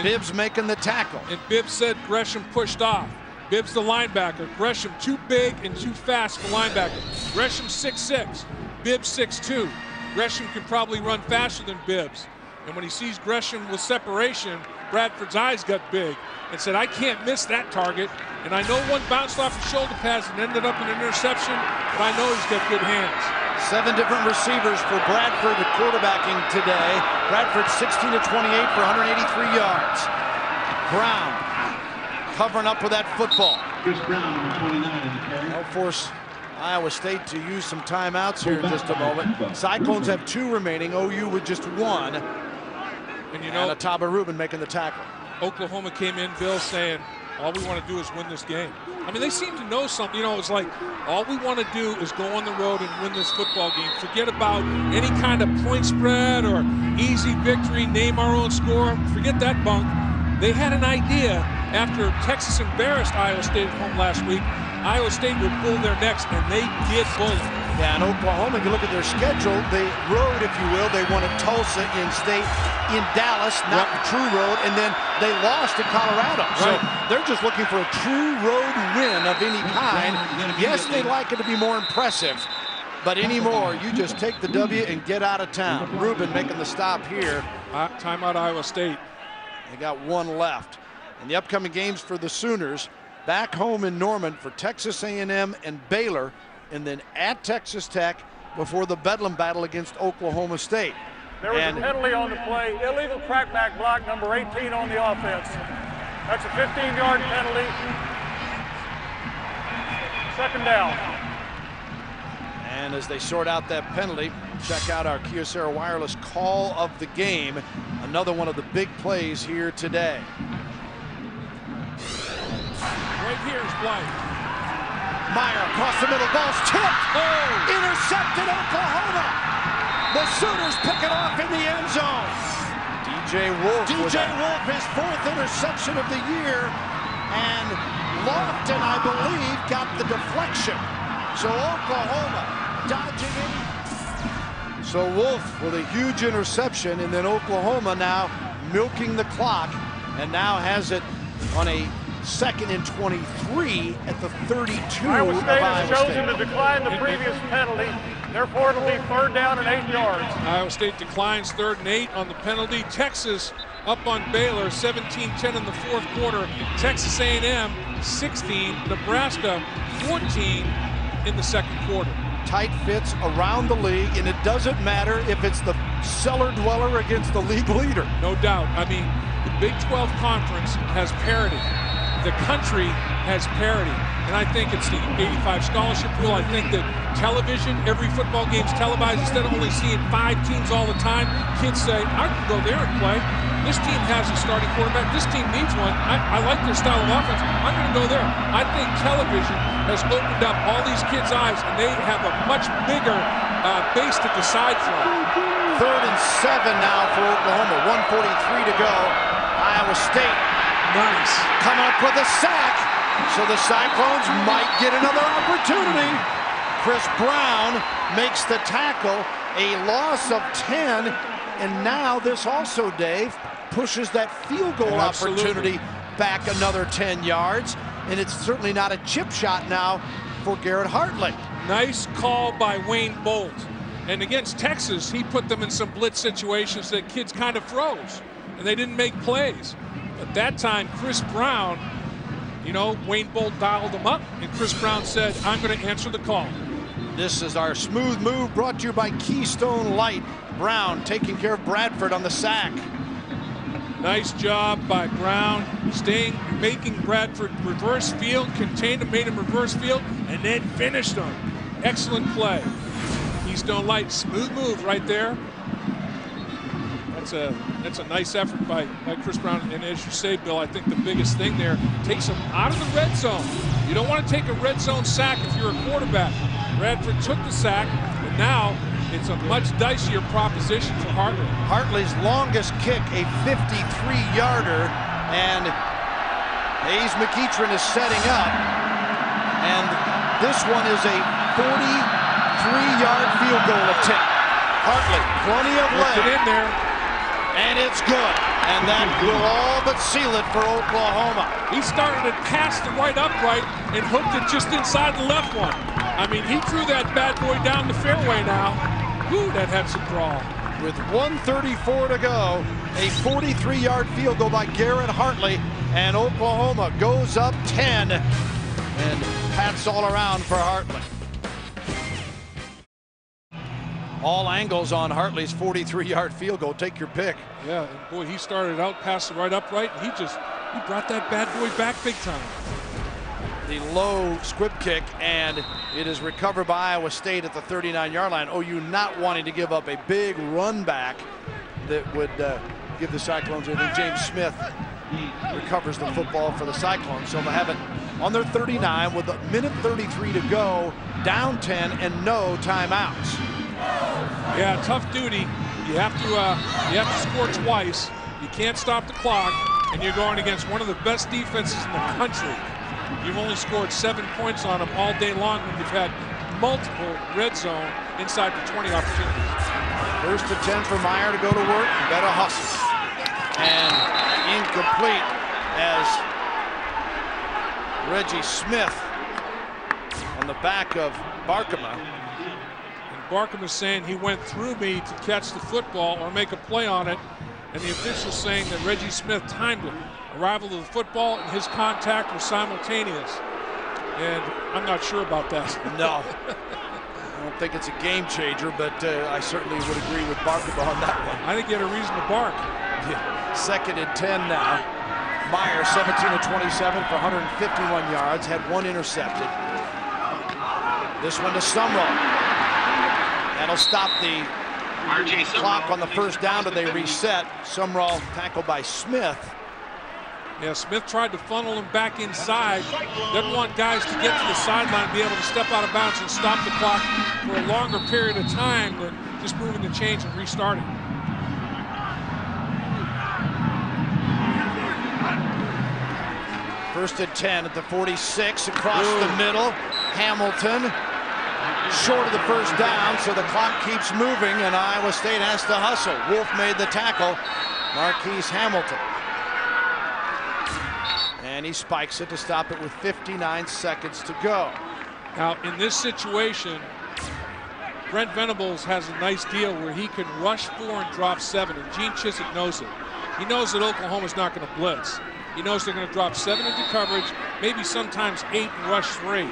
Bibbs making the tackle. And Bibbs said Gresham pushed off. Bibbs the linebacker. Gresham too big and too fast for linebacker. Gresham 6'6", Bibbs 6'2". Gresham can probably run faster than Bibbs. And when he sees Gresham with separation, Bradford's eyes got big and said, I can't miss that target. And I know one bounced off his shoulder pads and ended up in an interception, but I know he's got good hands. 7 different receivers for Bradford at quarterbacking today. Bradford 16 of 28 for 183 yards. Brown covering up with that football. Chris Brown, number 29. They'll force Iowa State to use some timeouts here in just a moment. Cyclones have 2 remaining, OU with just 1. And you know, Ataba Rubin making the tackle. Oklahoma came in, Bill, saying, all we want to do is win this game. I mean, they seem to know something. You know, it's like, all we want to do is go on the road and win this football game. Forget about any kind of point spread or easy victory, name our own score. Forget that bunk. They had an idea after Texas embarrassed Iowa State at home last week. Iowa State would pull their necks, and they did pull it. Yeah, and Oklahoma, you look at their schedule, they road, if you will. They won at Tulsa in state, in Dallas, not the true road, and then they lost at Colorado. So they're just looking for a true road win of any kind. Yes, they'd like it to be more impressive, but anymore, you just take the W and get out of town. Rubin making the stop here. Timeout Iowa State. They got 1 left. And the upcoming games for the Sooners, back home in Norman for Texas A&M and Baylor, and then at Texas Tech before the Bedlam battle against Oklahoma State. There was a penalty on the play, illegal crackback block, number 18 on the offense. That's a 15-yard penalty. 2nd down. And as they sort out that penalty, check out our Kyocera Wireless call of the game. Another one of the big plays here today. Right here is Blythe. Meyer across the middle, ball's tipped. Intercepted Oklahoma. The Sooners pick it off in the end zone. DJ Wolf, his 4th interception of the year. And Lofton, I believe, got the deflection. So Oklahoma dodging it. So Wolf with a huge interception, and then Oklahoma now milking the clock, and now has it on a 2nd and 23 at the 32 Iowa State has chosen State. to decline the previous penalty. Therefore, it'll be 3rd down and 8 yards. Iowa State declines 3rd and 8 on the penalty. Texas up on Baylor, 17-10 in the 4th quarter. Texas A&M 16, Nebraska 14 in the 2nd quarter. Tight fits around the league, and it doesn't matter if it's the cellar dweller against the league leader. No doubt. I mean, the Big 12 Conference has parity. The country has parity. And I think it's the 85 scholarship rule. I think that television, every football game's televised. Instead of only seeing 5 teams all the time, kids say, I can go there and play. This team has a starting quarterback. This team needs one. I like their style of offense. I'm going to go there. I think television has opened up all these kids' eyes, and they have a much bigger base to decide from. 3rd and 7 now for Oklahoma. 1:43 to go. Iowa State. Nice. Coming up with a sack. So the Cyclones might get another opportunity. Chris Brown makes the tackle. A loss of 10. And now this also, Dave, pushes that field goal opportunity back another 10 yards. And it's certainly not a chip shot now for Garrett Hartley. Nice call by Wayne Bolt. And against Texas, he put them in some blitz situations that kids kind of froze. And they didn't make plays. But that time, Chris Brown, you know, Wayne Bolt dialed him up, and Chris Brown said, I'm going to answer the call. This is our smooth move brought to you by Keystone Light. Brown taking care of Bradford on the sack. Nice job by Brown, making Bradford reverse field, contained him, made him reverse field, and then finished him. Excellent play. Keystone Light, smooth move right there. That's a nice effort by Chris Brown. And as you say, Bill, I think the biggest thing there takes him out of the red zone. You don't want to take a red zone sack if you're a quarterback. Bradford took the sack, but now it's a much dicier proposition for Hartley. Hartley's longest kick, a 53-yarder, and Hayes McEachran is setting up. And this one is a 43-yard field goal attempt. Hartley, plenty of leg. Get in there. And it's good. And that will all but seal it for Oklahoma. He started it past the right upright and hooked it just inside the left one. I mean, he threw that bad boy down the fairway now. Ooh, that had some draw. With 1:34 to go, a 43-yard field goal by Garrett Hartley, and Oklahoma goes up 10. And pats all around for Hartley. All angles on Hartley's 43-yard field goal. Take your pick. Yeah, and boy, he started out past the right upright, and he brought that bad boy back big time. The low squib kick, and it is recovered by Iowa State at the 39-yard line. OU not wanting to give up a big run back that would give the Cyclones. I think James Smith recovers the football for the Cyclones. So they have it on their 39 with a minute 33 to go, down 10 and no timeouts. Yeah, tough duty. You have to score twice. You can't stop the clock, and you're going against one of the best defenses in the country. You've only scored 7 points on them all day long when you've had multiple red zone inside the 20 opportunities. First and 10 for Meyer to go to work. Better hustle. And incomplete as Reggie Smith on the back of Barkema. Barkham is saying he went through me to catch the football or make a play on it, and the official's saying that Reggie Smith timed it. Arrival of the football and his contact were simultaneous, and I'm not sure about that. No, I don't think it's a game changer, but I certainly would agree with Barkham on that one. I think he had a reason to bark. Yeah. Second and 10 now. Meyer 17 of 27 for 151 yards, had one intercepted. This one to Sumrall. That'll stop the clock on the first down, and they reset. Sumrall tackled by Smith. Yeah, Smith tried to funnel him back inside. Doesn't want guys to get to the sideline, be able to step out of bounds and stop the clock for a longer period of time than just moving the chains and restarting. First and 10 at the 46, across the middle. Hamilton short of the first down, so the clock keeps moving, and Iowa State has to hustle. Wolf made the tackle, Marquise Hamilton. And he spikes it to stop it with 59 seconds to go. Now, in this situation, Brent Venables has a nice deal where he can rush 4 and drop 7, and Gene Chizik knows it. He knows that Oklahoma's not going to blitz. He knows they're going to drop 7 into coverage, maybe sometimes 8 and rush 3.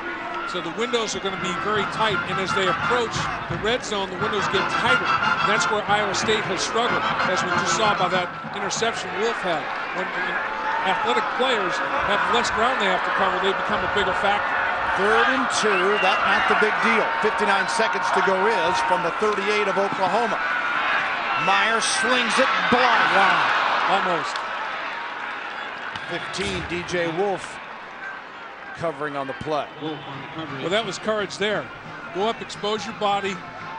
So the windows are going to be very tight, and as they approach the red zone, the windows get tighter. And that's where Iowa State has struggled, as we just saw by that interception Wolf had. When athletic players have less ground they have to cover, they become a bigger factor. Third and 2, that's not the big deal. 59 seconds to go is from the 38 of Oklahoma. Meyer slings it blind. Wow, almost. 15, DJ Wolf covering on the play. Well, that was courage there. Go up, expose your body,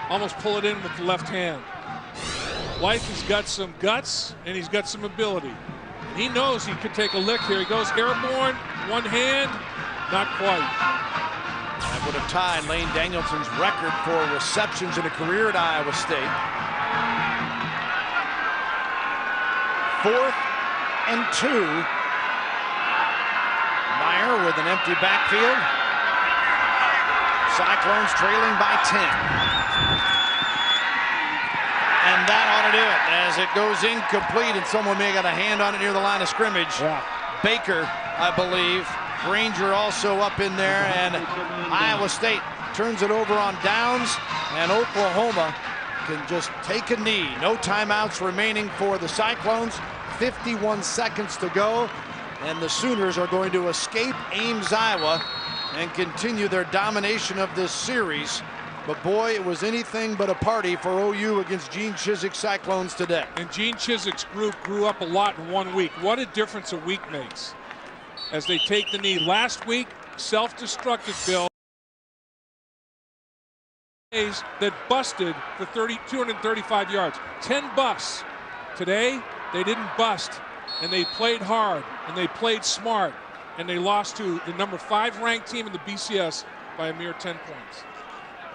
almost pull it in with the left hand. White has got some guts, and he's got some ability. And he knows he could take a lick here. He goes airborne, one hand, not quite. That would have tied Lane Danielson's record for receptions in a career at Iowa State. 4th and 2. Meyer with an empty backfield. Cyclones trailing by 10. And that ought to do it as it goes incomplete, and someone may have got a hand on it near the line of scrimmage. Yeah. Baker, I believe. Granger also up in there, and Iowa State turns it over on downs, and Oklahoma can just take a knee. No timeouts remaining for the Cyclones. 51 seconds to go, and the Sooners are going to escape Ames, Iowa, and continue their domination of this series But boy, it was anything but a party for OU against Gene Chizik's Cyclones today. And Gene Chizik's group grew up a lot in 1 week. What a difference a week makes as they take the knee. Last week, self-destructed Bill that busted for 235 yards. 10 busts. Today, they didn't bust, and they played hard, and they played smart, and they lost to the number 5 ranked team in the BCS by a mere 10 points.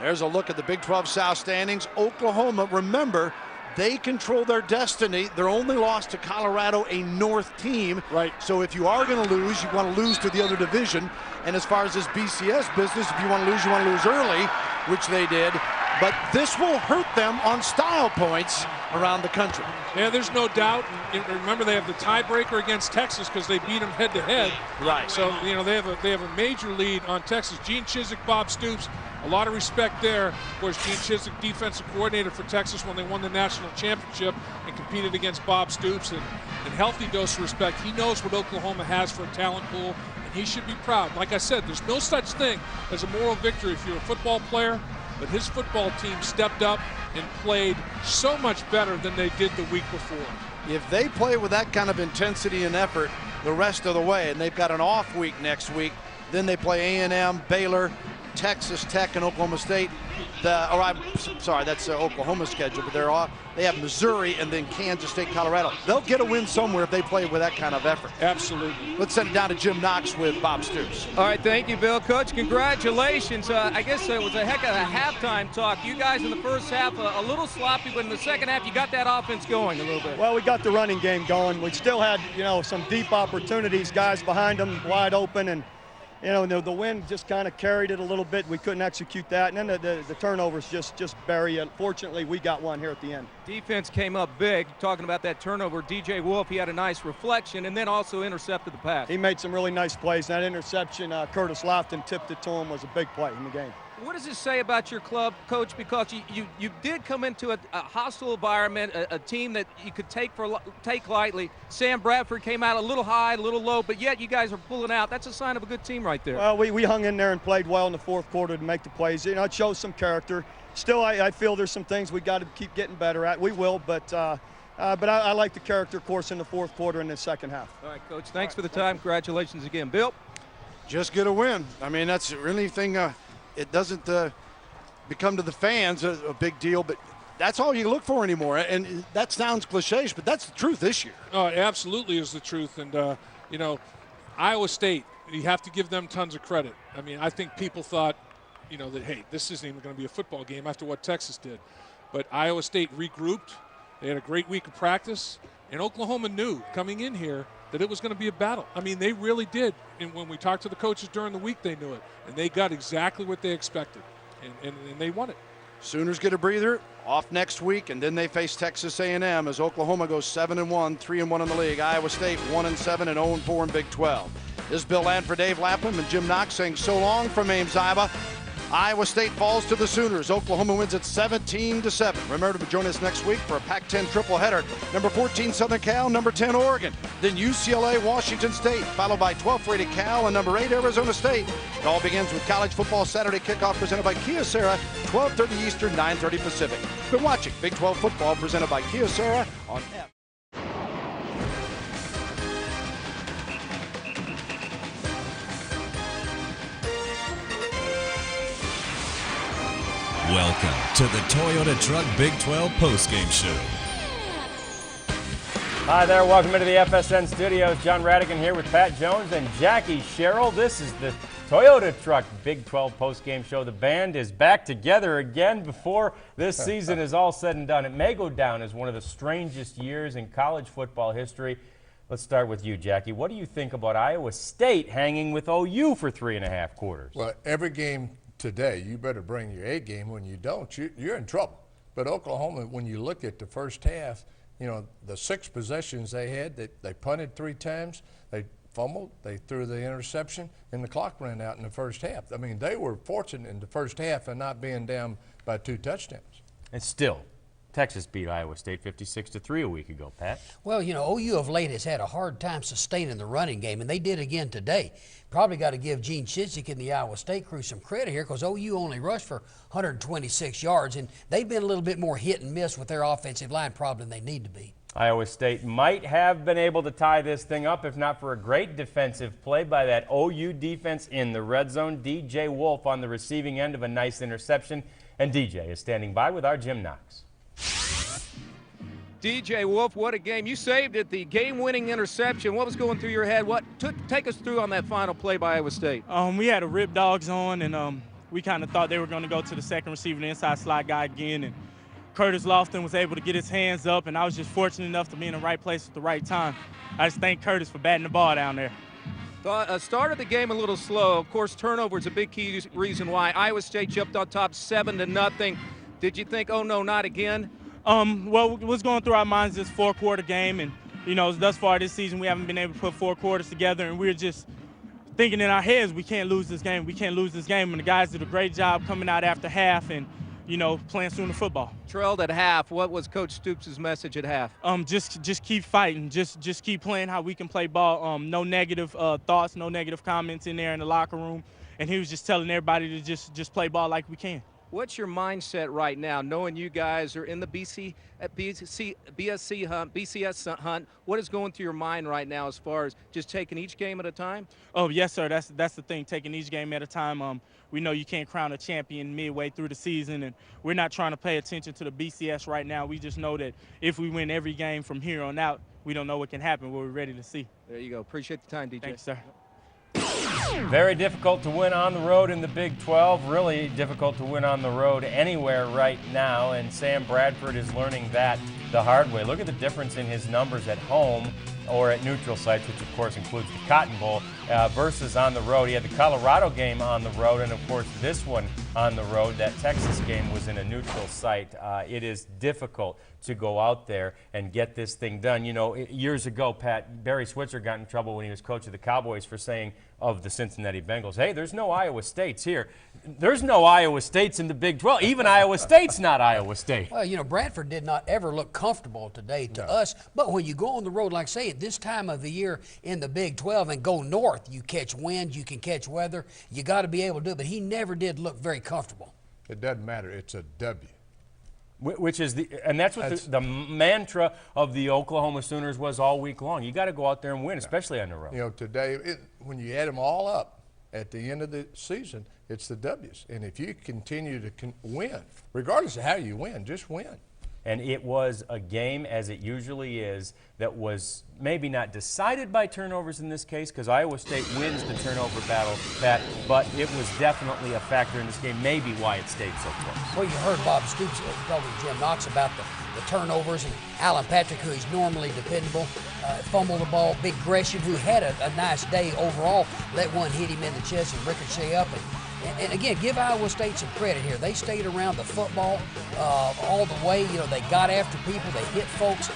There's a look at the Big 12 South standings. Oklahoma, remember, they control their destiny. They're only lost to Colorado, a North team. Right. So if you are going to lose, you want to lose to the other division. And as far as this BCS business, if you want to lose early, which they did. But this will hurt them on style points around the country. Yeah, there's no doubt. Remember, they have the tiebreaker against Texas because they beat them head-to-head. Right. So, you know, they have a major lead on Texas. Gene Chizik, Bob Stoops, a lot of respect there. Of course, Gene Chizik, defensive coordinator for Texas when they won the national championship and competed against Bob Stoops. And healthy dose of respect. He knows what Oklahoma has for a talent pool, and he should be proud. Like I said, there's no such thing as a moral victory if you're a football player. But his football team stepped up and played so much better than they did the week before. If they play with that kind of intensity and effort the rest of the way, and they've got an off week next week, then they play A&M, Baylor, Texas Tech, and Oklahoma State. I'm sorry, that's Oklahoma's schedule, but they're off. They have Missouri and then Kansas State, Colorado. They'll get a win somewhere if they play with that kind of effort. Absolutely. Let's send it down to Jim Knox with Bob Stoops. All right, thank you, Bill. Coach, congratulations. I guess it was a heck of a halftime talk. You guys in the first half a little sloppy, but in the second half you got that offense going a little bit. Well, we got the running game going. We still had, some deep opportunities, guys behind them wide open, and the wind just kind of carried it a little bit. We couldn't execute that. And then the turnovers just bury it. Fortunately, we got one here at the end. Defense came up big. Talking about that turnover, DJ Wolf, he had a nice reflection and then also intercepted the pass. He made some really nice plays. That interception, Curtis Lofton tipped it to him, was a big play in the game. What does this say about your club, Coach? Because you did come into a hostile environment, a team that you could take lightly. Sam Bradford came out a little high, a little low, but yet you guys are pulling out. That's a sign of a good team right there. Well, we hung in there and played well in the fourth quarter to make the plays. It shows some character. Still, I feel there's some things we got to keep getting better at. We will, but I like the character course in the fourth quarter and the second half. All right, Coach. Thanks for the time. Congratulations again, Bill. Just get a win. I mean, that's really thing. It doesn't become to the fans a big deal, but that's all you look for anymore. And that sounds cliche, but that's the truth this year. Oh, it absolutely is the truth. And, Iowa State, you have to give them tons of credit. I mean, I think people thought, that, hey, this isn't even going to be a football game after what Texas did. But Iowa State regrouped. They had a great week of practice. And Oklahoma knew coming in here that it was going to be a battle. I mean, they really did. And when we talked to the coaches during the week, they knew it. And they got exactly what they expected. And they won it. Sooners get a breather, off next week, and then they face Texas A&M as Oklahoma goes 7-1, 3-1 in the league. Iowa State 1-7 and 0-4 in Big 12. This is Bill Land for Dave Lapham and Jim Knox saying so long from Ames, Iowa. Iowa State falls to the Sooners. Oklahoma wins at 17-7. Remember to join us next week for a Pac-10 tripleheader. Number 14, Southern Cal. Number 10, Oregon. Then UCLA, Washington State, followed by 12th-rated Cal and number 8, Arizona State. It all begins with College Football Saturday Kickoff presented by Kyocera, 12:30 Eastern, 9:30 Pacific. Been watching Big 12 football presented by Kyocera on F. Welcome to the Toyota Truck Big 12 postgame show. Hi there, welcome into the FSN studios. John Radigan here with Pat Jones and Jackie Sherrill. This is the Toyota Truck Big 12 postgame show. The band is back together again before this season is all said and done. It may go down as one of the strangest years in college football history. Let's start with you, Jackie. What do you think about Iowa State hanging with OU for 3.5 quarters? Well, every game today, you better bring your A game. When you don't, you're in trouble. But Oklahoma, when you look at the first half, the 6 possessions they had, they punted 3 times, they fumbled, they threw the interception, and the clock ran out in the first half. I mean, they were fortunate in the first half of not being down by 2 touchdowns. And still, Texas beat Iowa State 56-3 a week ago, Pat. Well, you know, OU of late has had a hard time sustaining the running game, and they did again today. Probably got to give Gene Chizik and the Iowa State crew some credit here, because OU only rushed for 126 yards, and they've been a little bit more hit and miss with their offensive line probably than they need to be. Iowa State might have been able to tie this thing up if not for a great defensive play by that OU defense in the red zone. DJ Wolf on the receiving end of a nice interception, and DJ is standing by with our Jim Knox. DJ Wolf, what a game. You saved it, the game-winning interception. What was going through your head? Take us through on that final play by Iowa State. We had a rip dogs on, and we kind of thought they were going to go to the second receiver, the inside slot guy again, and Curtis Lofton was able to get his hands up, and I was just fortunate enough to be in the right place at the right time. I just thank Curtis for batting the ball down there. Started the game a little slow. Of course, turnover is a big key reason why. Iowa State jumped on top 7-0. Did you think, oh no, not again? Well, what's going through our minds is this four-quarter game, and you know, thus far this season we haven't been able to put 4 quarters together, and we're just thinking in our heads we can't lose this game. We can't lose this game, and the guys did a great job coming out after half and, you know, playing Sooner football. Trailed at half. What was Coach Stoops' message at half? Just keep fighting. Just keep playing how we can play ball. No negative thoughts, no negative comments in there in the locker room, and he was just telling everybody to just play ball like we can. What's your mindset right now, knowing you guys are in the BCS hunt? What is going through your mind right now as far as just taking each game at a time? Oh, yes, sir. That's the thing, taking each game at a time. We know you can't crown a champion midway through the season, and we're not trying to pay attention to the BCS right now. We just know that if we win every game from here on out, we don't know what can happen. We're ready to see. There you go. Appreciate the time, DJ. Thanks, sir. Very difficult to win on the road in the Big 12. Really difficult to win on the road anywhere right now, and Sam Bradford is learning that the hard way. Look at the difference in his numbers at home or at neutral sites, which of course includes the Cotton Bowl, versus on the road. He had the Colorado game on the road, and of course this one on the road. That Texas game was in a neutral site. It is difficult to go out there and get this thing done. You know, years ago, Pat, Barry Switzer got in trouble when he was coach of the Cowboys for saying of the Cincinnati Bengals, hey, there's no Iowa States here. There's no Iowa States in the Big 12. Even Iowa State's not Iowa State. Well, you know, Bradford did not ever look comfortable today to us, but when you go on the road, like say at this time of the year in the Big 12 and go north, you catch wind, you can catch weather, you got to be able to do it, but he never did look very comfortable. It doesn't matter. It's a W. Which is and that's what the mantra of the Oklahoma Sooners was all week long. You got to go out there and win, especially on the road. You know, today, when you add them all up at the end of the season, it's the W's. And if you continue to win, regardless of how you win, just win. And it was a game, as it usually is, that was maybe not decided by turnovers in this case, because Iowa State wins the turnover battle, Pat, but it was definitely a factor in this game, maybe why it stayed so close. Well, you heard Bob Stoops talking to Jim Knox about the turnovers, and Alan Patrick, who is normally dependable, fumbled the ball. Big Gresham, who had a nice day overall, let one hit him in the chest and ricochet up. And again, give Iowa State some credit here. They stayed around the football all the way. You know, they got after people, they hit folks,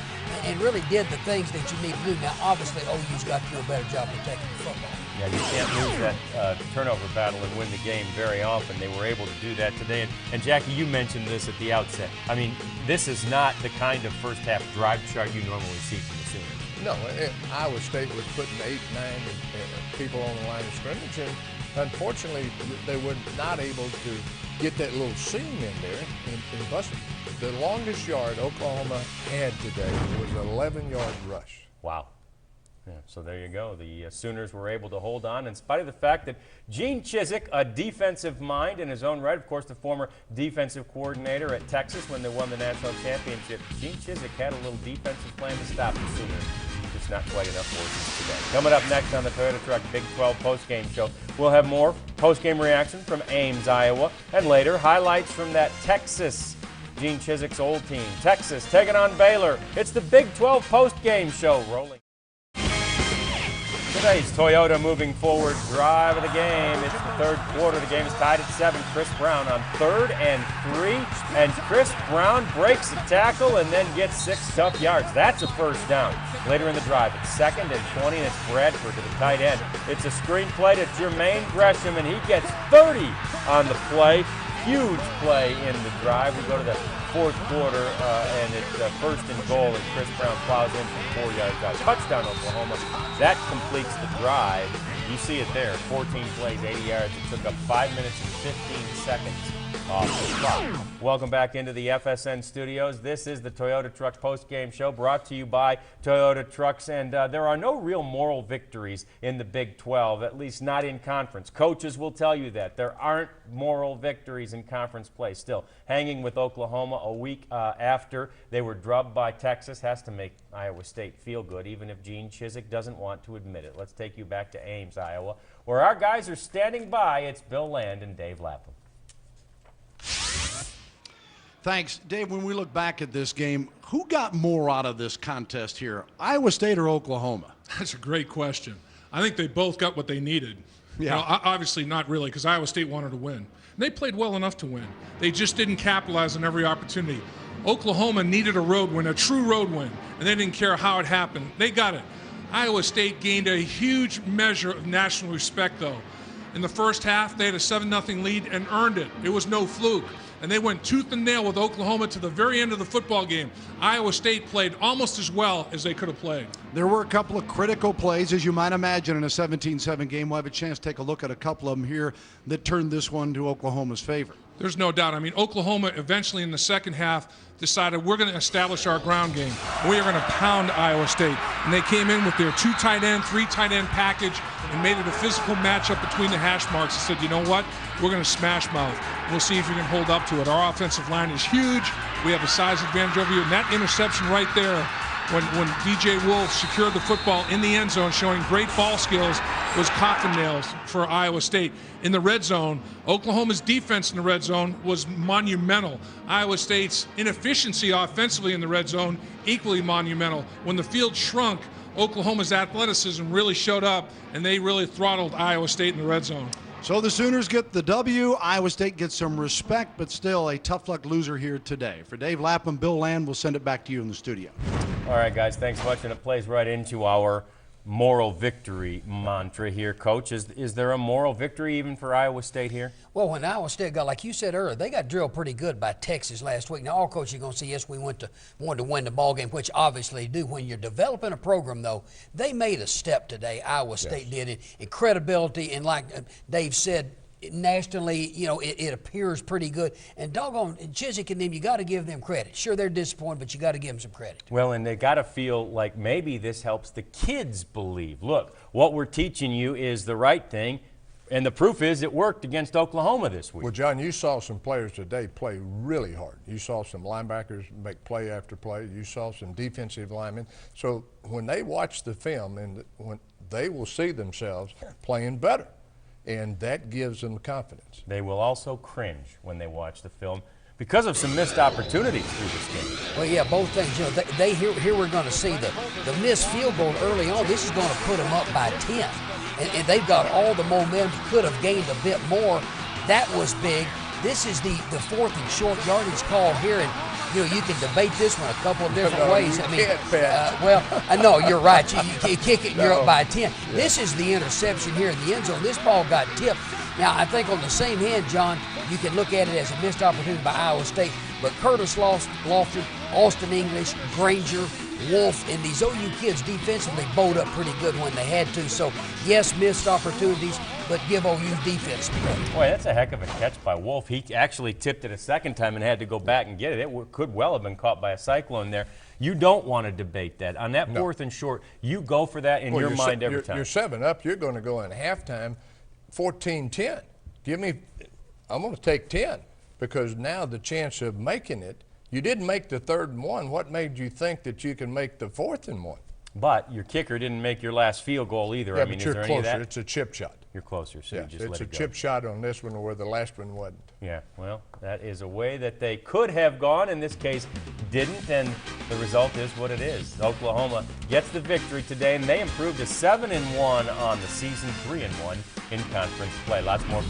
and really did the things that you need to do. Now, obviously, OU's got to do a better job protecting the football. Yeah, you can't lose that turnover battle and win the game very often. They were able to do that today. And Jackie, you mentioned this at the outset. I mean, this is not the kind of first half drive chart you normally see from the Sooners. No, Iowa State was putting 8, 9 people on the line of scrimmage, and unfortunately, they were not able to get that little seam in there and bust it. The longest yard Oklahoma had today was an 11-yard rush. Wow. Yeah, so there you go. The Sooners were able to hold on in spite of the fact that Gene Chizik, a defensive mind in his own right, of course, the former defensive coordinator at Texas when they won the national championship, Gene Chizik had a little defensive plan to stop the Sooners. Just not quite enough for today. Coming up next on the Toyota Truck Big 12 postgame show, we'll have more postgame reaction from Ames, Iowa, and later highlights from that Texas, Gene Chizik's old team. Texas taking on Baylor. It's the Big 12 postgame show rolling. Today's Toyota moving forward drive of the game. It's the third quarter. The game is tied at 7. Chris Brown on 3rd and 3. And Chris Brown breaks a tackle and then gets 6 tough yards. That's a first down. Later in the drive, it's 2nd and 20, and it's Bradford to the tight end. It's a screen play to Jermaine Gresham, and he gets 30 on the play. Huge play in the drive. We go to the fourth quarter, and it's first and goal, and Chris Brown plows in from 4 yards out. Touchdown, Oklahoma. That completes the drive. You see it there, 14 plays, 80 yards. It took up 5 minutes and 15 seconds off the clock. Welcome back into the FSN studios. This is the Toyota Truck Post-Game Show brought to you by Toyota Trucks, and there are no real moral victories in the Big 12, at least not in conference. Coaches will tell you that. There aren't moral victories in conference play. Still, hanging with Oklahoma a week after they were drubbed by Texas has to make Iowa State feel good, even if Gene Chizik doesn't want to admit it. Let's take you back to Ames, Iowa, where our guys are standing by. It's Bill Land and Dave Lapham. Thanks. Dave, when we look back at this game, who got more out of this contest here, Iowa State or Oklahoma? That's a great question. I think they both got what they needed. Yeah. You know, obviously not really, because Iowa State wanted to win. And they played well enough to win. They just didn't capitalize on every opportunity. Oklahoma needed a road win, a true road win, and they didn't care how it happened. They got it. Iowa State gained a huge measure of national respect, though. In the first half, they had a 7-0 lead and earned it. It was no fluke. And they went tooth and nail with Oklahoma to the very end of the football game. Iowa State played almost as well as they could have played. There were a couple of critical plays, as you might imagine, in a 17-7 game. We'll have a chance to take a look at a couple of them here that turned this one to Oklahoma's favor. There's no doubt. I mean, Oklahoma eventually in the second half decided we're going to establish our ground game. We are going to pound Iowa State. And they came in with their 2 tight end, 3 tight end package and made it a physical matchup between the hash marks and said, you know what? We're going to smash mouth. We'll see if we can hold up to it. Our offensive line is huge. We have a size advantage over you. And that interception right there, when DJ Wolf secured the football in the end zone, showing great ball skills, was coffin nails for Iowa State. In the red zone, Oklahoma's defense in the red zone was monumental. Iowa State's inefficiency offensively in the red zone, equally monumental. When the field shrunk, Oklahoma's athleticism really showed up, and they really throttled Iowa State in the red zone. So the Sooners get the W. Iowa State gets some respect, but still a tough luck loser here today. For Dave Lapham, Bill Land, we'll send it back to you in the studio. All right, guys, thanks much. And it plays right into our moral victory mantra here, Coach. Is there a moral victory even for Iowa State here? Well, when Iowa State got, like you said earlier, they got drilled pretty good by Texas last week. Now, all coaches are going to say, yes, we wanted to win the ball game, which obviously do. When you're developing a program, though, they made a step today. Iowa State did in credibility, and like Dave said, nationally, you know, it appears pretty good. And doggone Chizik and them, you got to give them credit. Sure, they're disappointed, but you got to give them some credit. Well, and they got to feel like maybe this helps the kids believe. Look, what we're teaching you is the right thing, and the proof is it worked against Oklahoma this week. Well, John, you saw some players today play really hard. You saw some linebackers make play after play. You saw some defensive linemen. So when they watch the film, and when they will see themselves playing better. And that gives them confidence. They will also cringe when they watch the film because of some missed opportunities through this game. Well, yeah, both things. You know, here we're going to see the missed field goal early on. This is going to put them up by 10. And they've got all the momentum, could have gained a bit more. That was big. This is the 4th and short yardage call here. And, you know, you can debate this one a couple of different ways. I mean, well, I know you're right. You kick it and you're up by 10. Yeah. This is the interception here in the end zone. This ball got tipped. Now, I think on the same hand, John, you can look at it as a missed opportunity by Iowa State. But Curtis Lofton, Austin English, Granger, Wolf, and these OU kids defensively bowed up pretty good when they had to. So, yes, missed opportunities, but give OU defense credit. Boy, that's a heck of a catch by Wolf. He actually tipped it a second time and had to go back and get it. It could well have been caught by a Cyclone there. You don't want to debate that. On that 4th and short, you go for that in your mind every time. You're 7 up. You're going to go in halftime 14-10. I'm going to take 10 because now the chance of making it, you didn't make the 3rd and 1. What made you think that you can make the 4th and 1? But your kicker didn't make your last field goal either. Yeah, I mean, but you're is there closer. any of that? It's a chip shot. You're closer, so yeah, you just let it go. It's a chip shot on this one where the last one wasn't. Yeah, well, that is a way that they could have gone. In this case, didn't, and the result is what it is. Oklahoma gets the victory today, and they improved to 7-1 on the season, 3-1 in conference play. Lots more.